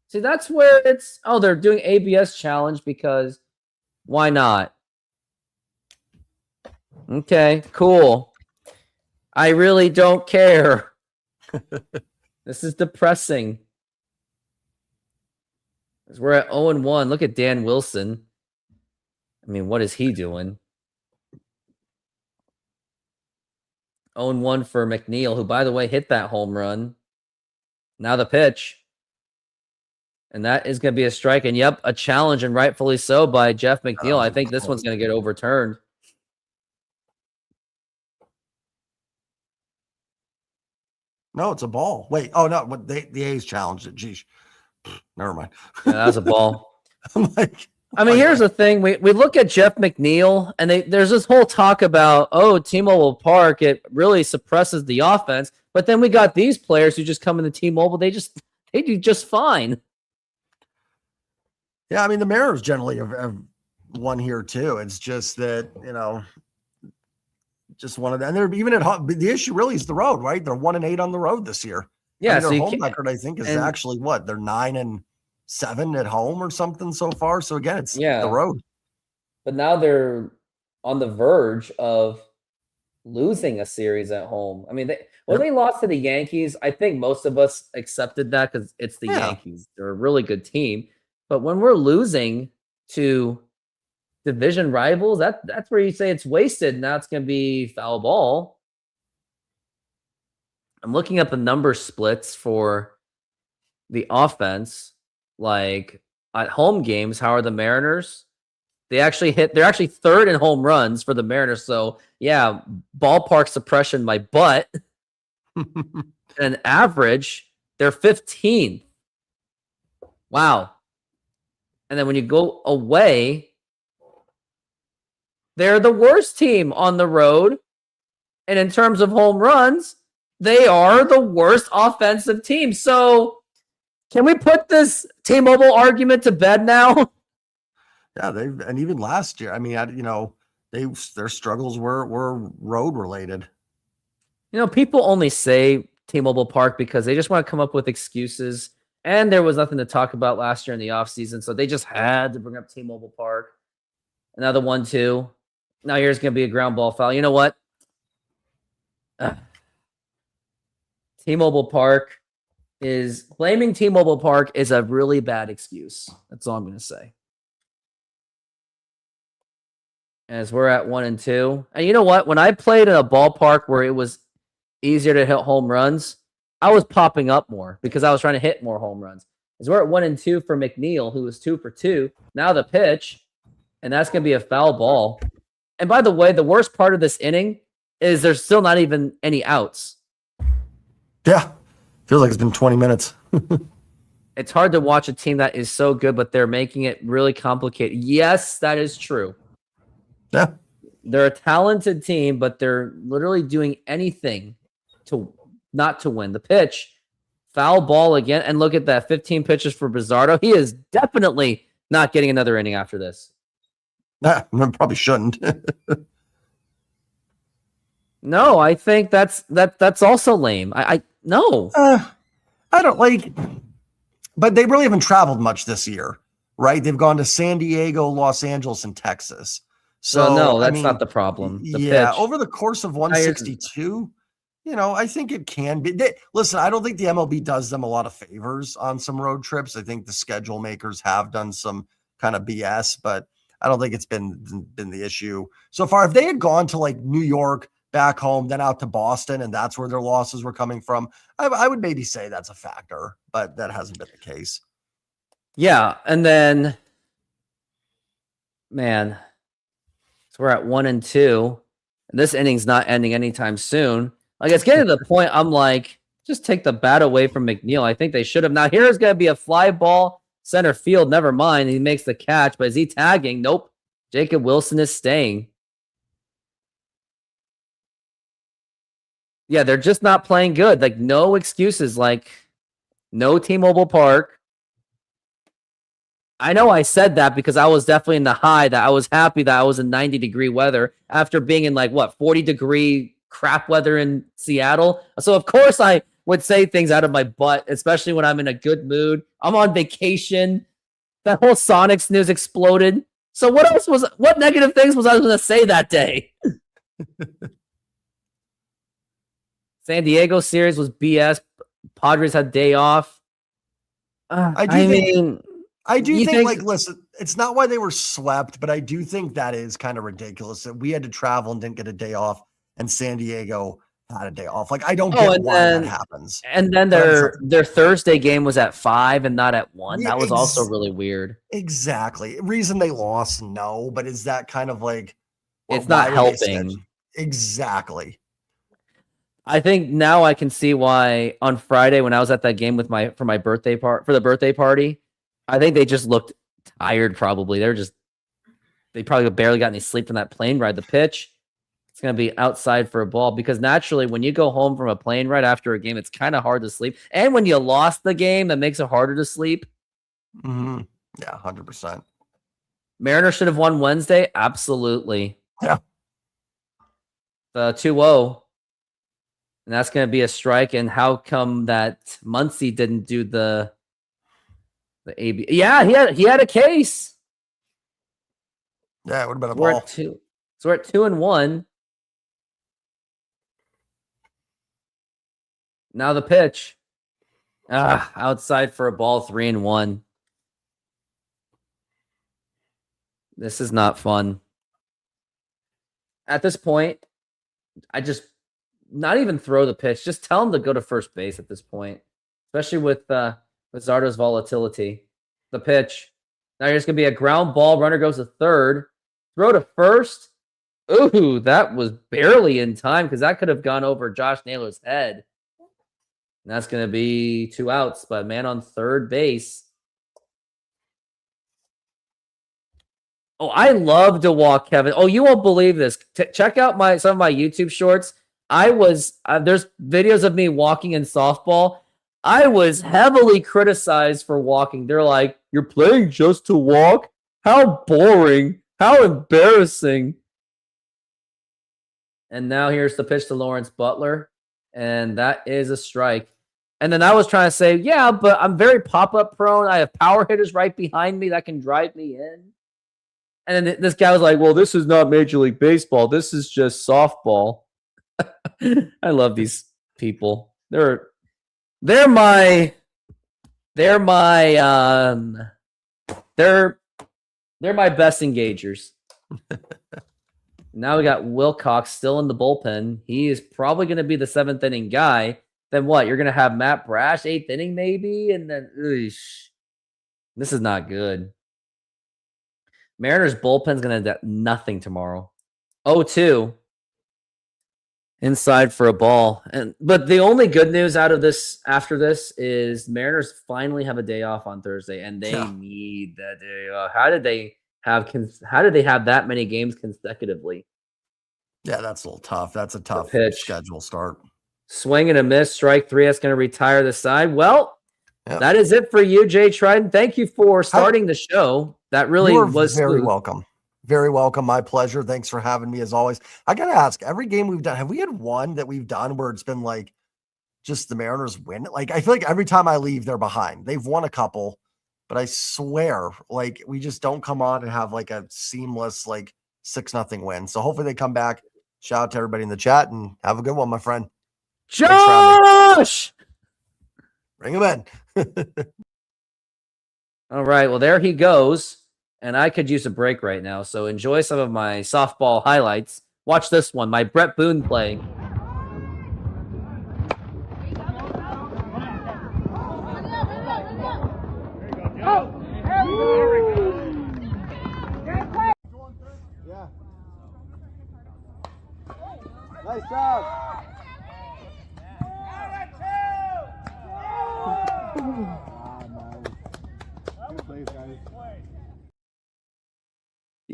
See, that's where they're doing ABS challenge because why not? Okay, cool. I really don't care. This is depressing. Because we're at 0-1. Look at Dan Wilson. I mean, what is he doing? 0-1 for McNeil, who, by the way, hit that home run. Now the pitch. And that is going to be a strike. And, yep, a challenge, and rightfully so, by Jeff McNeil. I think this one's going to get overturned. No, it's a ball. Wait. Oh, no. The A's challenged it. Geez. Never mind. Yeah, that was a ball. I'm like, I mean, here's the thing. We look at Jeff McNeil, and there's this whole talk about, T-Mobile Park, it really suppresses the offense. But then we got these players who just come into T-Mobile. They do just fine. Yeah, I mean, the Mariners generally have won here, too. It's just that, just one of them. And they're even at home. The issue really is the road, right? They're 1-8 on the road this year. Yeah, their home record, I think, is actually they're 9-7 at home or something so far. So again, it's the road. but now they're on the verge of losing a series at home. I mean, when they lost to the Yankees, I think most of us accepted that because it's the Yeah. Yankees. They're a really good team. But when we're losing to division rivals, that's where you say it's wasted. Now it's going to be foul ball. I'm looking up the number splits for the offense. Like at home games, how are the Mariners? They're actually third in home runs for the Mariners. So yeah, ballpark suppression my butt. And average, they're 15th. Wow. And then when you go away, they're the worst team on the road. And in terms of home runs, they are the worst offensive team. So can we put this T-Mobile argument to bed now? Yeah, and even last year, I mean, their struggles were road related. People only say T-Mobile Park because they just want to come up with excuses. And there was nothing to talk about last year in the offseason, so they just had to bring up T-Mobile Park. Another 1-2. Now here's going to be a ground ball foul. You know what? T-Mobile Park blaming T-Mobile Park is a really bad excuse. That's all I'm going to say. As we're at 1-2. And you know what? When I played in a ballpark where it was easier to hit home runs, I was popping up more because I was trying to hit more home runs. As we're at 1-2 for McNeil, who was 2 for 2. Now the pitch, and that's going to be a foul ball. And by the way, the worst part of this inning is there's still not even any outs. Yeah. Feels like it's been 20 minutes. It's hard to watch a team that is so good, but they're making it really complicated. Yes, that is true. Yeah. They're a talented team, but they're literally doing anything to not to win. The pitch, foul ball again. And look at that, 15 pitches for Bizzardo. He is definitely not getting another inning after this. Nah, probably shouldn't. No, I think that's also lame. I no. I don't like, but they really haven't traveled much this year, right? They've gone to San Diego, Los Angeles, and Texas. So no, that's not the problem. The pitch. Over the course of 162, I think it can be. Listen, I don't think the MLB does them a lot of favors on some road trips. I think the schedule makers have done some kind of BS, but I don't think it's been the issue so far. If they had gone to like New York, back home, then out to Boston, and that's where their losses were coming from, I would maybe say that's a factor, but that hasn't been the case. Yeah, and then, man, so we're at 1-2, and this inning's not ending anytime soon. Like, it's getting to the point I'm like, just take the bat away from McNeil. I think they should have. Now, here's going to be a fly ball, center field, never mind. He makes the catch, but is he tagging? Nope. Jacob Wilson is staying. Yeah, they're just not playing good. Like, no excuses. Like, no T-Mobile Park. I know I said that because I was definitely in the high, that I was happy that I was in 90-degree weather after being in 40-degree crap weather in Seattle. So, of course, I would say things out of my butt, especially when I'm in a good mood. I'm on vacation. That whole Sonics news exploded. So what negative things was I going to say that day? San Diego series was BS. Padres had day off. I do think, listen, it's not why they were swept, but I do think that is kind of ridiculous that we had to travel and didn't get a day off, and San Diego had a day off. Like, I don't get why that happens. And then their Thursday game was at 5 and not at 1. That was also really weird. Exactly. Reason they lost, no, but is that kind of like, it's not helping. Exactly. I think now I can see why on Friday when I was at that game for the birthday party, I think they just looked tired. Probably they probably barely got any sleep from that plane ride. The pitch, it's going to be outside for a ball because naturally when you go home from a plane ride after a game, it's kind of hard to sleep. And when you lost the game, that makes it harder to sleep. Mm-hmm. Yeah, 100%. Mariners should have won Wednesday. Absolutely. Yeah. The 2-0. And that's going to be a strike. And how come that Muncy didn't do the AB? Yeah, he had a case. Yeah, it would have been a We're ball. at 2. So we're at 2-1. Now the pitch. Outside for a ball, 3-1. This is not fun. At this point, I just not even throw the pitch. Just tell him to go to first base at this point, especially with Zardo's volatility. The pitch. Now here's going to be a ground ball. Runner goes to third. Throw to first. Ooh, that was barely in time because that could have gone over Josh Naylor's head. And that's going to be 2 outs, but man on third base. Oh, I love to walk, Kevin. Oh, you won't believe this. Check out some of my YouTube shorts. There's videos of me walking in softball. I was heavily criticized for walking. They're like, you're playing just to walk? How boring. How embarrassing. And now here's the pitch to Lawrence Butler. And that is a strike. And then I was trying to say, yeah, but I'm very pop-up prone. I have power hitters right behind me that can drive me in. And then this guy was like, well, this is not Major League Baseball. This is just softball. I love these people. They're my best engagers. Now we got Wilcox still in the bullpen. He is probably going to be the 7th inning guy. Then what? You're going to have Matt Brash 8th inning maybe? And then, this is not good. Mariners bullpen's going to do nothing tomorrow. 0-2. Inside for a ball. But the only good news out of this after this is Mariners finally have a day off on Thursday, and they need that day off. How did they have that many games consecutively? Yeah, that's a little tough. That's a tough schedule start. Swing and a miss. Strike 3. That's going to retire the side. Well, that is it for you, Jay Trident. Thank you for starting the show. That really was very welcome. Very welcome. My pleasure. Thanks for having me as always. I got to ask, every game we've done, have we had one that we've done where it's been like just the Mariners win? Like, I feel like every time I leave, they're behind. They've won a couple, but I swear, like, we just don't come on and have like a seamless, like 6-0 win. So hopefully they come back. Shout out to everybody in the chat and have a good one, my friend. Josh! Bring him in. All right. Well, there he goes. And I could use a break right now. So enjoy some of my softball highlights. Watch this one. My Brett Boone play. Yeah. Nice job.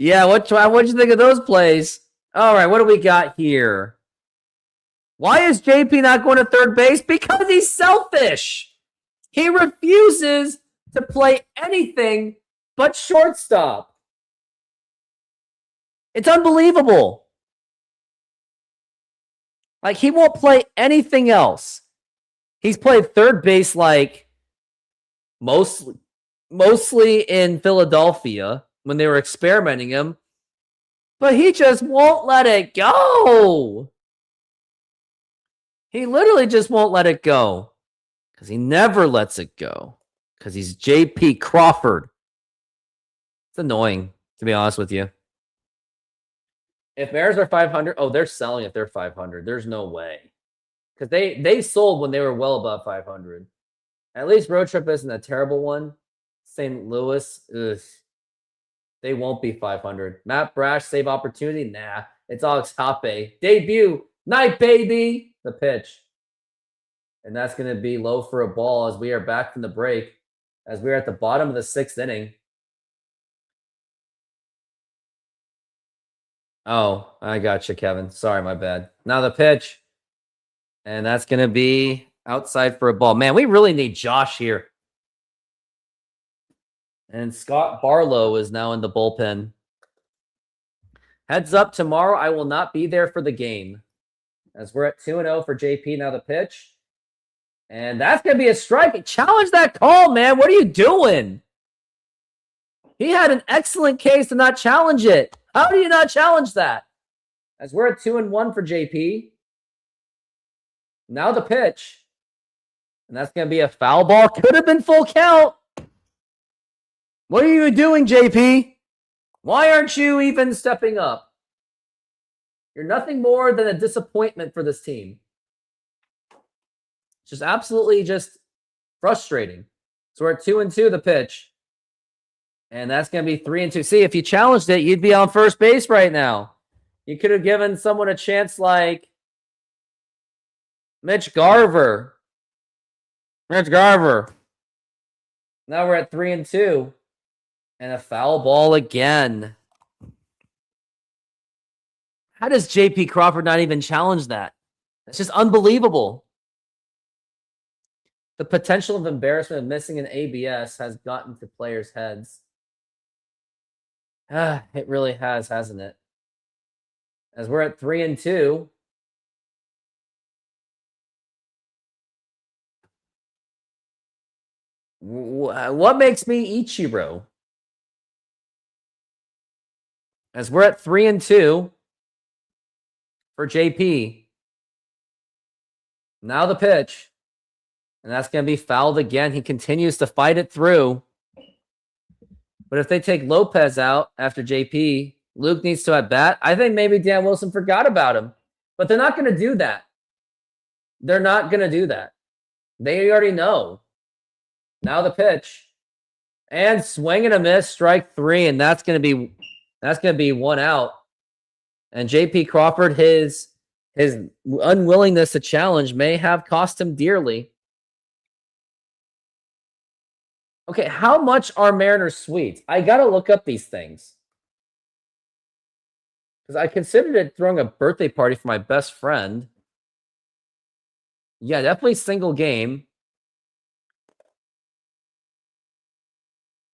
Yeah, what'd you think of those plays? All right, what do we got here? Why is JP not going to third base? Because he's selfish. He refuses to play anything but shortstop. It's unbelievable. Like, he won't play anything else. He's played third base like mostly in Philadelphia when they were experimenting him, but he just won't let it go. He literally just won't let it go because he never lets it go because he's JP Crawford. It's annoying, to be honest with you. If Mariners are 500, they're selling if they're 500. There's no way. Because they sold when they were well above 500. At least Road Trip isn't a terrible one. St. Louis, they won't be 500. Matt Brash, save opportunity? Nah. It's Alex Hoppe. Debut. Night, baby. The pitch. And that's going to be low for a ball as we are back from the break. As we are at the bottom of the 6th inning. Oh, I got you, Kevin. Sorry, my bad. Now the pitch. And that's going to be outside for a ball. Man, we really need Josh here. And Scott Barlow is now in the bullpen. Heads up, tomorrow I will not be there for the game. As we're at 2-0 for JP. Now the pitch. And that's going to be a strike. Challenge that call, man. What are you doing? He had an excellent case to not challenge it. How do you not challenge that? As we're at 2-1 for JP. Now the pitch. And that's going to be a foul ball. Could have been full count. What are you doing, JP? Why aren't you even stepping up? You're nothing more than a disappointment for this team. It's just absolutely just frustrating. So we're at 2-2 the pitch. And that's going to be 3-2. See, if you challenged it, you'd be on first base right now. You could have given someone a chance like Mitch Garver. Mitch Garver. Now we're at 3-2. And a foul ball again. How does JP Crawford not even challenge that? It's just unbelievable. The potential of embarrassment of missing an ABS has gotten to players' heads. It really has, hasn't it? As we're at 3-2. What makes me Ichiro? As we're at 3-2 for JP. Now the pitch. And that's going to be fouled again. He continues to fight it through. But if they take Lopez out after JP, Luke needs to at bat. I think maybe Dan Wilson forgot about him. But they're not going to do that. They're not going to do that. They already know. Now the pitch. And swing and a miss, strike 3. And that's going to be 1 out. And JP Crawford, his unwillingness to challenge may have cost him dearly. Okay, how much are Mariners Sweets? I got to look up these things. Because I considered it throwing a birthday party for my best friend. Yeah, definitely single game.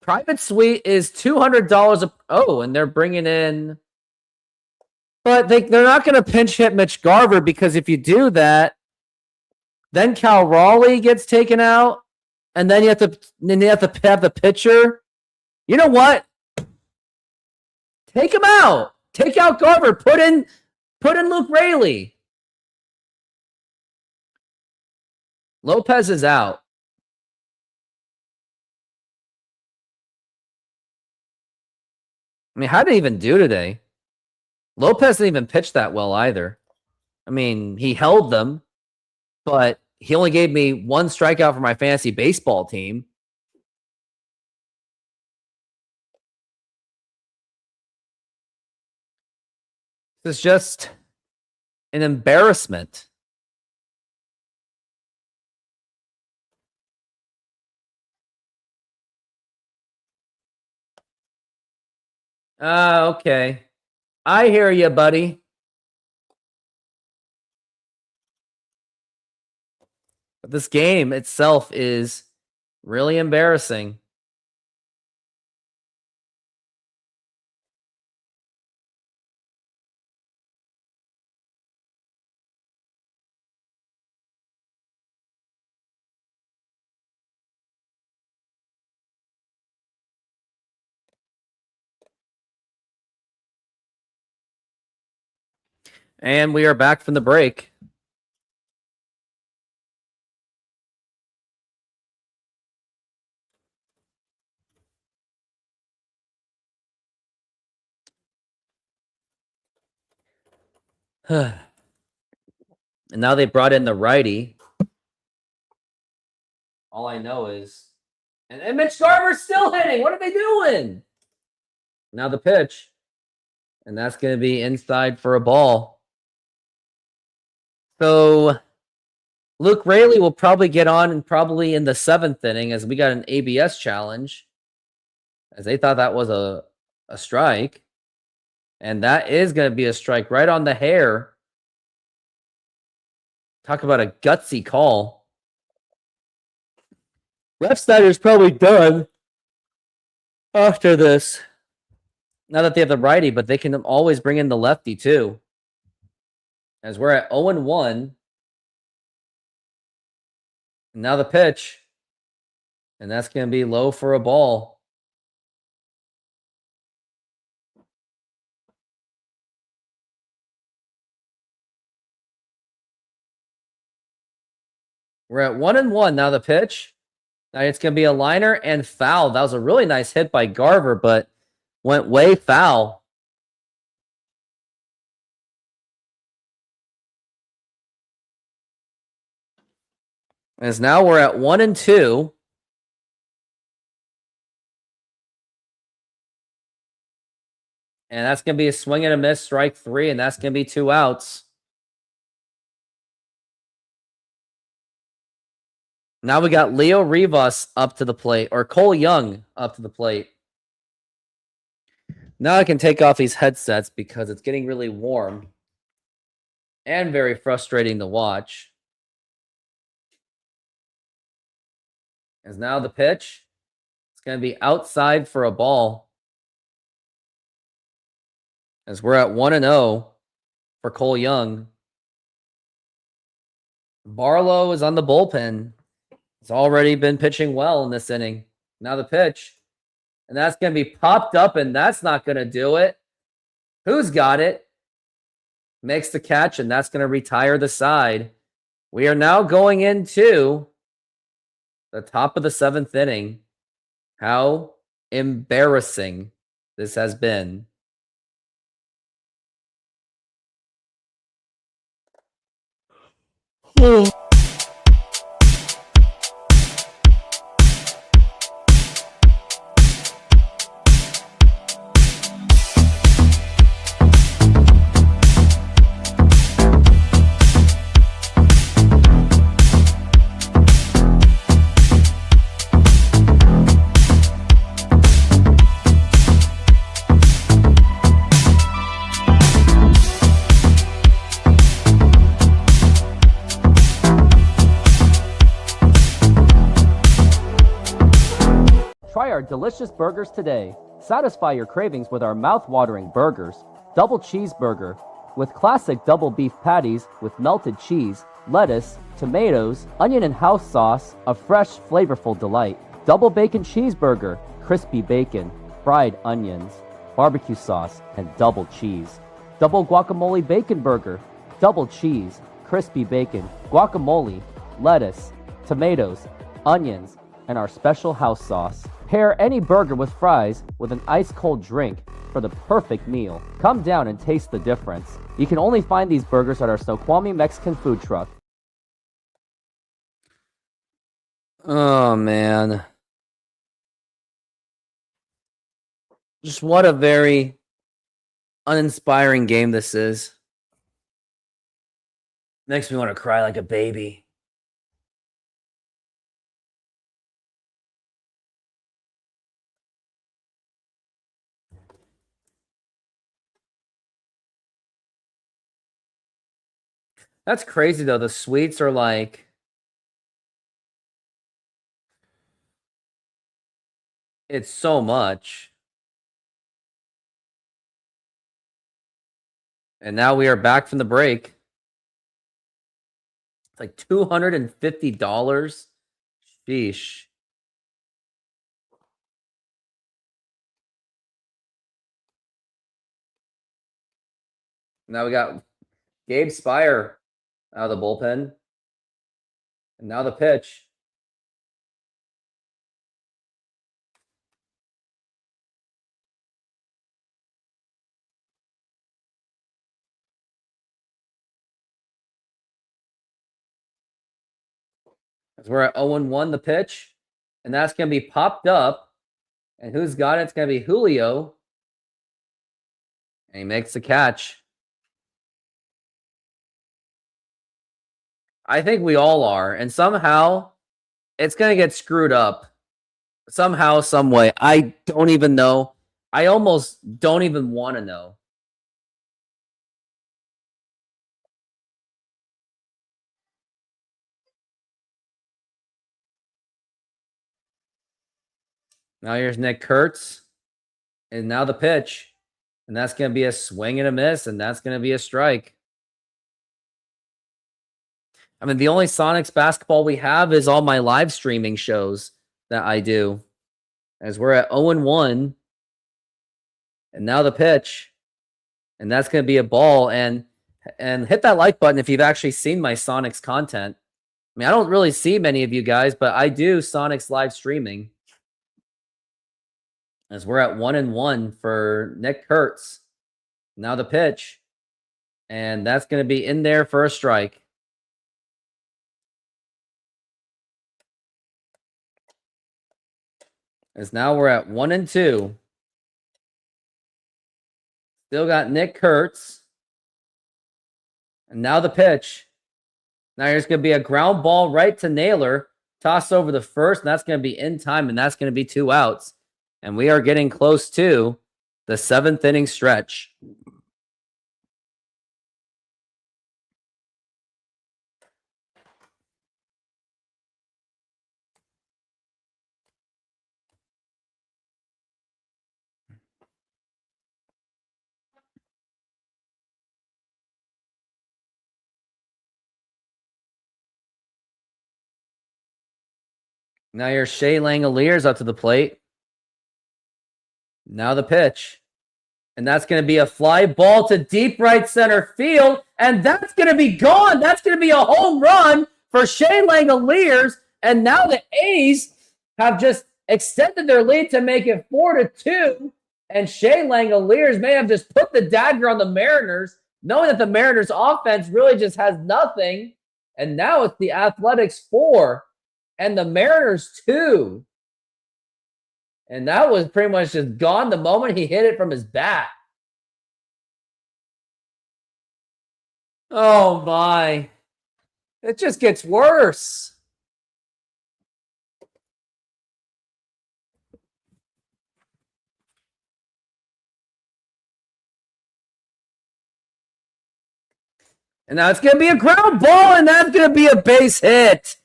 Private suite is $200. Oh, and they're bringing in... But they're not going to pinch hit Mitch Garver, because if you do that, then Cal Raleigh gets taken out. And then you have to have the pitcher. You know what? Take him out. Take out Garver. Put in Luke Raley. Lopez is out. I mean, how did he even do today? Lopez didn't even pitch that well either. I mean, he held them, but he only gave me 1 strikeout for my fantasy baseball team. This is just an embarrassment. Okay. I hear you, buddy. But this game itself is really embarrassing. And we are back from the break. And now they brought in the righty. All I know is... And Mitch Garver's still hitting. What are they doing? Now the pitch. And that's going to be inside for a ball. So Luke Raley will probably get on and probably in the 7th inning, as we got an ABS challenge, as they thought that was a strike. And that is going to be a strike right on the hair. Talk about a gutsy call. Ref Snyder's probably done after this. Now that they have the righty, but they can always bring in the lefty too. As we're at 0-1. And now the pitch. And that's going to be low for a ball. We're at 1-1. Now the pitch. Now it's going to be a liner and foul. That was a really nice hit by Garver, but went way foul. As now we're at 1-2. And that's going to be a swing and a miss, strike 3, and that's going to be 2 outs. Now we got Leo Rivas up to the plate, or Cole Young up to the plate. Now I can take off these headsets because it's getting really warm and very frustrating to watch. As now the pitch, it's going to be outside for a ball. As we're at 1-0 for Cole Young. Barlow is on the bullpen. He's already been pitching well in this inning. Now the pitch. And that's going to be popped up, and that's not going to do it. Who's got it? Makes the catch, and that's going to retire the side. We are now going into the top of the 7th inning. How embarrassing this has been. Try our delicious burgers today. Satisfy your cravings with our mouth-watering burgers. Double cheeseburger with classic double beef patties with melted cheese, lettuce, tomatoes, onion and house sauce, a fresh, flavorful delight. Double bacon cheeseburger, crispy bacon, fried onions, barbecue sauce, and double cheese. Double guacamole bacon burger, double cheese, crispy bacon, guacamole, lettuce, tomatoes, onions, and our special house sauce. Pair any burger with fries with an ice-cold drink for the perfect meal. Come down and taste the difference. You can only find these burgers at our Snoqualmie Mexican food truck. Oh, man. Just what a very uninspiring game this is. Makes me want to cry like a baby. That's crazy, though. The sweets are like... It's so much. And now we are back from the break. It's like $250. Sheesh. Now we got Gabe Spire out of the bullpen. And now the pitch. As we're at 0-1 the pitch. And that's going to be popped up. And who's got it? It's going to be Julio. And he makes the catch. I think we all are. And somehow it's going to get screwed up. Somehow, some way. I don't even know. I almost don't even want to know. Now here's Nick Kurtz. And now the pitch. And that's going to be a swing and a miss. And that's going to be a strike. I mean, the only Sonics basketball we have is all my live streaming shows that I do. As we're at 0-1. And now the pitch. And that's going to be a ball. And hit that like button if you've actually seen my Sonics content. mean, I don't really see many of you guys, but I do Sonic's live streaming. As we're at 1-1 for Nick Kurtz. Now the pitch. And that's going to be in there for a strike. As now we're at 1-2. Still got Nick Kurtz. And now the pitch. Now here's going to be a ground ball right to Naylor. Toss over the first, and that's going to be in time, and that's going to be 2 outs. And we are getting close to the 7th inning stretch. Now here's Shea Langoliers up to the plate. Now the pitch. And that's going to be a fly ball to deep right center field. And that's going to be gone. That's going to be a home run for Shea Langoliers. And now the A's have just extended their lead to make it 4-2. And Shea Langoliers may have just put the dagger on the Mariners, knowing that the Mariners offense really just has nothing. And now it's the Athletics 4 and the Mariners 2. And that was pretty much just gone the moment he hit it from his bat. Oh my. It just gets worse. And now it's going to be a ground ball, and that's going to be a base hit.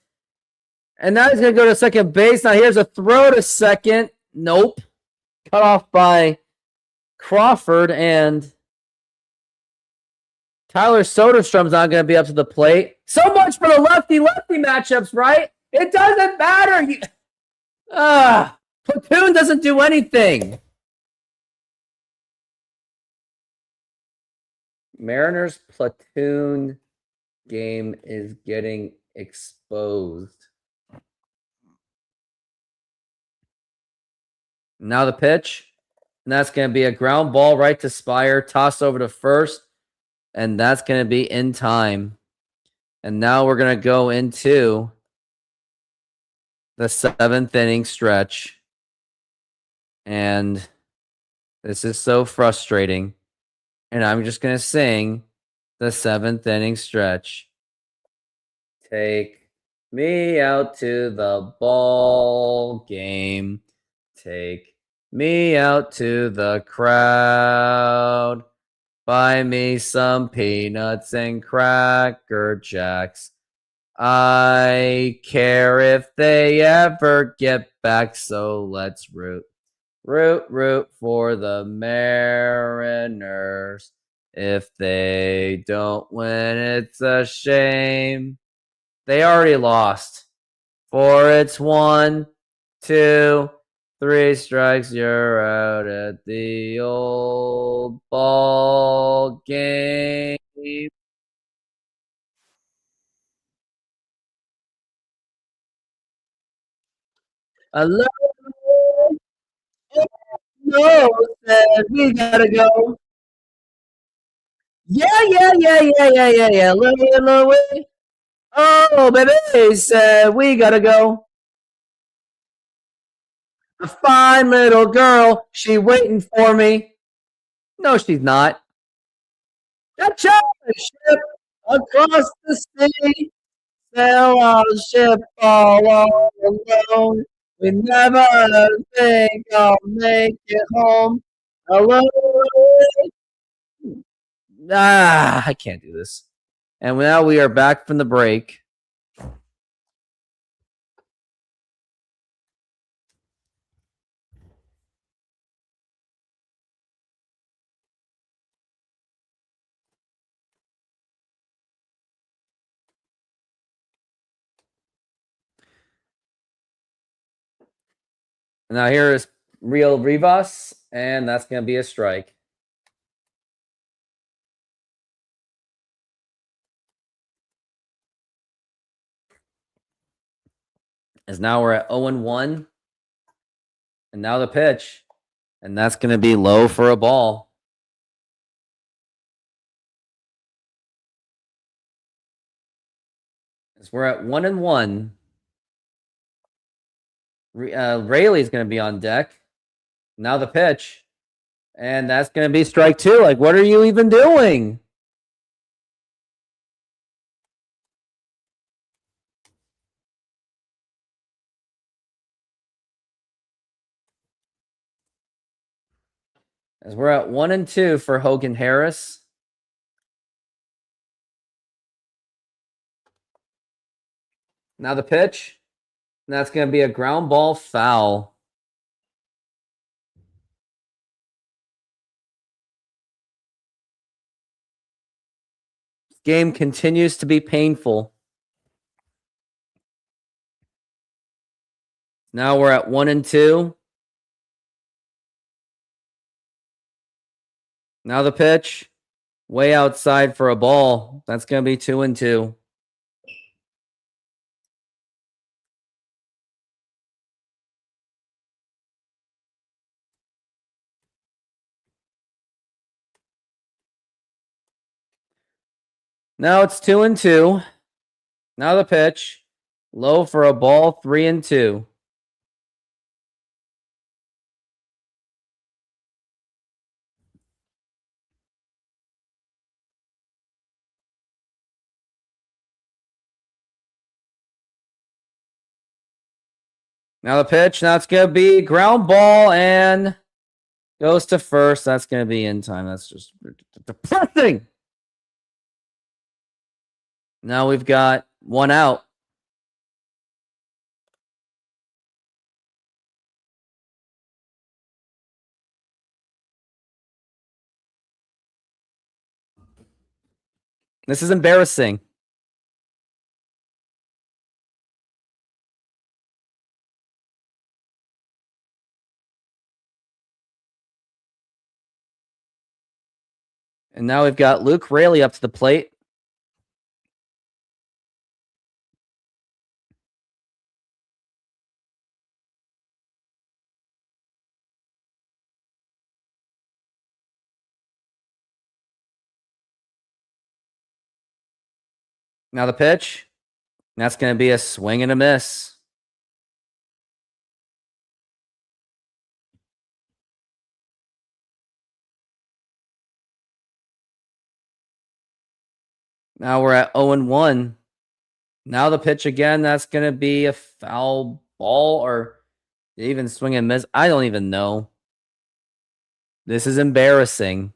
And now he's going to go to second base. Now here's a throw to second. Nope. Cut off by Crawford, and Tyler Soderstrom's not going to be up to the plate. So much for the lefty-lefty matchups, right? It doesn't matter. Platoon doesn't do anything. Mariners platoon game is getting exposed. Now the pitch. And that's going to be a ground ball right to Spire. Toss over to first. And that's going to be in time. And now we're going to go into the 7th inning stretch. And this is so frustrating. And I'm just going to sing the 7th inning stretch. Take me out to the ball game. Take me out to the crowd. Buy me some peanuts and Cracker Jacks. I care if they ever get back, so let's root. Root for the Mariners. If they don't win, it's a shame. They already lost. For it's 1, 2, 3 strikes, you're out at the old ball game. Hello. No, said we gotta go. Yeah. Louie. Oh, baby, said we gotta go. A fine little girl, she waiting for me. No, she's not. A chocolate ship across the sea. Sail on a ship all alone. We never think I'll make it home alone. I can't do this. And now we are back from the break. Now here is Real Rivas, and that's going to be a strike. As now we're at 0-1. And now the pitch. And that's going to be low for a ball. As we're at 1-1. Rayleigh's going to be on deck. Now the pitch. And that's going to be strike 2. Like, what are you even doing? As we're at 1-2 for Hogan Harris. Now the pitch. And that's going to be a ground ball foul. This game continues to be painful. Now we're at 1-2. Now the pitch. Way outside for a ball. That's going to be 2-2. Now it's 2-2. Now the pitch. Low for a ball, 3-2. Now the pitch. Now it's going to be ground ball and goes to first. That's going to be in time. That's just depressing. Now we've got 1 out. This is embarrassing. And now we've got Luke Raley up to the plate. Now the pitch. That's going to be a swing and a miss. Now we're at 0-1. Now the pitch again. That's going to be a foul ball or even swing and miss. I don't even know. This is embarrassing.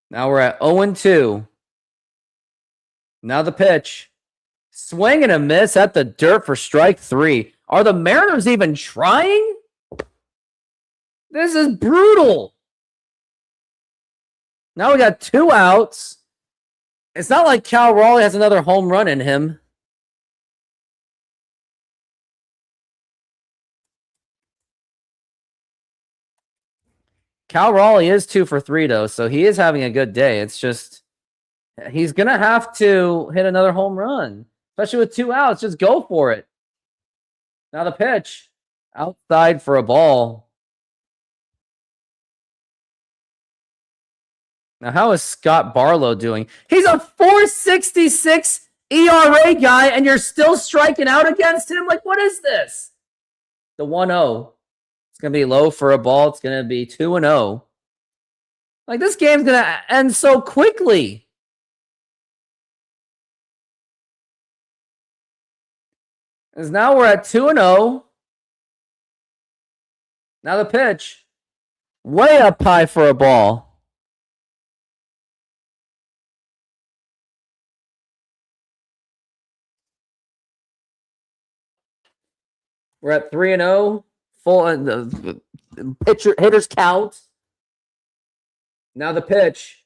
Now we're at 0-2. Now the pitch. Swing and a miss at the dirt for strike 3. Are the Mariners even trying? This is brutal. Now we got 2 outs. It's not like Cal Raleigh has another home run in him. Cal Raleigh is 2 for 3, though, so he is having a good day. It's just he's going to have to hit another home run, especially with 2 outs. Just go for it. Now the pitch. Outside for a ball. Now, how is Scott Barlow doing? He's a 4.66 ERA guy, and you're still striking out against him? Like, what is this? The 1-0. It's going to be low for a ball. It's going to be 2-0. Like, this game's going to end so quickly. As now we're at 2-0. Now the pitch. Way up high for a ball. We're at 3-0. Full hitters count. Now the pitch.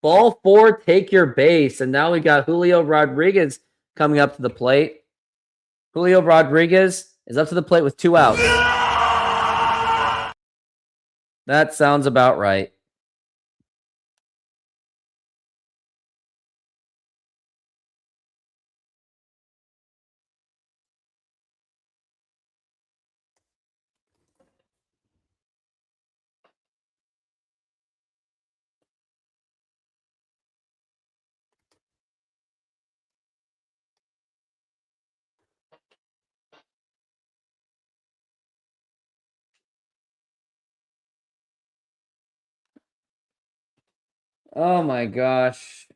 Ball 4, take your base. And now we got Julio Rodriguez coming up to the plate. Julio Rodriguez is up to the plate with 2 outs. That sounds about right. Oh my gosh.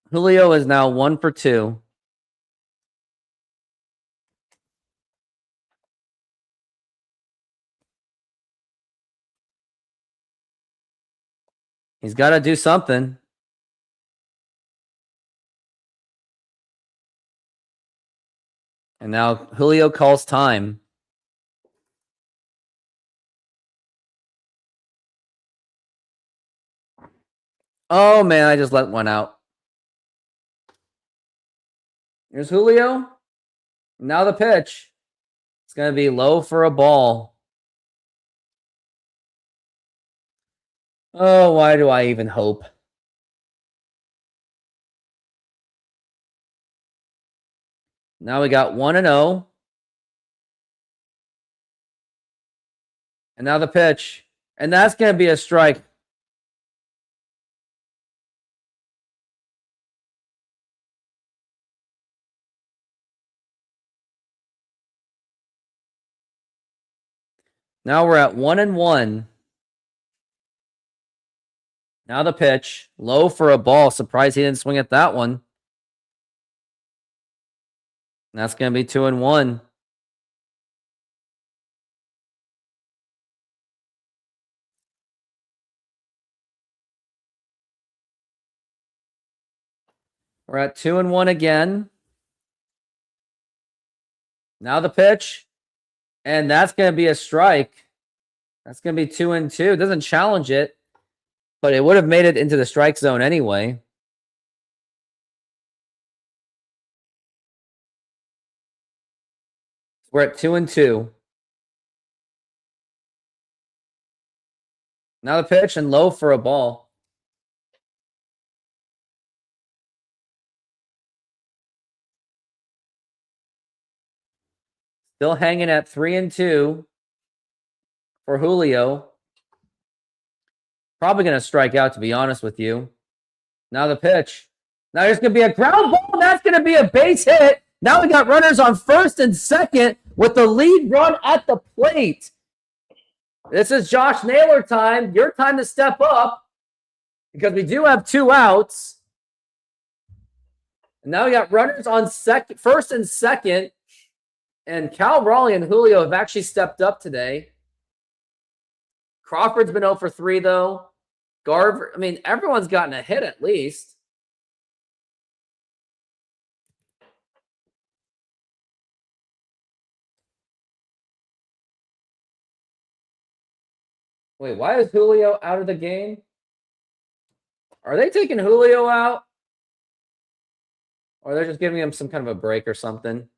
Julio is now 1 for 2. He's got to do something. And now Julio calls time. Oh man, I just let one out. Here's Julio. Now the pitch. It's going to be low for a ball. Oh, why do I even hope? Now we got 1-0. And now the pitch. And that's going to be a strike. Now we're at 1-1. Now the pitch. Low for a ball. Surprised he didn't swing at that one. And that's going to be 2-1. We're at 2-1 again. Now the pitch. And that's going to be a strike. That's going to be 2-2. It doesn't challenge it, but it would have made it into the strike zone anyway. We're at 2-2. Now the pitch and low for a ball. Still hanging at 3-2 for Julio. Probably going to strike out, to be honest with you. Now the pitch. Now there's going to be a ground ball. And that's going to be a base hit. Now we got runners on first and second with the lead run at the plate. This is Josh Naylor time. Your time to step up because we do have 2 outs. And now we got runners on first and second. And Cal Raleigh and Julio have actually stepped up today. Crawford's been 0 for 3, though. Garver, I mean, everyone's gotten a hit at least. Wait, why is Julio out of the game? Are they taking Julio out? Or they're just giving him some kind of a break or something?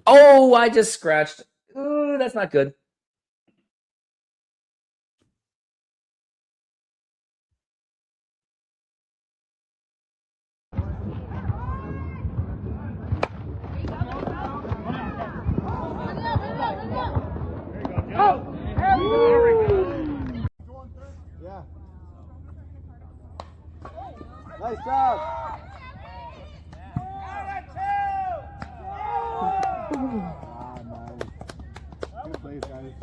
Oh, I just scratched. Ooh, that's not good. Yeah. Nice job. Good plays, guys.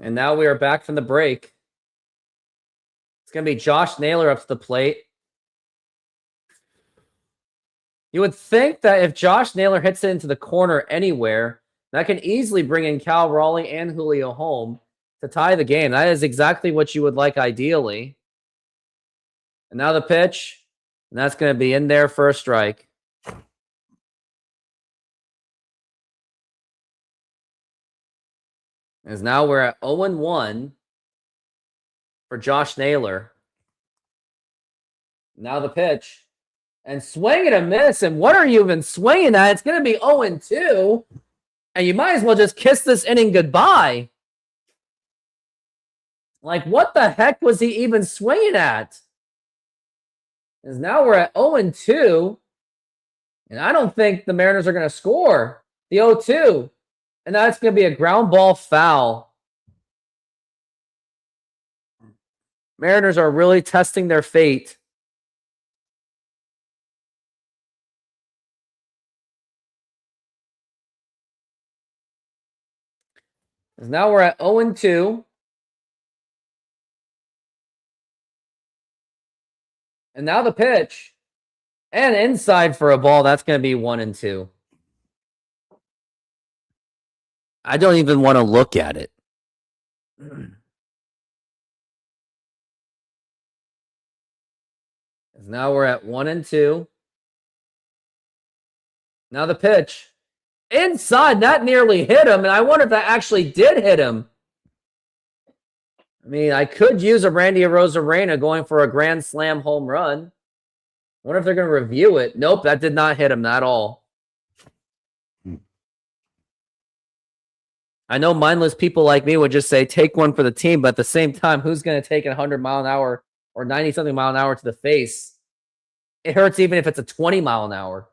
And now we are back from the break. It's going to be Josh Naylor up to the plate. You would think that if Josh Naylor hits it into the corner anywhere, that can easily bring in Cal Raleigh and Julio home to tie the game. That is exactly what you would like ideally. And now the pitch, and that's going to be in there for a strike. As now we're at 0-1 for Josh Naylor. Now the pitch. And swing and a miss. And what are you even swinging at? It's going to be 0-2. And you might as well just kiss this inning goodbye. Like, what the heck was he even swinging at? Because now we're at 0-2. And I don't think the Mariners are going to score the 0-2. And that's going to be a ground ball foul. Mariners are really testing their fate. Because now we're at 0-2. And now the pitch. And inside for a ball. That's going to be 1-2. I don't even want to look at it. Now we're at 1-2. Now the pitch. Inside. That nearly hit him. And I wonder if that actually did hit him. I mean, I could use a Randy Arozarena going for a grand slam home run. I wonder if they're going to review it. Nope, that did not hit him at all. I know mindless people like me would just say, take one for the team, but at the same time, who's going to take a 100-mile-an-hour or 90-something-mile-an-hour to the face? It hurts even if it's a 20-mile-an-hour.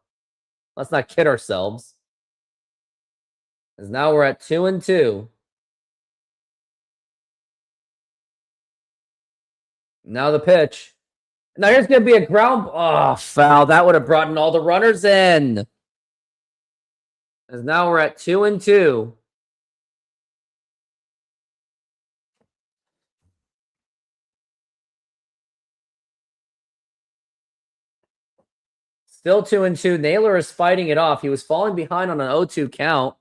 Let's not kid ourselves. Because now we're at 2-2. Now the pitch. Now here's going to be a ground... Oh, foul. That would have brought in all the runners in. Because now we're at 2-2. Still 2-2. Naylor is fighting it off. He was falling behind on an 0-2 count.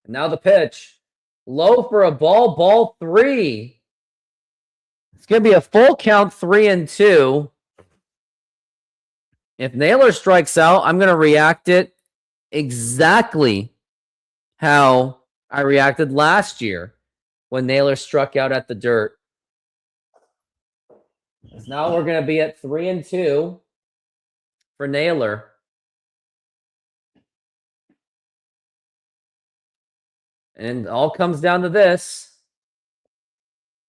And now the pitch. Low for a ball. Ball 3. It's going to be a full count 3-2. If Naylor strikes out, I'm going to react it exactly how I reacted last year when Naylor struck out at the dirt. Now we're going to be at 3-2 for Naylor. And it all comes down to this.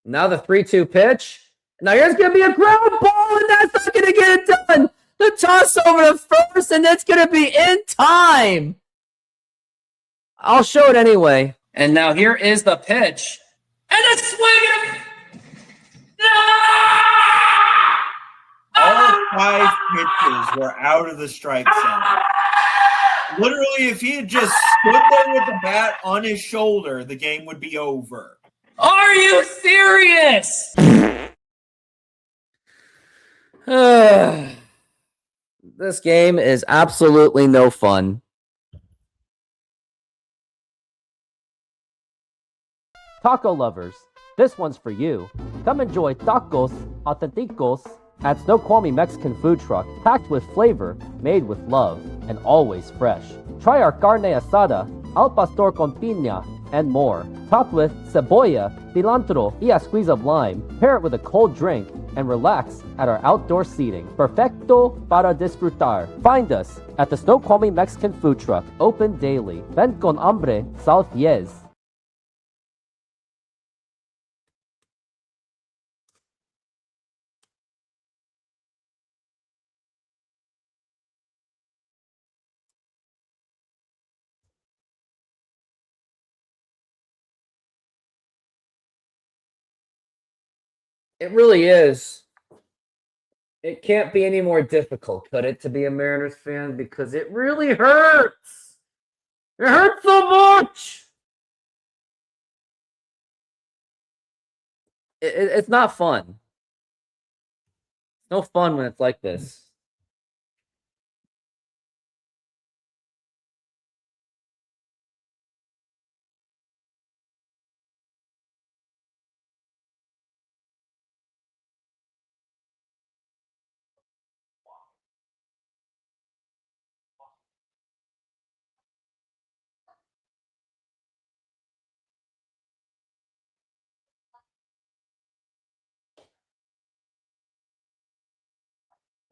Now the 3-2 pitch. Now here's going to be a ground ball, and that's not going to get it done. The toss over to first, and it's going to be in time. I'll show it anyway. And now here is the pitch. And a swing. All 5 pitches were out of the strike zone. Literally, if he had just stood there with the bat on his shoulder, the game would be over. Are you serious? This game is absolutely no fun. Taco lovers, this one's for you. Come enjoy tacos auténticos at Snoqualmie Mexican food truck, packed with flavor, made with love, and always fresh. Try our carne asada, al pastor con piña, and more. Topped with cebolla, cilantro, y a squeeze of lime. Pair it with a cold drink and relax at our outdoor seating. Perfecto para disfrutar. Find us at the Snoqualmie Mexican food truck, open daily. Ven con hambre, sal fies. It really is. It can't be any more difficult, could it, to be a Mariners fan? Because it really hurts. It hurts so much. It's not fun. It's no fun when it's like this.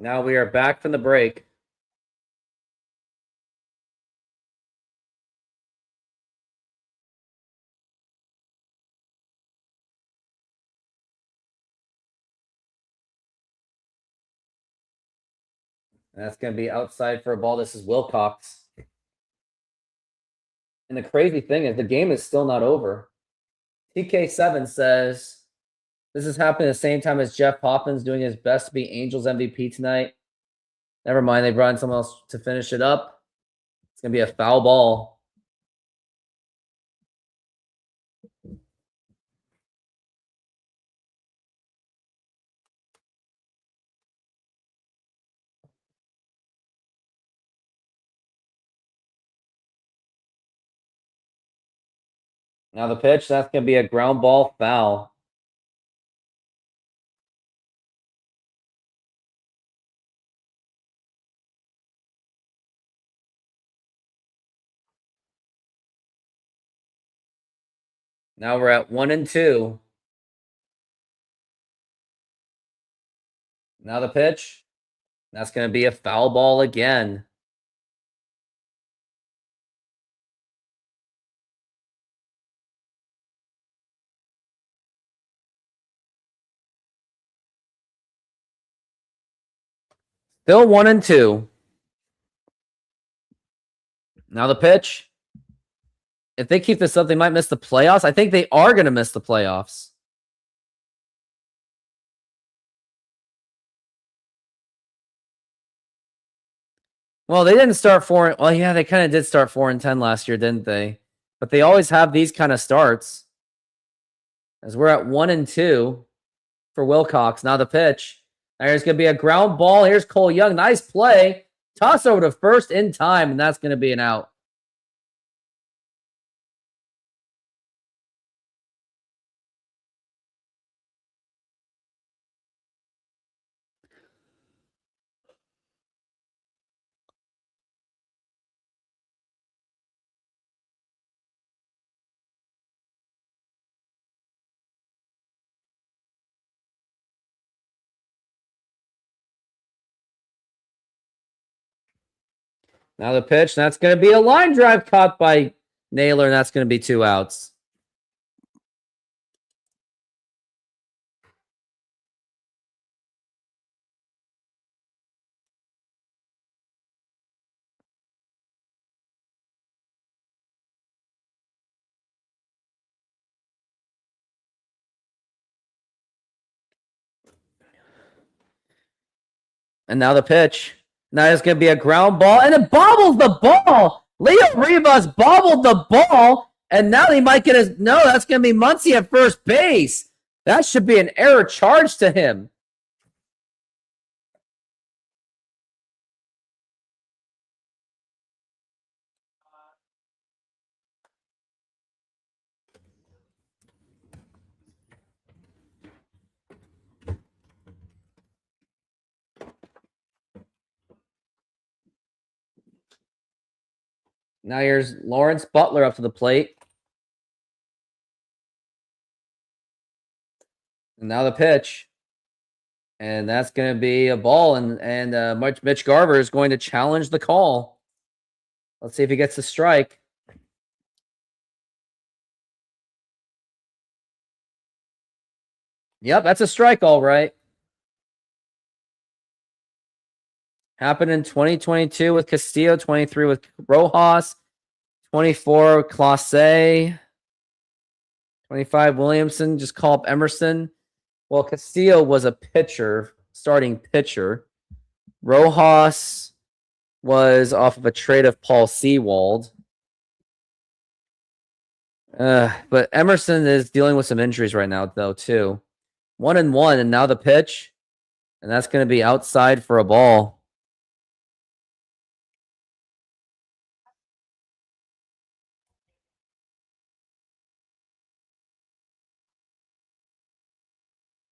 Now we are back from the break. And that's going to be outside for a ball. This is Wilcox. And the crazy thing is the game is still not over. TK7 says this is happening at the same time as Jeff Hoffman's doing his best to be Angels MVP tonight. Never mind, they brought in someone else to finish it up. It's going to be a foul ball. Now the pitch, that's going to be a ground ball foul. Now we're at 1-2. Now the pitch. That's going to be a foul ball again. Still 1-2. Now the pitch. If they keep this up, they might miss the playoffs. I think they are going to miss the playoffs. Well, they didn't start 4. Well, yeah, they kind of did start 4-10 last year, didn't they? But they always have these kind of starts. As we're at 1-2 for Wilcox. Now the pitch. There's going to be a ground ball. Here's Cole Young. Nice play. Toss over to first in time, and that's going to be an out. Now the pitch. That's going to be a line drive caught by Naylor, and that's going to be 2 outs. And now the pitch. Now it's going to be a ground ball, and it bobbles the ball. Leo Rivas bobbled the ball, and now he might get his... No, that's going to be Muncy at first base. That should be an error charge to him. Now here's Lawrence Butler up to the plate. And now the pitch. And that's going to be a ball. And Mitch Garver is going to challenge the call. Let's see if he gets the strike. Yep, that's a strike, all right. Happened in 2022 with Castillo, 23 with Rojas, 24 with Clase, 25 Williamson. Just call up Emerson. Well, Castillo was a pitcher, starting pitcher. Rojas was off of a trade of Paul Sewald. But Emerson is dealing with some injuries right now, though, too. 1-1, and now the pitch. And that's going to be outside for a ball.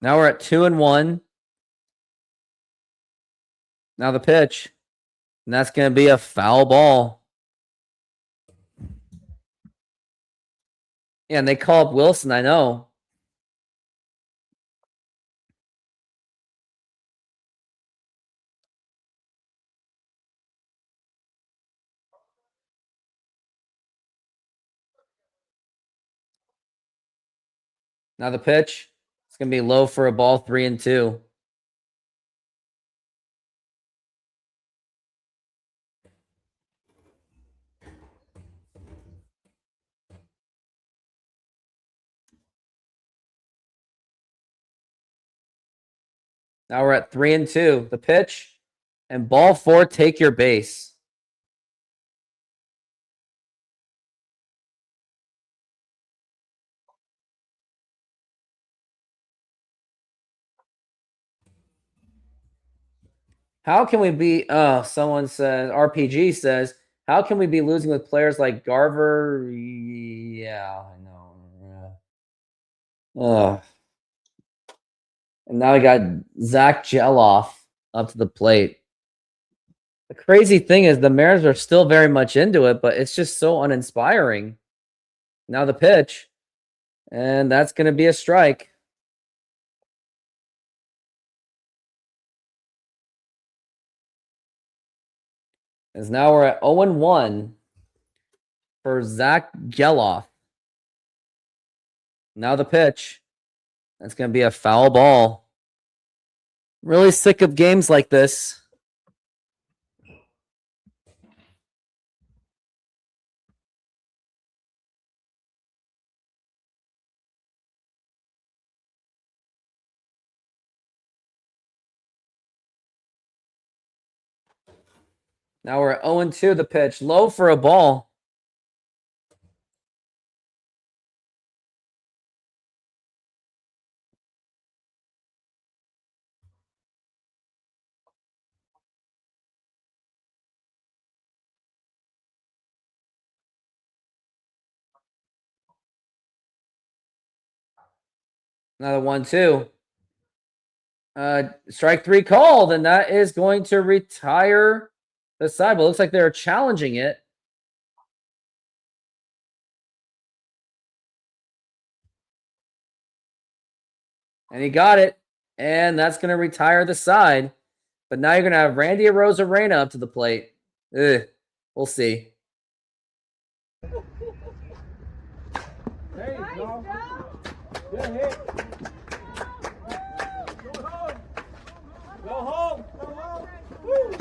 Now we're at 2-1. Now the pitch. And that's going to be a foul ball. Yeah, and they call up Wilson, I know. Now the pitch. It's going to be low for a ball, 3-2. Now we're at 3-2. The pitch and ball 4, take your base. How can we be? Someone says, RPG says, how can we be losing with players like Garver? Yeah, I know. Yeah. And now we got Zach Geloff up to the plate. The crazy thing is the Mariners are still very much into it, but it's just so uninspiring. Now the pitch, and that's going to be a strike. As now we're at 0-1 for Zach Geloff. Now the pitch. That's going to be a foul ball. Really sick of games like this. Now we're at 0-2. The pitch. Low for a ball. Another 1-2. Strike 3 called, and that is going to retire the side. But it looks like they're challenging it. And he got it. And that's going to retire the side. But now you're going to have Randy Arozarena up to the plate. Ugh, we'll see. There you go. Good hit. Go home. Go home. Woo.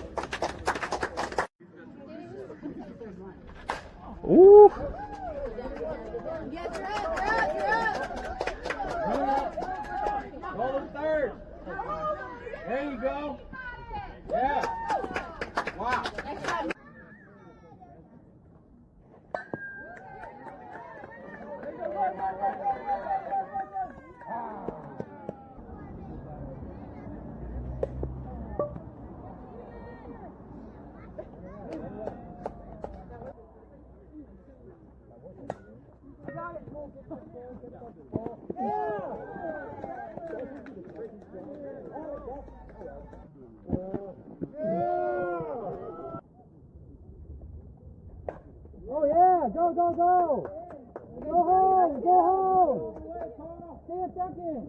Ooh. Yes, you're up. Go to third. There you go. Yeah. Wow. Oh yeah, go, go, go! Go home, go home! Stay a second!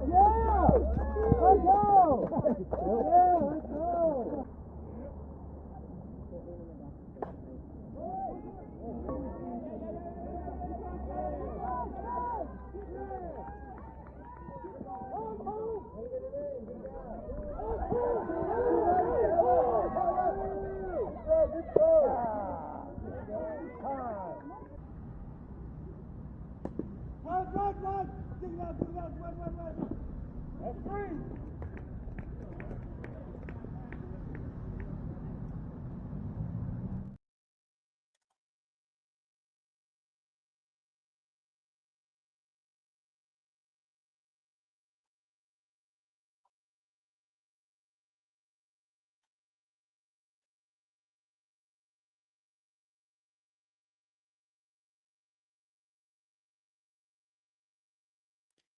Yeah! Let's go! Yeah, let's go! Run! Dig it out, run! That's three!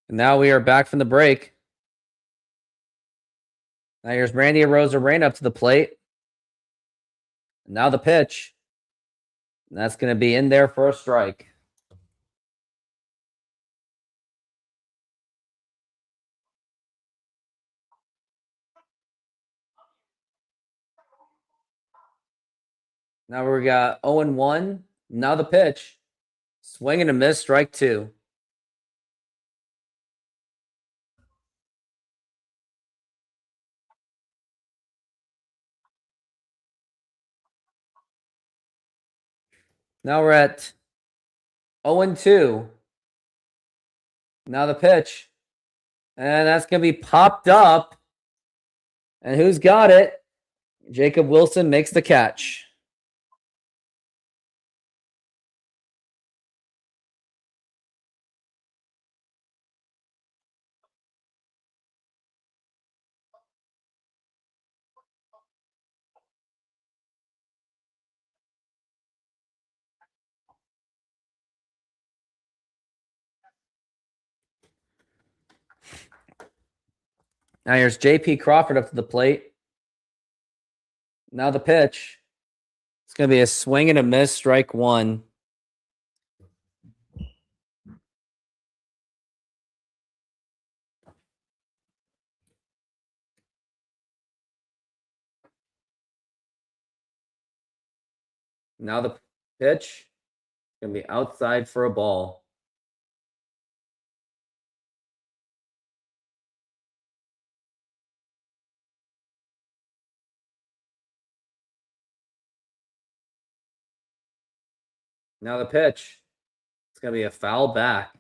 And now we are back from the break. Now here's Randy Arozarena up to the plate. And now the pitch. And that's going to be in there for a strike. Now we got 0-1. Now the pitch. Swing and a miss, strike 2. Now we're at 0-2. Now the pitch. And that's going to be popped up. And who's got it? Jacob Wilson makes the catch. Now here's J.P. Crawford up to the plate. Now the pitch. It's going to be a swing and a miss, strike 1. Now the pitch. It's going to be outside for a ball. Now the pitch. It's going to be a foul back.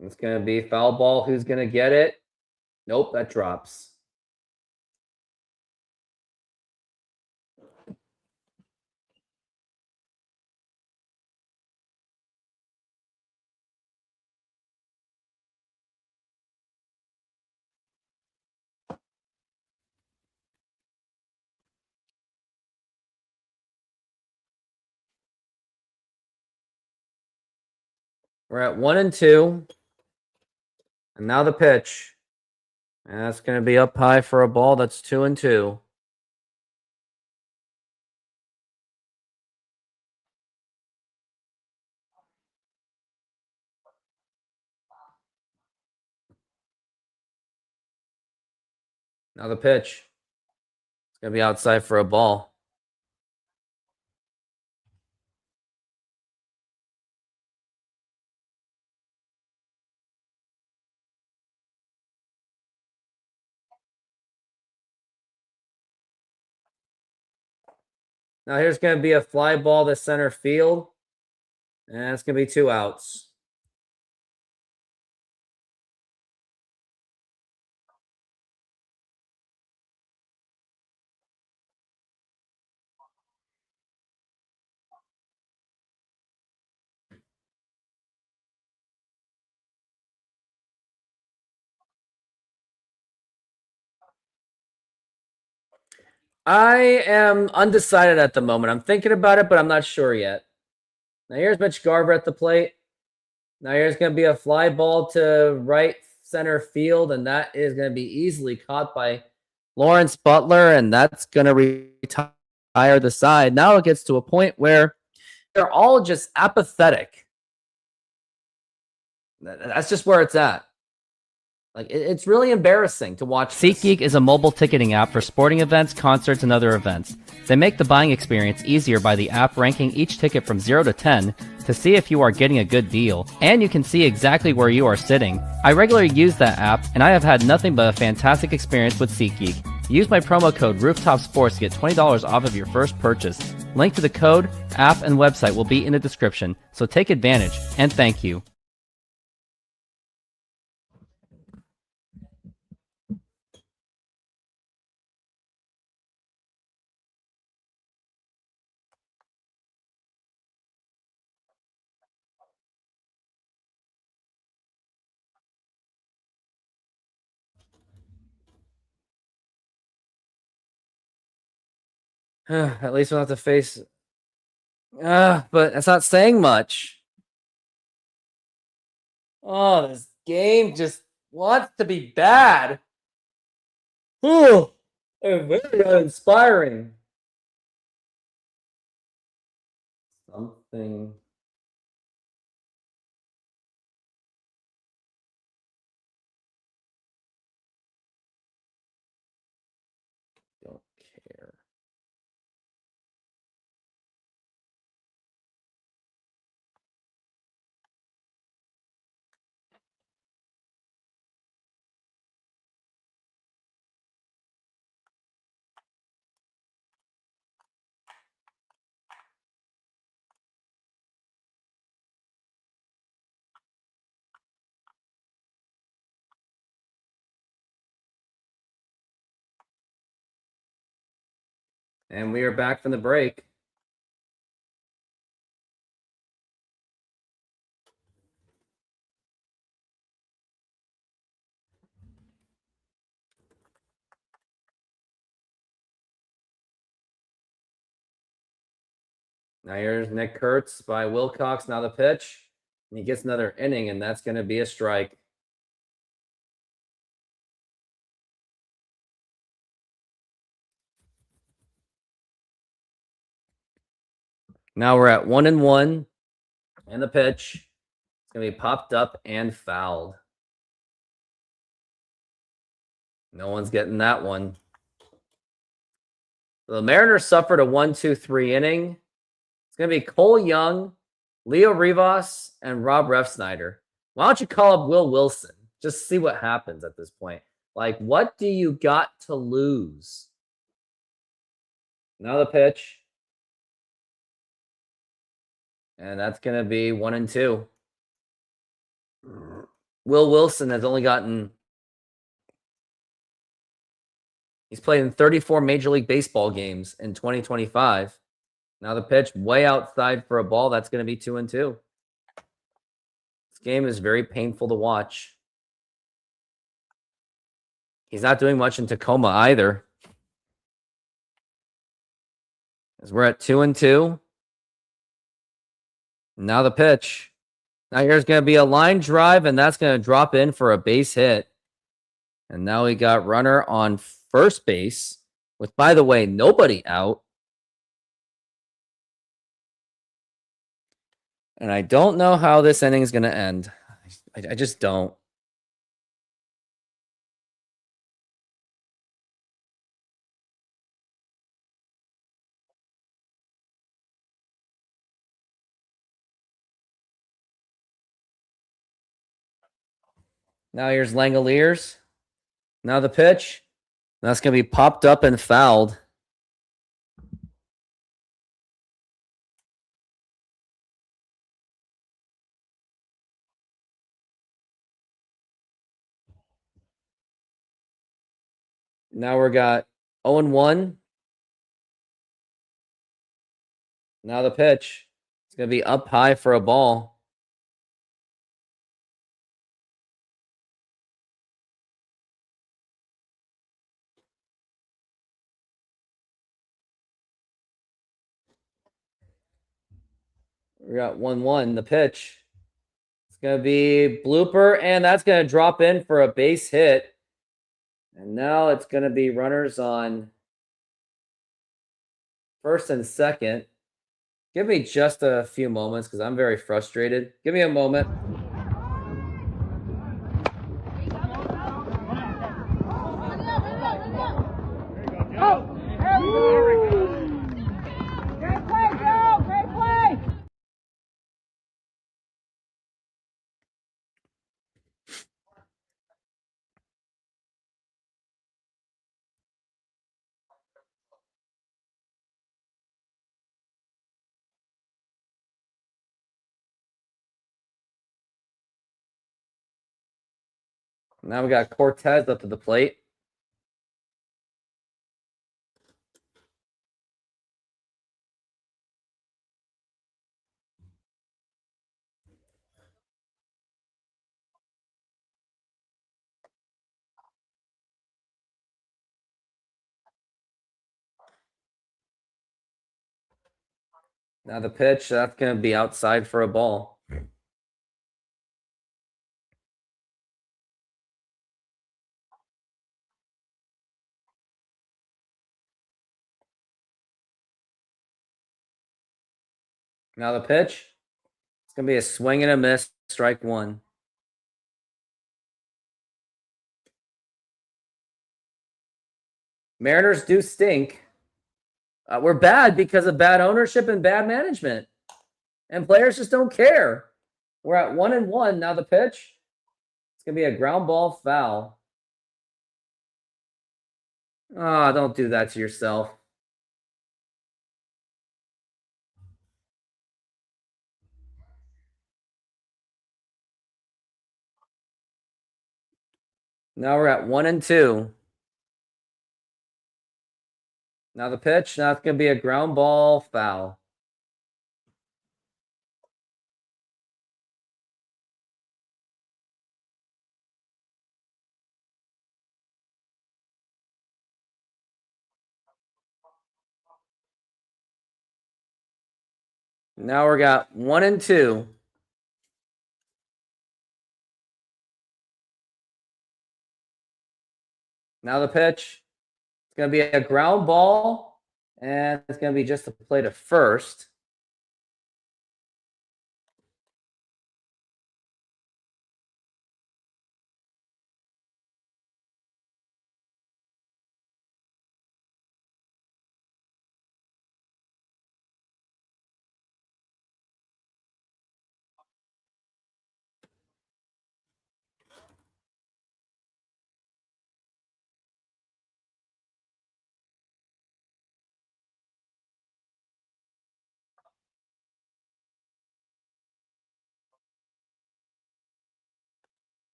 It's going to be foul ball. Who's going to get it? Nope, that drops. We're at 1-2. And now the pitch. And that's going to be up high for a ball. That's 2-2. Now the pitch. It's going to be outside for a ball. Now here's going to be a fly ball to center field. And it's going to be 2 outs. I am undecided at the moment. I'm thinking about it, but I'm not sure yet. Now here's Mitch Garver at the plate. Now here's going to be a fly ball to right center field, and that is going to be easily caught by Lawrence Butler, and that's going to retire the side. Now it gets to a point where they're all just apathetic. That's just where it's at. Like, it's really embarrassing to watch. SeatGeek is a mobile ticketing app for sporting events, concerts, and other events. They make the buying experience easier by the app ranking each ticket from 0 to 10 to see if you are getting a good deal, and you can see exactly where you are sitting. I regularly use that app, and I have had nothing but a fantastic experience with SeatGeek. Use my promo code RooftopSports to get $20 off of your first purchase. Link to the code, app, and website will be in the description, so take advantage, and thank you. At least we'll have to face. But it's not saying much. Oh, this game just wants to be bad. Oh, very uninspiring. Something. Don't care. And we are back from the break. Now here's Nick Kurtz by Wilcox. Now the pitch. And he gets another inning, and that's going to be a strike. Now we're at 1-1. And the pitch. It's going to be popped up and fouled. No one's getting that one. The Mariners suffered a 1-2-3 inning. It's going to be Cole Young, Leo Rivas, and Rob Refsnyder. Why don't you call up Will Wilson? Just see what happens at this point. Like, what do you got to lose? Now the pitch. And that's going to be 1-2. Will Wilson has only gotten... He's played in 34 Major League Baseball games in 2025. Now the pitch way outside for a ball. That's going to be 2-2. This game is very painful to watch. He's not doing much in Tacoma either. As we're at 2-2. Now the pitch. Now here's going to be a line drive, and that's going to drop in for a base hit. And now we got runner on first base with, by the way, nobody out. And I don't know how this inning is going to end. I just don't. Now here's Langoliers. Now the pitch. That's going to be popped up and fouled. Now we got 0-1. Now the pitch. It's going to be up high for a ball. We got 1-1. The pitch. It's going to be blooper, and that's going to drop in for a base hit. And now it's going to be runners on first and second. Give me just a few moments because I'm very frustrated. Give me a moment. Now we got Cortez up to the plate. Now the pitch, that's going to be outside for a ball. Now the pitch. It's going to be a swing and a miss, strike one. Mariners do stink. We're bad because of bad ownership and bad management. And players just don't care. We're at 1-1. Now the pitch. It's going to be a ground ball foul. Oh, don't do that to yourself. Now we're at 1-2. Now the pitch. Now it's going to be a ground ball foul. Now we're got 1-2. Now the pitch. It's going to be a ground ball, and it's going to be just a play to first.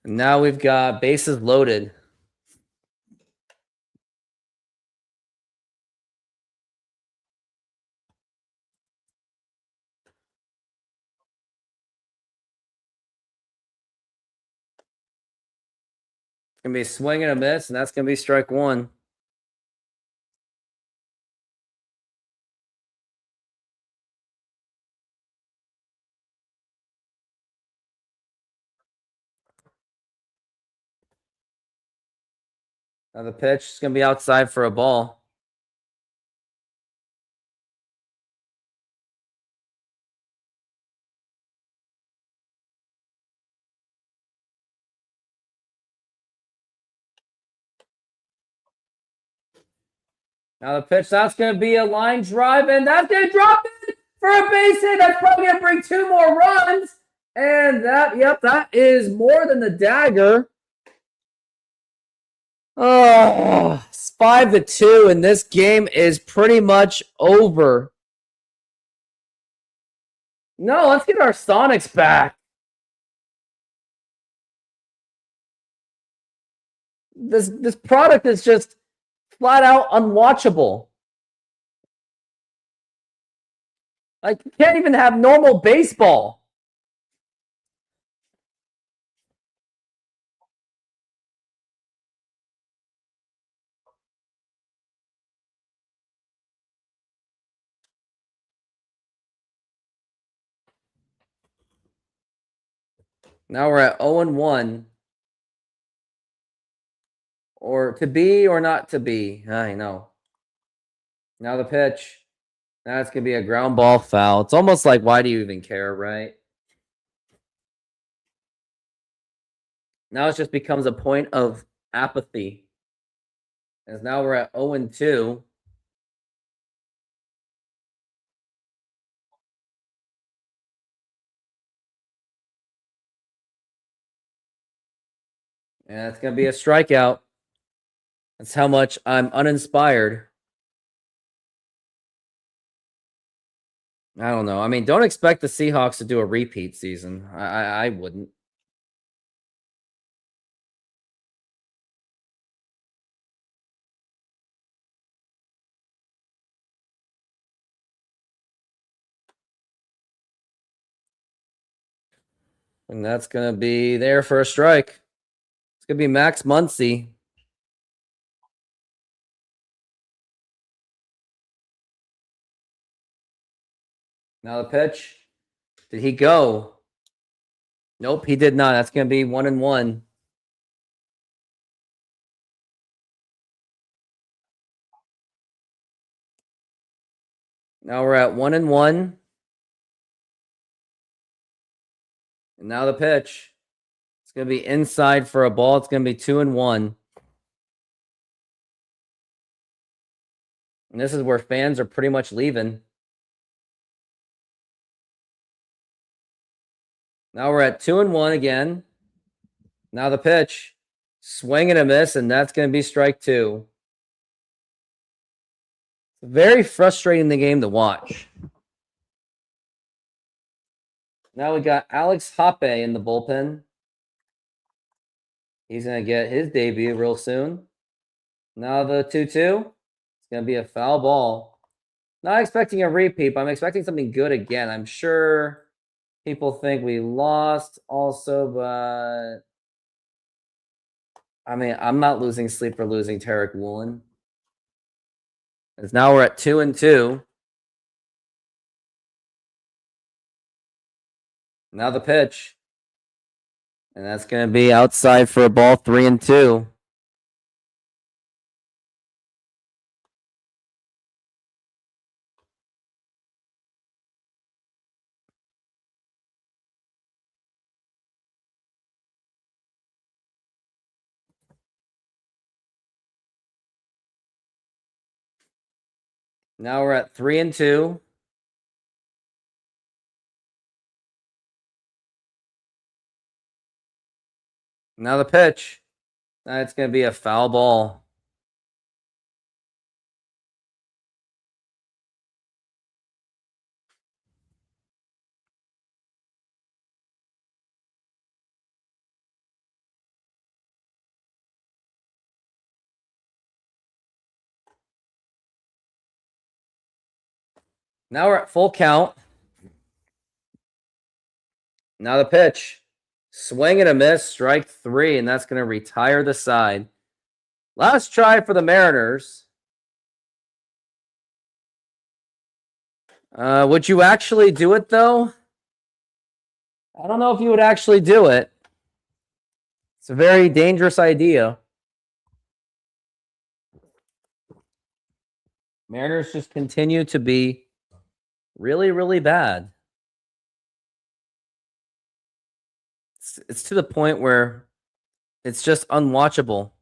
Now we've got bases loaded. It's going to be a swing and a miss, and that's going to be strike one. Now the pitch is going to be outside for a ball. Now the pitch, that's going to be a line drive, and that's going to drop it for a base hit. That's probably going to bring 2 more runs. And that is more than the dagger. Oh, it's 5-2, and this game is pretty much over. No, let's get our Sonics back. This product is just flat out unwatchable. Like, you can't even have normal baseball. Now we're at 0-1. Or to be or not to be. I know. Now the pitch. That's going to be a ground ball foul. It's almost like, why do you even care, right? Now it just becomes a point of apathy. As now we're at 0-2. And it's going to be a strikeout. That's how much I'm uninspired. I don't know. I mean, don't expect the Seahawks to do a repeat season. I wouldn't. And that's going to be there for a strike. It's going to be Max Muncy. Now the pitch. Did he go? Nope, he did not. That's going to be 1-1. Now we're at 1-1. And now the pitch. It's going to be inside for a ball. It's going to be 2-1. And this is where fans are pretty much leaving. Now we're at 2-1 again. Now the pitch. Swing and a miss, and that's going to be strike 2. Very frustrating the game to watch. Now we got Alex Hoppe in the bullpen. He's going to get his debut real soon. Now the 2-2. It's going to be a foul ball. Not expecting a repeat, but I'm expecting something good again. I'm sure people think we lost also, but I mean, I'm not losing sleep for losing Tarek Woolen. As now we're at 2-2. Now the pitch. And that's going to be outside for a ball, 3-2. Now we're at 3-2. Now the pitch. That's going to be a foul ball. Now we're at full count. Now the pitch. Swing and a miss, strike 3, and that's going to retire the side. Last try for the Mariners. Would you actually do it, though? I don't know if you would actually do it. It's a very dangerous idea. Mariners just continue to be really, really bad. It's to the point where it's just unwatchable.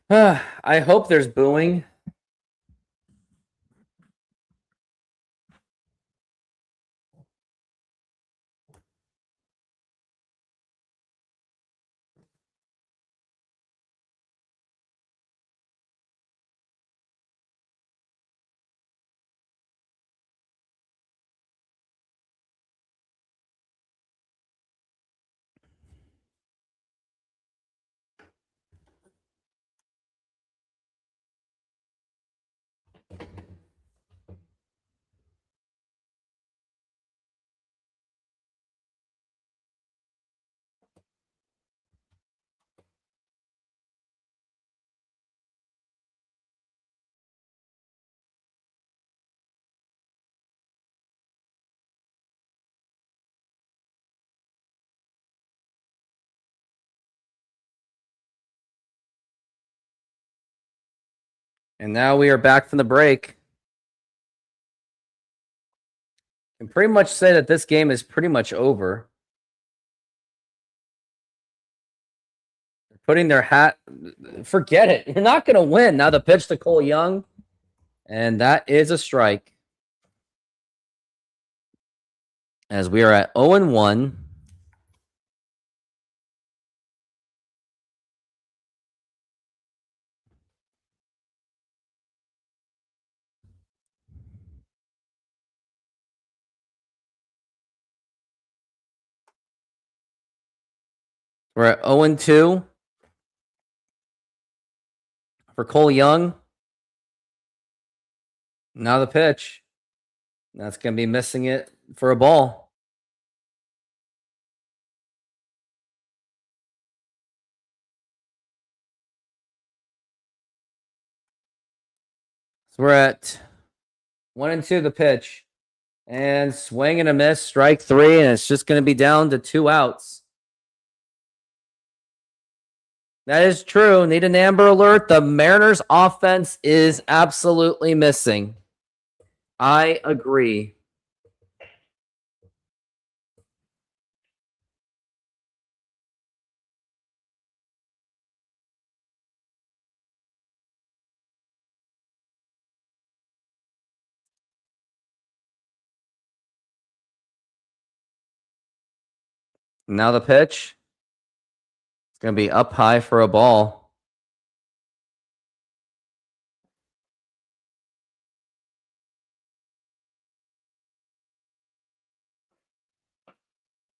I hope there's booing. And now we are back from the break. Can pretty much say that this game is pretty much over. They're putting their hat. Forget it. You're not going to win. Now the pitch to Cole Young. And that is a strike. As we are at 0-1. We're at 0-2 for Cole Young. Now the pitch. That's going to be missing it for a ball. So we're at 1-2 the pitch. And swing and a miss, strike 3, and it's just going to be down to 2 outs. That is true. Need an Amber Alert. The Mariners offense is absolutely missing. I agree. Now the pitch. It's going to be up high for a ball.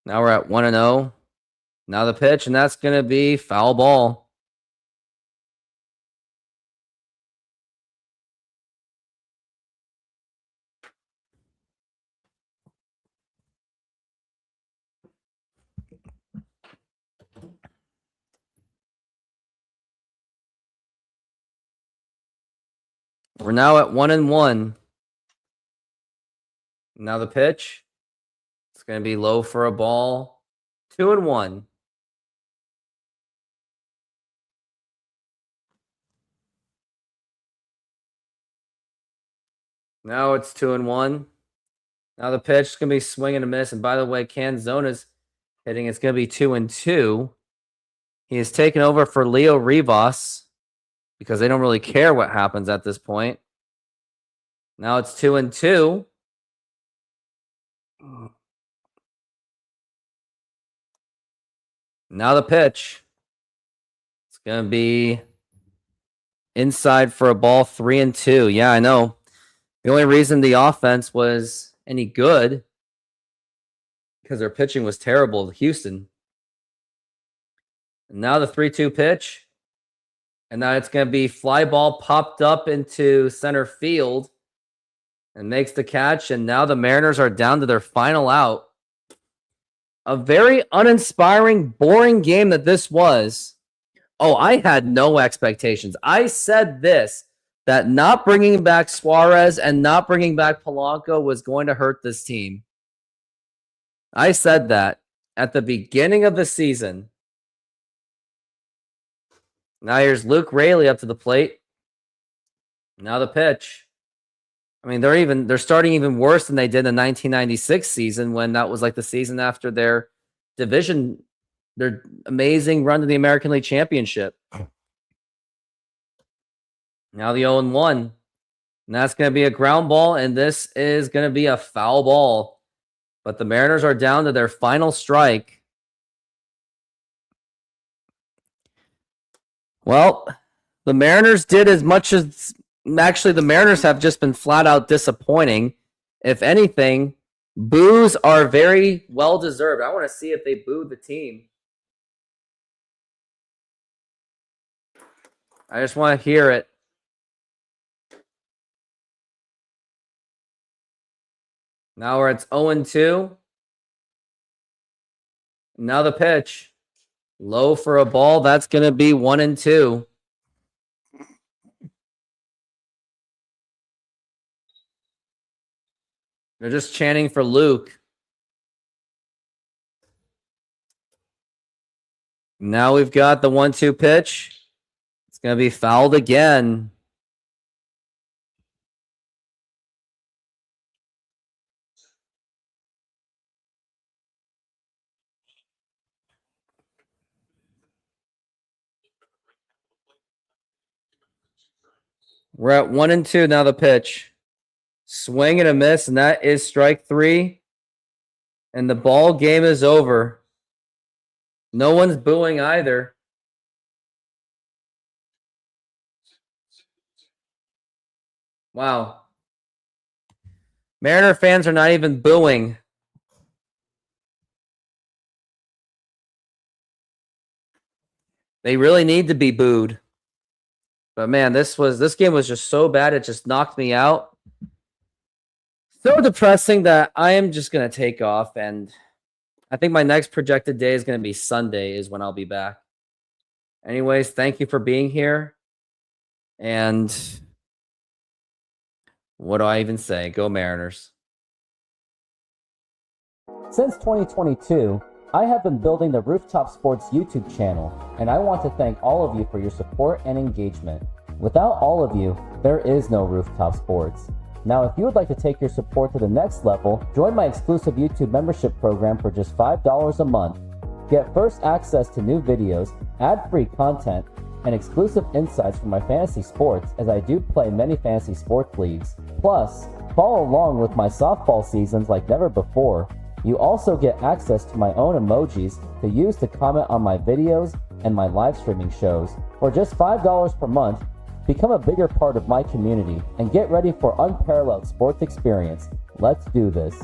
Now we're at 1-0. Now the pitch, and that's going to be foul ball. We're now at 1-1. Now the pitch. It's going to be low for a ball. 2-1. Now it's 2-1. Now the pitch is going to be swing and a miss. And by the way, Canzona's hitting. It's going to be 2-2. He has taken over for Leo Rivas because they don't really care what happens at this point. Now it's 2-2. Now the pitch. It's going to be inside for a ball. 3-2. Yeah, I know. The only reason the offense was any good because their pitching was terrible. Houston. And now the 3-2 pitch. And now it's going to be fly ball popped up into center field and makes the catch. And now the Mariners are down to their final out. A very uninspiring, boring game that this was. Oh, I had no expectations. I said this, that not bringing back Suarez and not bringing back Polanco was going to hurt this team. I said that at the beginning of the season. Now here's Luke Raley up to the plate. Now the pitch. I mean, they're starting even worse than they did in the 1996 season when that was like the season after their division, their amazing run to the American League Championship. Now the 0-1. And that's going to be a ground ball, and this is going to be a foul ball. But the Mariners are down to their final strike. Well, the Mariners did as much as... Actually, the Mariners have just been flat out disappointing. If anything, boos are very well deserved. I want to see if they booed the team. I just want to hear it. Now we're at 0-2. Now the pitch. Low for a ball. That's going to be 1-2. They're just chanting for Luke. Now we've got the 1-2 pitch. It's going to be fouled again. We're at 1-2 now the pitch. Swing and a miss, and that is strike 3. And the ball game is over. No one's booing either. Wow. Mariner fans are not even booing. They really need to be booed. But man, this game was just so bad, it just knocked me out. so depressing that I am just going to take off, and I think my next projected day is going to be Sunday is when I'll be back. Anyways, thank you for being here. And what do I even say? Go Mariners. Since 2022, I have been building the Rooftop Sports YouTube channel, and I want to thank all of you for your support and engagement. Without all of you, there is no Rooftop Sports. Now, if you would like to take your support to the next level, join my exclusive YouTube membership program for just $5 a month. Get first access to new videos, ad-free content, and exclusive insights from my fantasy sports, as I do play many fantasy sports leagues. Plus, follow along with my softball seasons like never before. You also get access to my own emojis to use to comment on my videos and my live streaming shows. For just $5 per month, become a bigger part of my community and get ready for unparalleled sports experience. Let's do this.